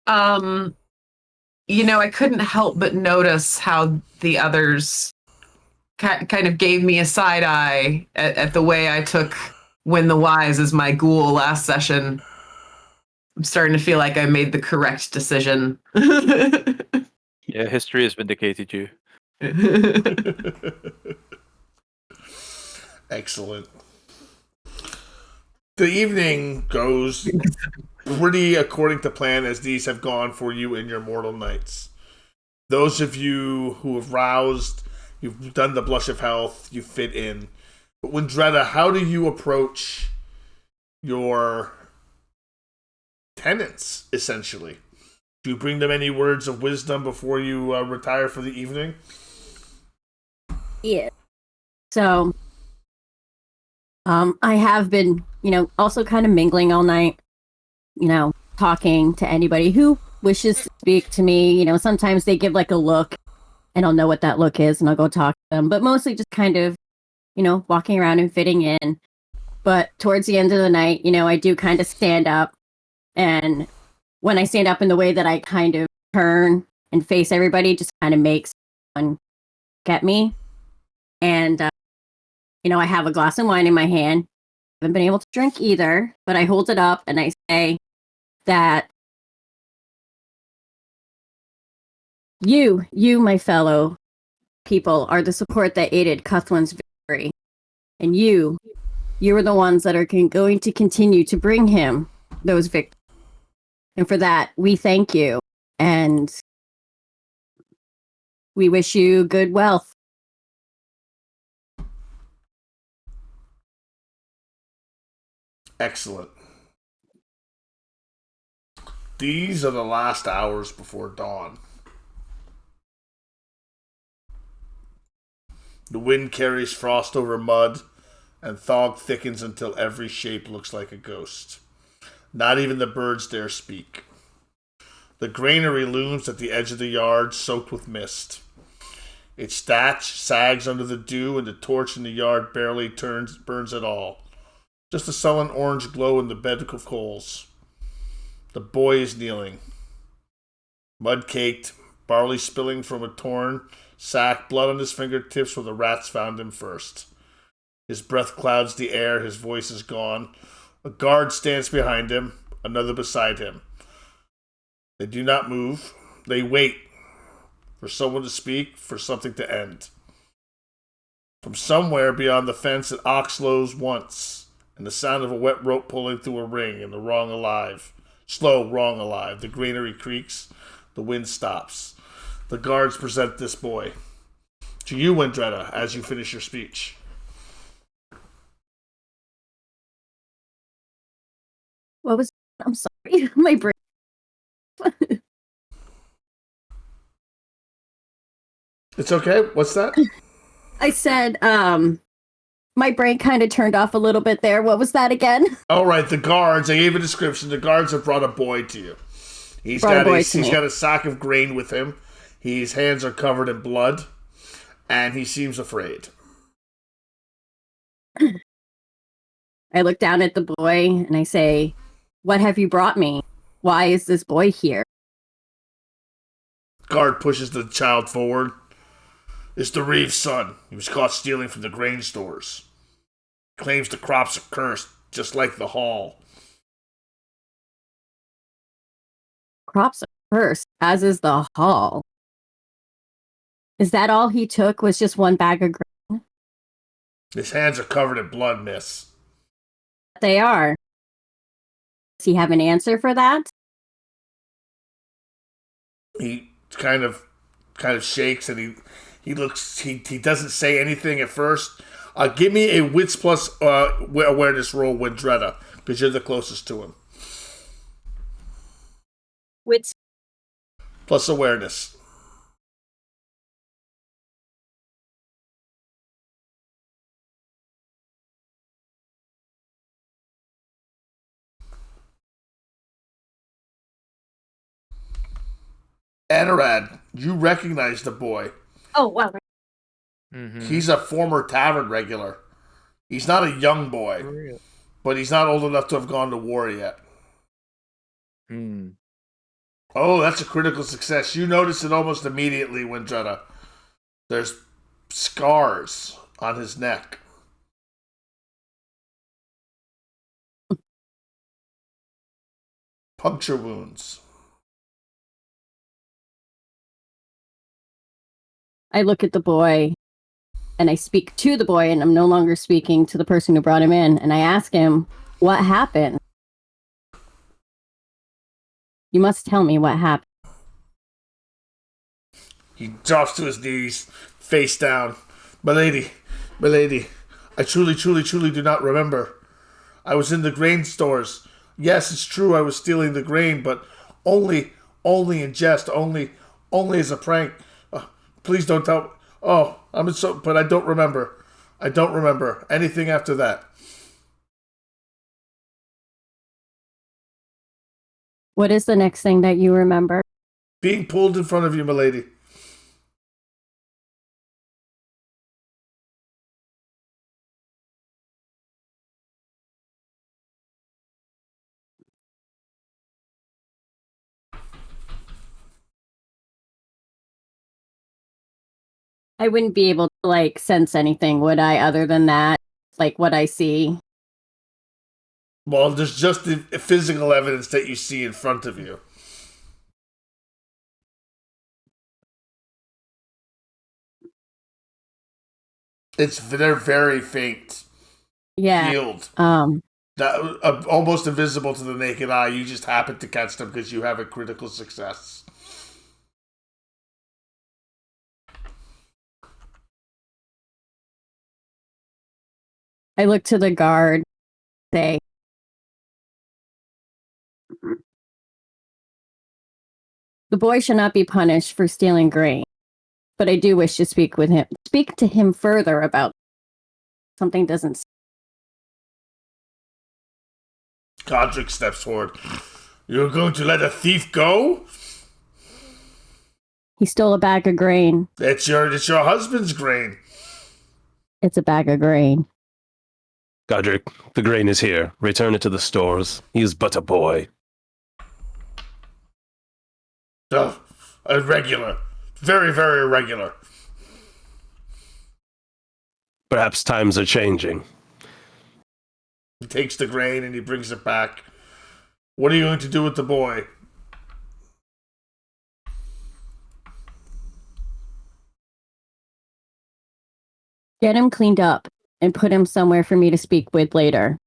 I couldn't help but notice how the others kind of gave me a side eye at the way I took Win the Wise as my ghoul last session. I'm starting to feel like I made the correct decision. Yeah, history has vindicated you. Excellent. The evening goes pretty according to plan as these have gone for you in your mortal nights. Those of you who have roused, you've done the Blush of Health, you fit in. But Wendreda, how do you approach your tenants, essentially? Do you bring them any words of wisdom before you retire for the evening? Yeah. So, I have been, also kind of mingling all night, talking to anybody who wishes to speak to me. Sometimes they give like a look and I'll know what that look is and I'll go talk to them, but mostly just kind of, walking around and fitting in. But towards the end of the night, I do kind of stand up, and when I stand up in the way that I kind of turn and face everybody, just kind of makes someone get me. And, I have a glass of wine in my hand. I haven't been able to drink either, but I hold it up and I say that you, my fellow people, are the support that aided Cuthwin's victory. And you are the ones that are going to continue to bring him those victories. And for that, we thank you. And we wish you good wealth. Excellent. These are the last hours before dawn. The wind carries frost over mud, and fog thickens until every shape looks like a ghost. Not even the birds dare speak. The granary looms at the edge of the yard, soaked with mist. Its thatch sags under the dew, and the torch in the yard barely burns at all. Just a sullen orange glow in the bed of coals. The boy is kneeling. Mud-caked, barley spilling from a torn sack, blood on his fingertips where the rats found him first. His breath clouds the air, his voice is gone. A guard stands behind him, another beside him. They do not move. They wait for someone to speak, for something to end. From somewhere beyond the fence, an ox lows once, and the sound of a wet rope pulling through a ring, and the wrong alive. Slow, wrong alive. The granary creaks. The wind stops. The guards present this boy. To you, Wendreda, as you finish your speech. What was... I'm sorry. My brain... It's okay. What's that? I said, my brain kind of turned off a little bit there. What was that again? All right, the guards. I gave a description. The guards have brought a boy to you. He's got a sack of grain with him. His hands are covered in blood, and he seems afraid. I look down at the boy and I say, "What have you brought me? Why is this boy here?" Guard pushes the child forward. It's the Reeve's son. He was caught stealing from the grain stores. Claims the crops are cursed, just like the hall. Crops are cursed, as is the hall. Is that all he took, was just one bag of grain? His hands are covered in blood, miss. They are. Does he have an answer for that? He kind of shakes and he looks. He doesn't say anything at first. Give me a wits plus awareness roll, Wendreda, because you're the closest to him. Wits plus awareness. Anarawd, you recognize the boy. Oh, wow. Mm-hmm. He's a former tavern regular. He's not a young boy, but he's not old enough to have gone to war yet. Oh, that's a critical success. You notice it almost immediately, Wendreda. There's scars on his neck. Puncture wounds. I look at the boy and I speak to the boy, and I'm no longer speaking to the person who brought him in, and I ask him, what happened? You must tell me what happened. He drops to his knees, face down. My lady, I truly do not remember. I was in the grain stores. Yes, it's true I was stealing the grain, but only in jest, only as a prank. Please don't tell. Oh, but I don't remember. I don't remember anything after that. What is the next thing that you remember? Being pulled in front of you, milady. I wouldn't be able to, sense anything, would I, other than that? Like, what I see? Well, there's just the physical evidence that you see in front of you. They're very faint. Yeah. Healed. That, almost invisible to the naked eye. You just happen to catch them because you have a critical success. I look to the guard, say, the boy should not be punished for stealing grain, but I do wish to speak to him further about something doesn't. Godric steps forward. You're going to let a thief go? He stole a bag of grain. It's your husband's grain. It's a bag of grain. Godric, the grain is here. Return it to the stores. He is but a boy. Oh, irregular. Very, very irregular. Perhaps times are changing. He takes the grain and he brings it back. What are you going to do with the boy? Get him cleaned up and put him somewhere for me to speak with later.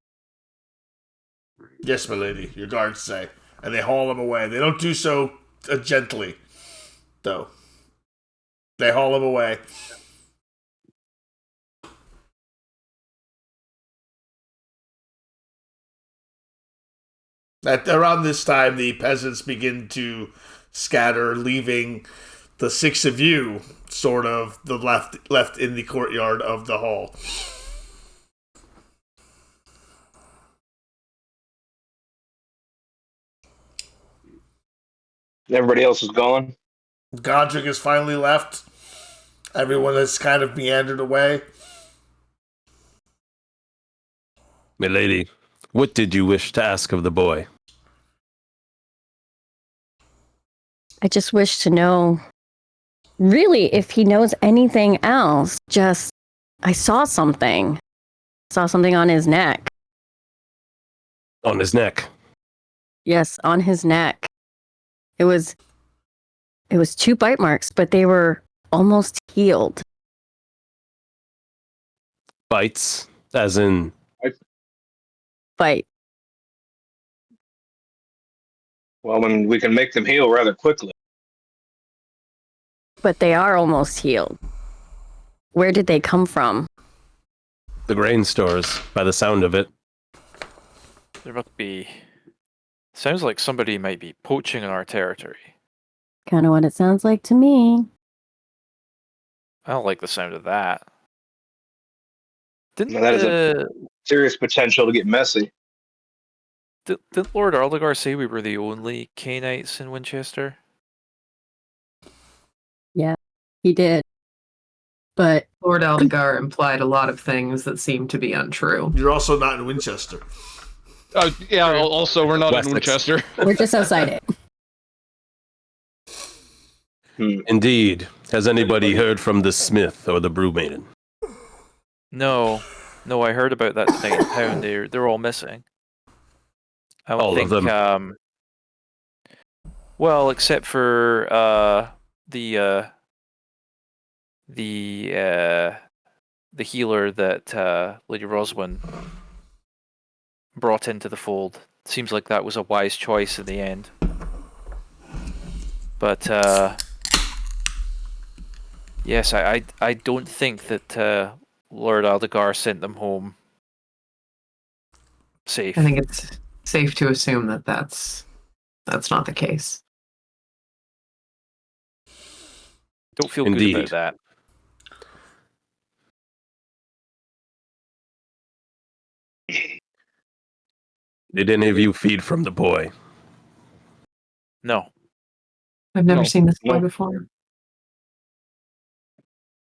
Yes, milady, your guards say. And they haul him away. They don't do so gently, though. They haul him away. At around this time, the peasants begin to scatter, leaving the six of you sort of the left in the courtyard of the hall. Everybody else is gone. Godric is finally left. Everyone has kind of meandered away. Milady, what did you wish to ask of the boy? I just wish to know, really, if he knows anything else. I saw something. Saw something on his neck. On his neck? Yes, on his neck. It was 2 bite marks, but they were almost healed. Bites, as in Fight. Well, when we can make them heal rather quickly. But they are almost healed. Where did they come from? the grain stores, by the sound of it. There must be. Sounds like somebody might be poaching on our territory. Kind of what it sounds like to me. I don't like the sound of that. Didn't Now, that is a serious potential to get messy. didn't Lord Aldegar say we were the only Cainites in Winchester? Yeah, he did. But Lord Aldegar implied a lot of things that seemed to be untrue. You're also not in Winchester. Yeah, also, we're not Wessex. in Winchester. we're just outside it. Indeed. Has anybody heard from the smith or the brew maiden? No, I heard about that tonight in town. They're all missing. I don't All think, of them. Well, except for the healer that Lady Roswin brought into the fold. Seems like that was a wise choice in the end. But yes, I don't think that Lord Aldegar sent them home safe. I think it's safe to assume that that's not the case. Don't feel Indeed. good about that. Did any of you feed from the boy? No, I've never No. seen this boy No. before.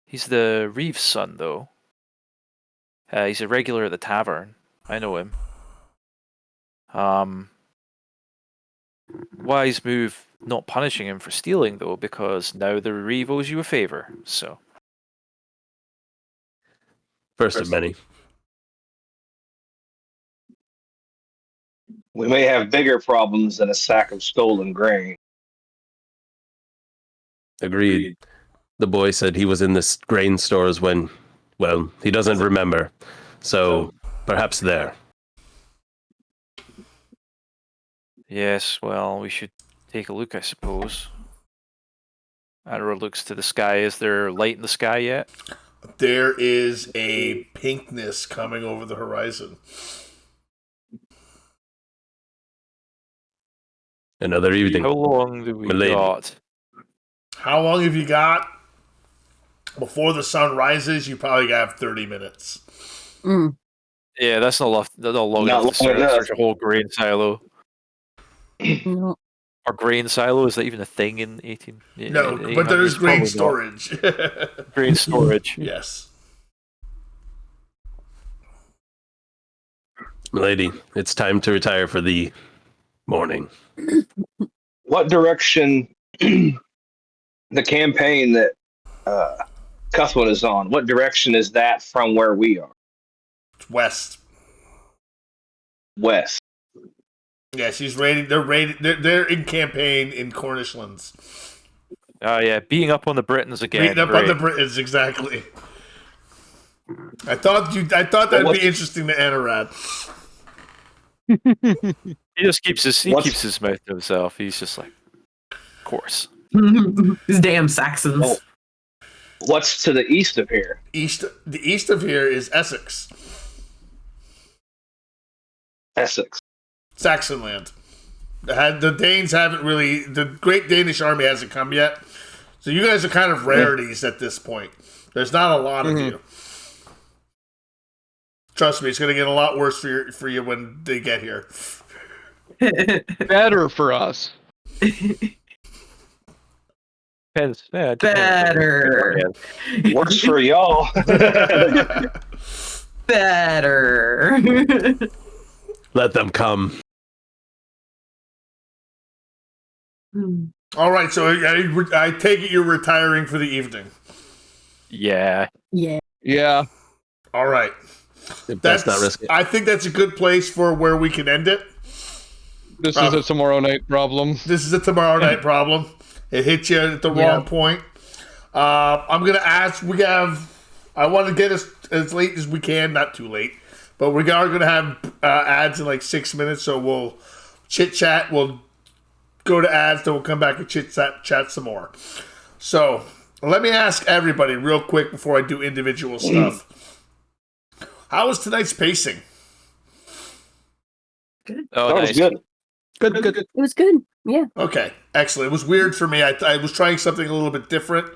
he's the Reeves' son, though. He's a regular at the tavern. I know him. Wise move not punishing him for stealing, though, because now the Reeve owes you a favor. So First of many. We may have bigger problems than a sack of stolen grain. Agreed. The boy said he was in the grain stores when, well, he doesn't remember. So, perhaps there. yes, well, we should take a look, I suppose. Anarawd looks to the sky. Is there light in the sky yet? There is a pinkness coming over the horizon. Another evening. How long do we Milady. got? How long have you got? Before the sun rises, you probably have 30 minutes. Mm. Yeah, that's not long Not enough to long enough. search a whole grain silo. No. Or grain silo, is that even a thing in 18? No, in but there is 1800s? grain Probably storage. not. Grain storage. Yes. Milady, it's time to retire for the morning. What direction the campaign that Cuthwin is on, what direction is that from where we are? It's west. West. Yeah, she's raiding. They're in campaign in Cornishlands. Oh yeah, beating up on the Britons again. Beating up on Great. the Britons, exactly. I thought that'd be interesting to Anarawd. He just keeps his What's- keeps his mouth to himself. He's just like, of course. These damn Saxons. Oh. What's to the east of here? The east of here is Essex, Essex. Saxon land. The Danes haven't really. The Great Danish Army hasn't come yet, so you guys are kind of rarities at this point. There's not a lot of you. Trust me, it's going to get a lot worse for you when they get here. Better for us. Depends. Yeah, Better. Works for y'all. Better. Let them come. All right, so I take it you're retiring for the evening. Yeah. Yeah. Yeah. All right. That's not risky. I think that's a good place for where we can end it. This is a tomorrow night problem. This is a tomorrow night problem. It hit you at the wrong point. I'm going to ask, we have I want to get us as late as we can, not too late, but we are going to have ads in like 6 minutes, so we'll chit chat. We'll go to ads, then we'll come back and chit chat some more. So let me ask everybody real quick before I do individual stuff. How was tonight's pacing? Good. Oh, That was nice. good. Good. It was good. Yeah. Okay, excellent. It was weird for me. I was trying something a little bit different.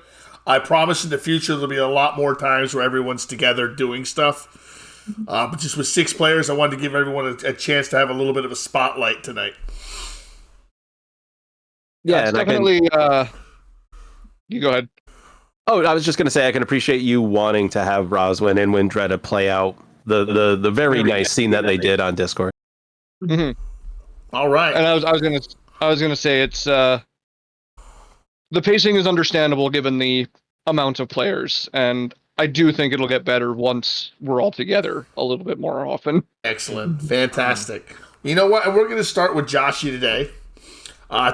I promise in the future there'll be a lot more times where everyone's together doing stuff. But just with 6 players, I wanted to give everyone a chance to have a little bit of a spotlight tonight. Yeah, it's and definitely. You go ahead. Oh, I was just going to say I can appreciate you wanting to have Roswin and Wendreda play out the very nice scene that they did on Discord. Mm-hmm. All right. And I was gonna say it's the pacing is understandable given the amount of players, and I do think it'll get better once we're all together a little bit more often. Excellent. Fantastic. You know what? We're going to start with Joshy today.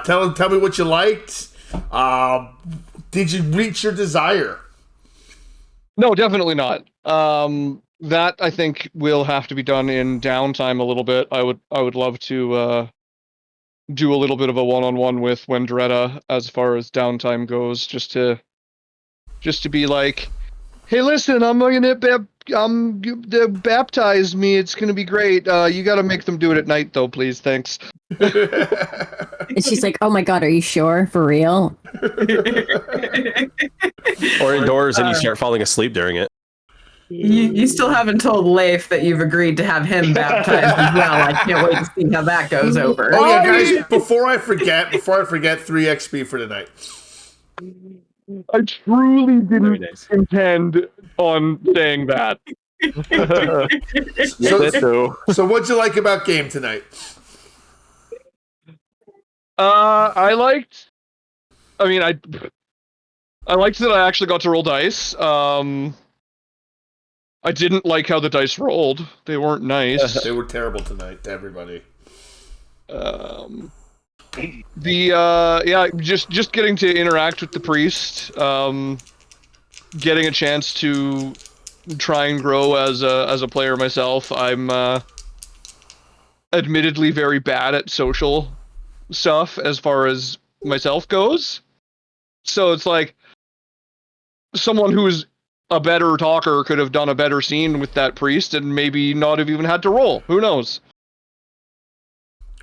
Tell me what you liked. Did you reach your desire? No, definitely not. That I think will have to be done in downtime a little bit. I would love to do a little bit of a one-on-one with Wendreda as far as downtime goes, just to be like, hey, listen, I'm gonna baptize me. It's gonna be great. You got to make them do it at night, though, please. Thanks. And she's like, "Oh my god, are you sure? For real?" Or indoors and you start falling asleep during it. You still haven't told Leif that you've agreed to have him baptized as well. I can't wait to see how that goes over. Oh yeah, guys! Before I forget, 3 XP for tonight. I truly didn't intend on saying that. So what'd you like about game tonight? I liked that I actually got to roll dice. I didn't like how the dice rolled. They weren't nice. They were terrible tonight to everybody. Just getting to interact with the priest, getting a chance to try and grow as a player myself. I'm admittedly very bad at social stuff as far as myself goes. So it's like someone who's a better talker could have done a better scene with that priest and maybe not have even had to roll. Who knows?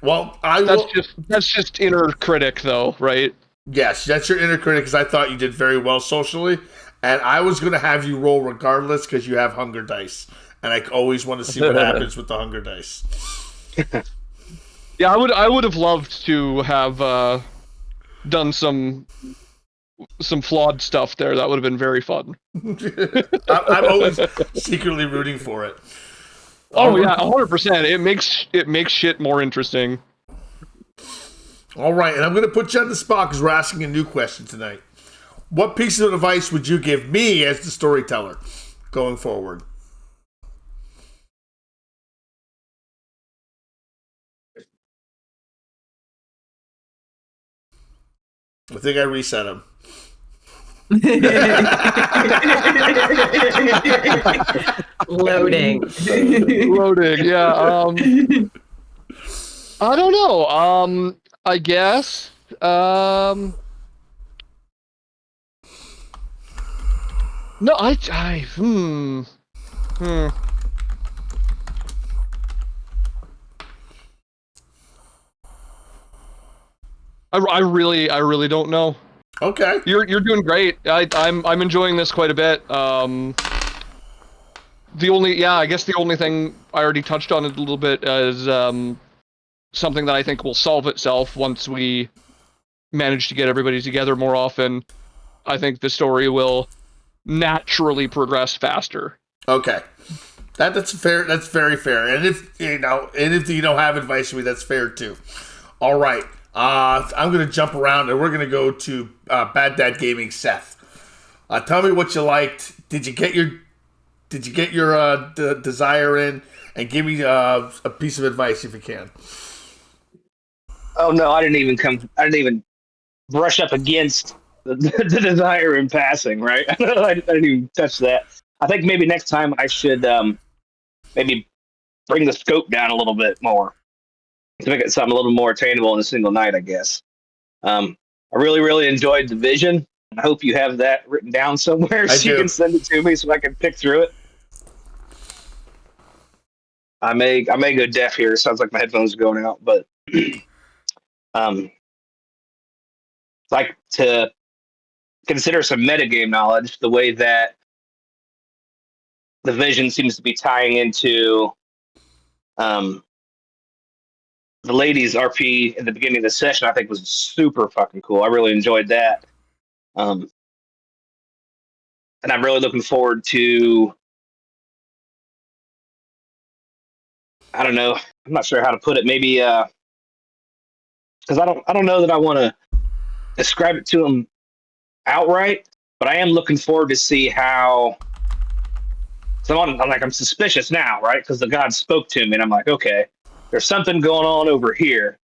Well, that's just inner critic, though, right? Yes, that's your inner critic, because I thought you did very well socially, and I was going to have you roll regardless because you have hunger dice, and I always want to see what happens with the hunger dice. Yeah, I would have loved to have done some flawed stuff there. That would have been very fun. I'm always secretly rooting for it. Oh yeah, 100%. It makes shit more interesting. All right, and I'm going to put you on the spot because we're asking a new question tonight. What piece of advice would you give me as the storyteller going forward? I think I reset him. Loading. Yeah. I don't know. I guess. No, I really don't know. Okay. You're doing great. I'm enjoying this quite a bit. I guess the only thing I already touched on it a little bit is something that I think will solve itself once we manage to get everybody together more often. I think the story will naturally progress faster. Okay. That's fair. That's very fair. And if you don't have advice for me, that's fair too. All right. I'm going to jump around and we're going to go to Bad Dad Gaming Seth. Tell me what you liked. Did you get your desire in? And give me a piece of advice if you can. Oh no, I didn't even brush up against the desire in passing, right? I didn't even touch that. I think maybe next time I should maybe bring the scope down a little bit more to make it something a little more attainable in a single night, I guess. I really, really enjoyed the vision. I hope you have that written down somewhere so you can send it to me so I can pick through it. I may go deaf here. It sounds like my headphones are going out, but like to consider some metagame knowledge, the way that the vision seems to be tying into the ladies RP in the beginning of the session, I think was super fucking cool. I really enjoyed that. And I'm really looking forward to, I don't know, I'm not sure how to put it. Maybe because I don't know that I want to describe it to them outright, but I am looking forward to see how. So I'm suspicious now, right? Because the god spoke to me, and I'm like, okay, there's something going on over here.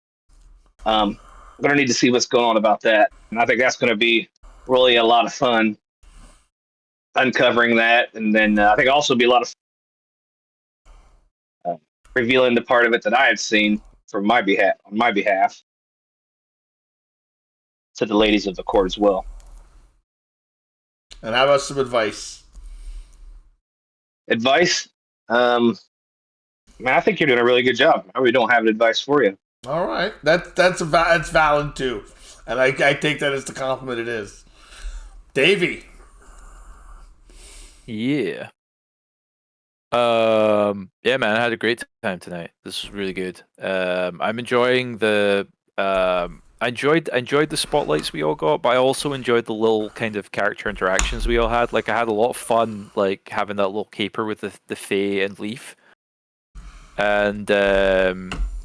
I'm gonna need to see what's going on about that, and I think that's gonna be really a lot of fun uncovering that, and then I think also be a lot of fun, revealing the part of it that I had seen from my behalf to the ladies of the court as well. And how about some advice? Advice? Man, I think you're doing a really good job. I really don't have an advice for you. All right, that's valid too, and I take that as the compliment it is. Davey. Yeah. Yeah, man, I had a great time tonight. This was really good. I'm enjoying the I enjoyed the spotlights we all got, but I also enjoyed the little kind of character interactions we all had. Like, I had a lot of fun, like, having that little caper with the Fae and Leif. And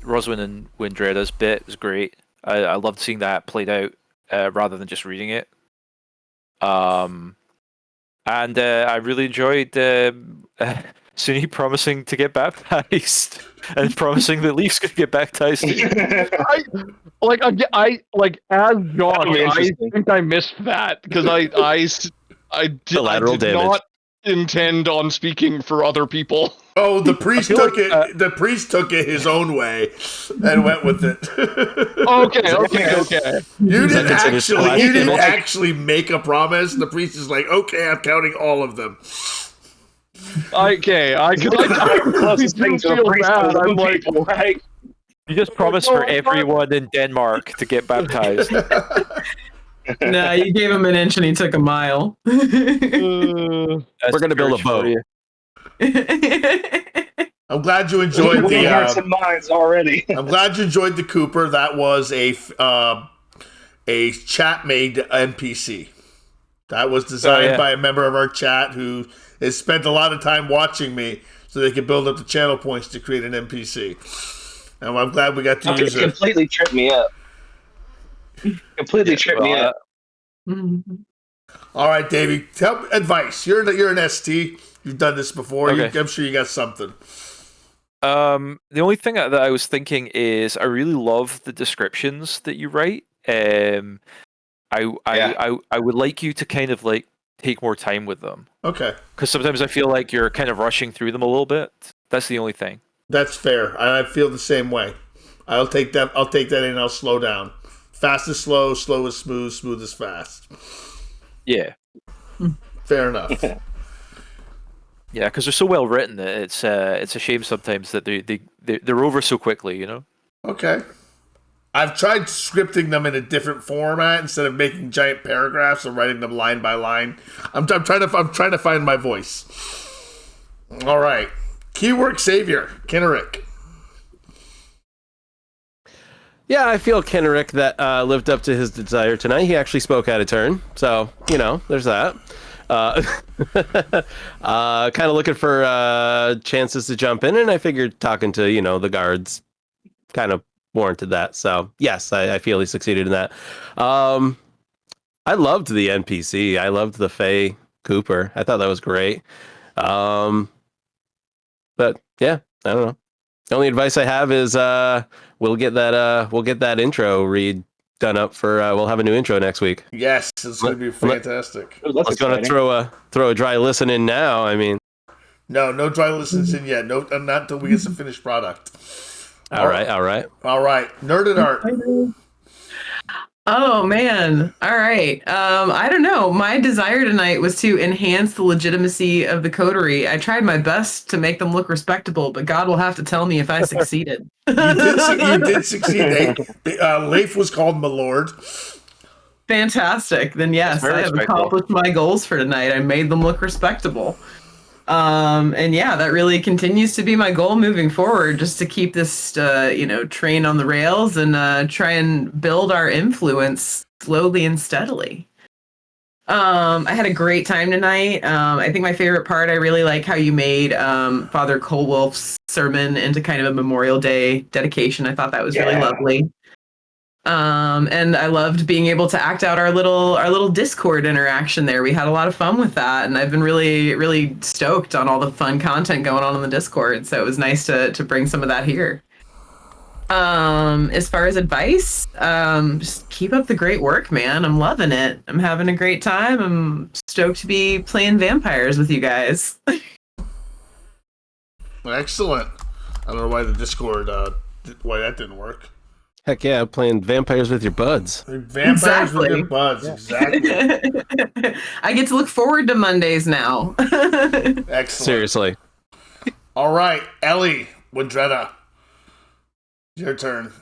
Roswin and Wendreda's bit was great. I loved seeing that played out rather than just reading it. And I really enjoyed Suni promising to get baptized and promising that Leaf's gonna get baptized too. I as Josh, I think I missed that because I did not intend on speaking for other people. Oh, the priest took it. The priest took it his own way and went with it. Okay. You didn't actually make a promise. The priest is like, okay, I'm counting all of them. Okay, I feel bad. I'm like, right? You just promised for everyone in Denmark to get baptized. No, you gave him an inch and he took a mile. We're gonna build a boat. I'm glad you enjoyed the hearts and minds already. I'm glad you enjoyed the Cooper. That was a chat-made NPC. That was designed by a member of our chat who has spent a lot of time watching me so they could build up the channel points to create an NPC. And I'm glad we got to use it. Completely tripped me up. All right, Davey. Tell advice. You're an ST. You've done this before. Okay. I'm sure you got something. The only thing that I was thinking is I really love the descriptions that you write. I would like you to kind of like take more time with them. Okay. Because sometimes I feel like you're kind of rushing through them a little bit. That's the only thing. That's fair. I feel the same way. I'll take that in and I'll slow down. Fast is slow, slow is smooth, smooth is fast. Yeah. Fair enough. Yeah, because they're so well written that it's a shame sometimes that they're over so quickly, you know? Okay. I've tried scripting them in a different format instead of making giant paragraphs and writing them line by line. I'm trying to find my voice. All right. Keyword Savior, Kindred. Yeah, I feel Kindred that lived up to his desire tonight. He actually spoke out of turn, so there's that. Kind of looking for chances to jump in, and I figured talking to the guards kind of warranted that. So yes, I feel he succeeded in that. I loved the NPC. I loved the Faye Cooper. I thought that was great. But yeah, I don't know. The only advice I have is we'll get that intro read done up for. We'll have a new intro next week. Yes, it's going to be fantastic. Oh, that's I was going to exciting. throw a dry listen in now. I mean, No dry listens in yet. No, not until we get some finished product. all right. All right. Nerded art. Oh man. All right. I don't know. My desire tonight was to enhance the legitimacy of the coterie. I tried my best to make them look respectable, but God will have to tell me if I succeeded. You did succeed. Leif was called my lord. Fantastic. Then yes, Very I have respectable. accomplished my goals for tonight. I made them look respectable. And yeah, that really continues to be my goal moving forward, just to keep this, train on the rails and try and build our influence slowly and steadily. I had a great time tonight. I think my favorite part, I really like how you made Father Colwolf's sermon into kind of a Memorial Day dedication. I thought that was really lovely. And I loved being able to act out our little Discord interaction there. We had a lot of fun with that, and I've been really, really stoked on all the fun content going on in the Discord. So it was nice to bring some of that here. As far as advice, just keep up the great work, man. I'm loving it. I'm having a great time. I'm stoked to be playing vampires with you guys. Excellent. I don't know why the Discord, why that didn't work. heck yeah, playing vampires with your buds. Vampires with your buds, exactly. I get to look forward to Mondays now. Excellent. Seriously. All right, Ellie, Wendreda, your turn.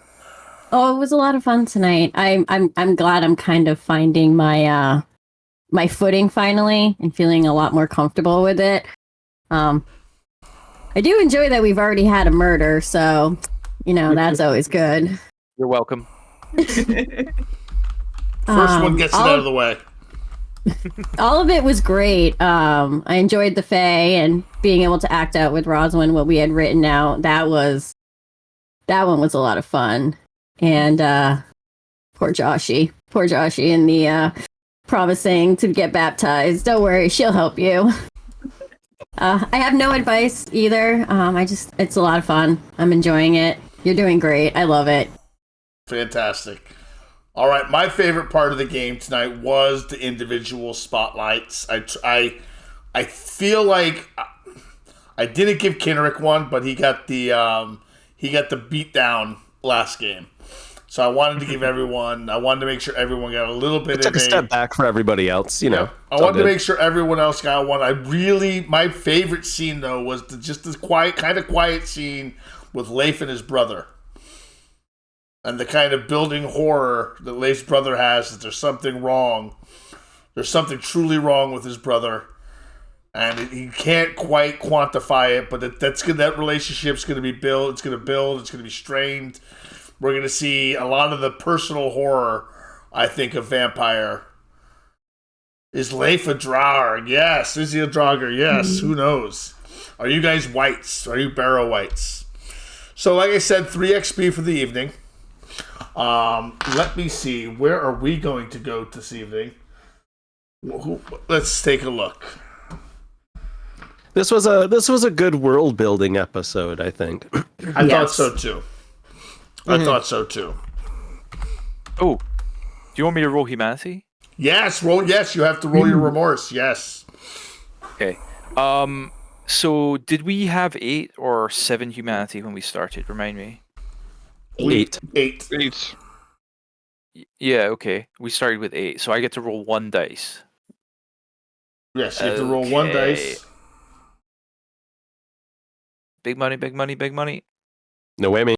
Oh, it was a lot of fun tonight. I'm glad I'm kind of finding my my footing finally and feeling a lot more comfortable with it. I do enjoy that we've already had a murder, so that's always good. You're welcome. First one gets it out of the way. All of it was great. I enjoyed the Fae and being able to act out with Rosalind what we had written out. That one was a lot of fun. And poor Joshie and the promising to get baptized. Don't worry, she'll help you. I have no advice either. It's a lot of fun. I'm enjoying it. You're doing great. I love it. Fantastic. All right, my favorite part of the game tonight was the individual spotlights. I feel like I didn't give Kindred one, but he got the beat down last game. So I wanted to give everyone. I wanted to make sure everyone got a little bit. Took a step back for everybody else, I wanted to make sure everyone else got one. My favorite scene though was just this quiet scene with Leif and his brother, and the kind of building horror that Leif's brother has. That there's something wrong. There's something truly wrong with his brother, and he can't quite quantify it. But that relationship's going to be built. It's going to build. It's going to be strained. We're going to see a lot of the personal horror, I think, of Vampire. Is Leif a Draugr? Yes. Is he a Draugr? Yes. Who knows? Are you guys whites? Are you barrow whites? So, like I said, 3 XP for the evening. Let me see. Where are we going to go this evening? Let's take a look. This was a good world building episode, I think. I thought so too. I thought so too. Oh, do you want me to roll humanity? Yes, you have to roll your remorse. Yes. Okay. So did we have 8 or 7 humanity when we started? Remind me. 8. Yeah. Okay. We started with 8, so I get to roll 1 dice. Yes, you have to roll 1 dice. Big money. Big money. Big money. No whammy.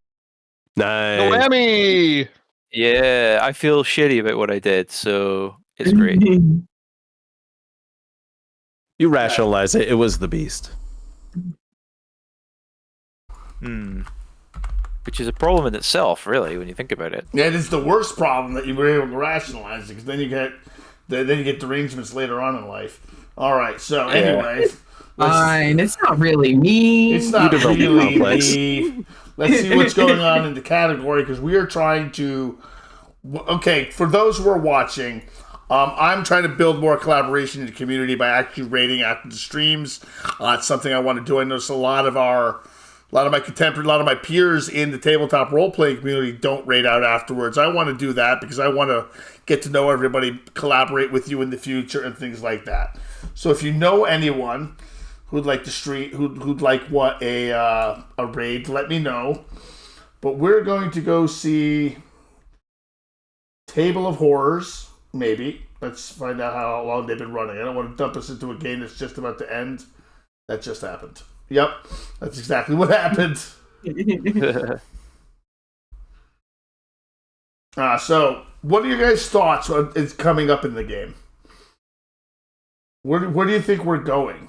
Nice. No whammy! Yeah, I feel shitty about what I did, so it's great. You rationalize it. It was the beast. Which is a problem in itself, really, when you think about it. Yeah, it is the worst problem that you were able to rationalize it, because then you get derangements later on in life. All right, so anyways. Fine, it's not really me. It's not really me. Let's see what's going on in the category, because we are trying to... Okay, for those who are watching, I'm trying to build more collaboration in the community by actually rating after the streams. It's something I want to do. I notice a lot of our A lot of my contemporary, a lot of my peers in the tabletop role-playing community don't raid out afterwards. I want to do that because I want to get to know everybody, collaborate with you in the future, and things like that. So if you know anyone who'd like to stream, who'd like what a raid, let me know. But we're going to go see Table of Horrors, maybe. Let's find out how long they've been running. I don't want to dump us into a game that's just about to end. That just happened. Yep, that's exactly what happened. So, what are your guys' thoughts on is coming up in the game? Where do you think we're going?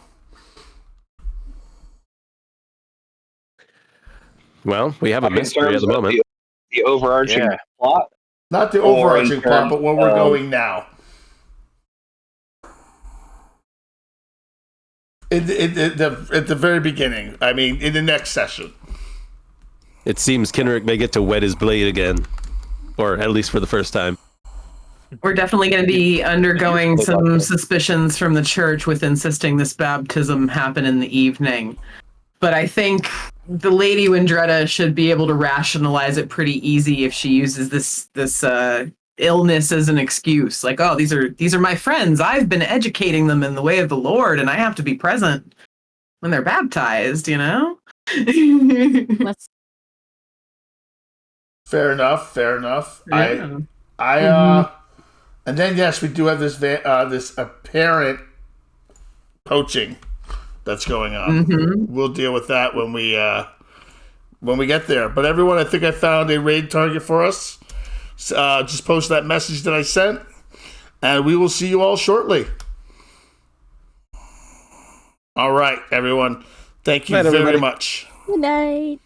Well, we have a mystery at the moment. The overarching plot? Not the overarching plot, but where we're going now. At the very beginning. I mean, in the next session. It seems Kindred may get to wet his blade again. Or at least for the first time. We're definitely going to be undergoing some suspicions from the church with insisting this baptism happen in the evening. But I think the Lady Wendreda should be able to rationalize it pretty easy if she uses this illness as an excuse. Like, oh, these are my friends. I've been educating them in the way of the Lord, and I have to be present when they're baptized, you know? Fair enough. Yeah. And then yes, we do have this apparent poaching that's going on. Mm-hmm. We'll deal with that when we get there. But everyone, I think I found a raid target for us. Just post that message that I sent, and we will see you all shortly. All right, everyone. Thank you very much. Good night.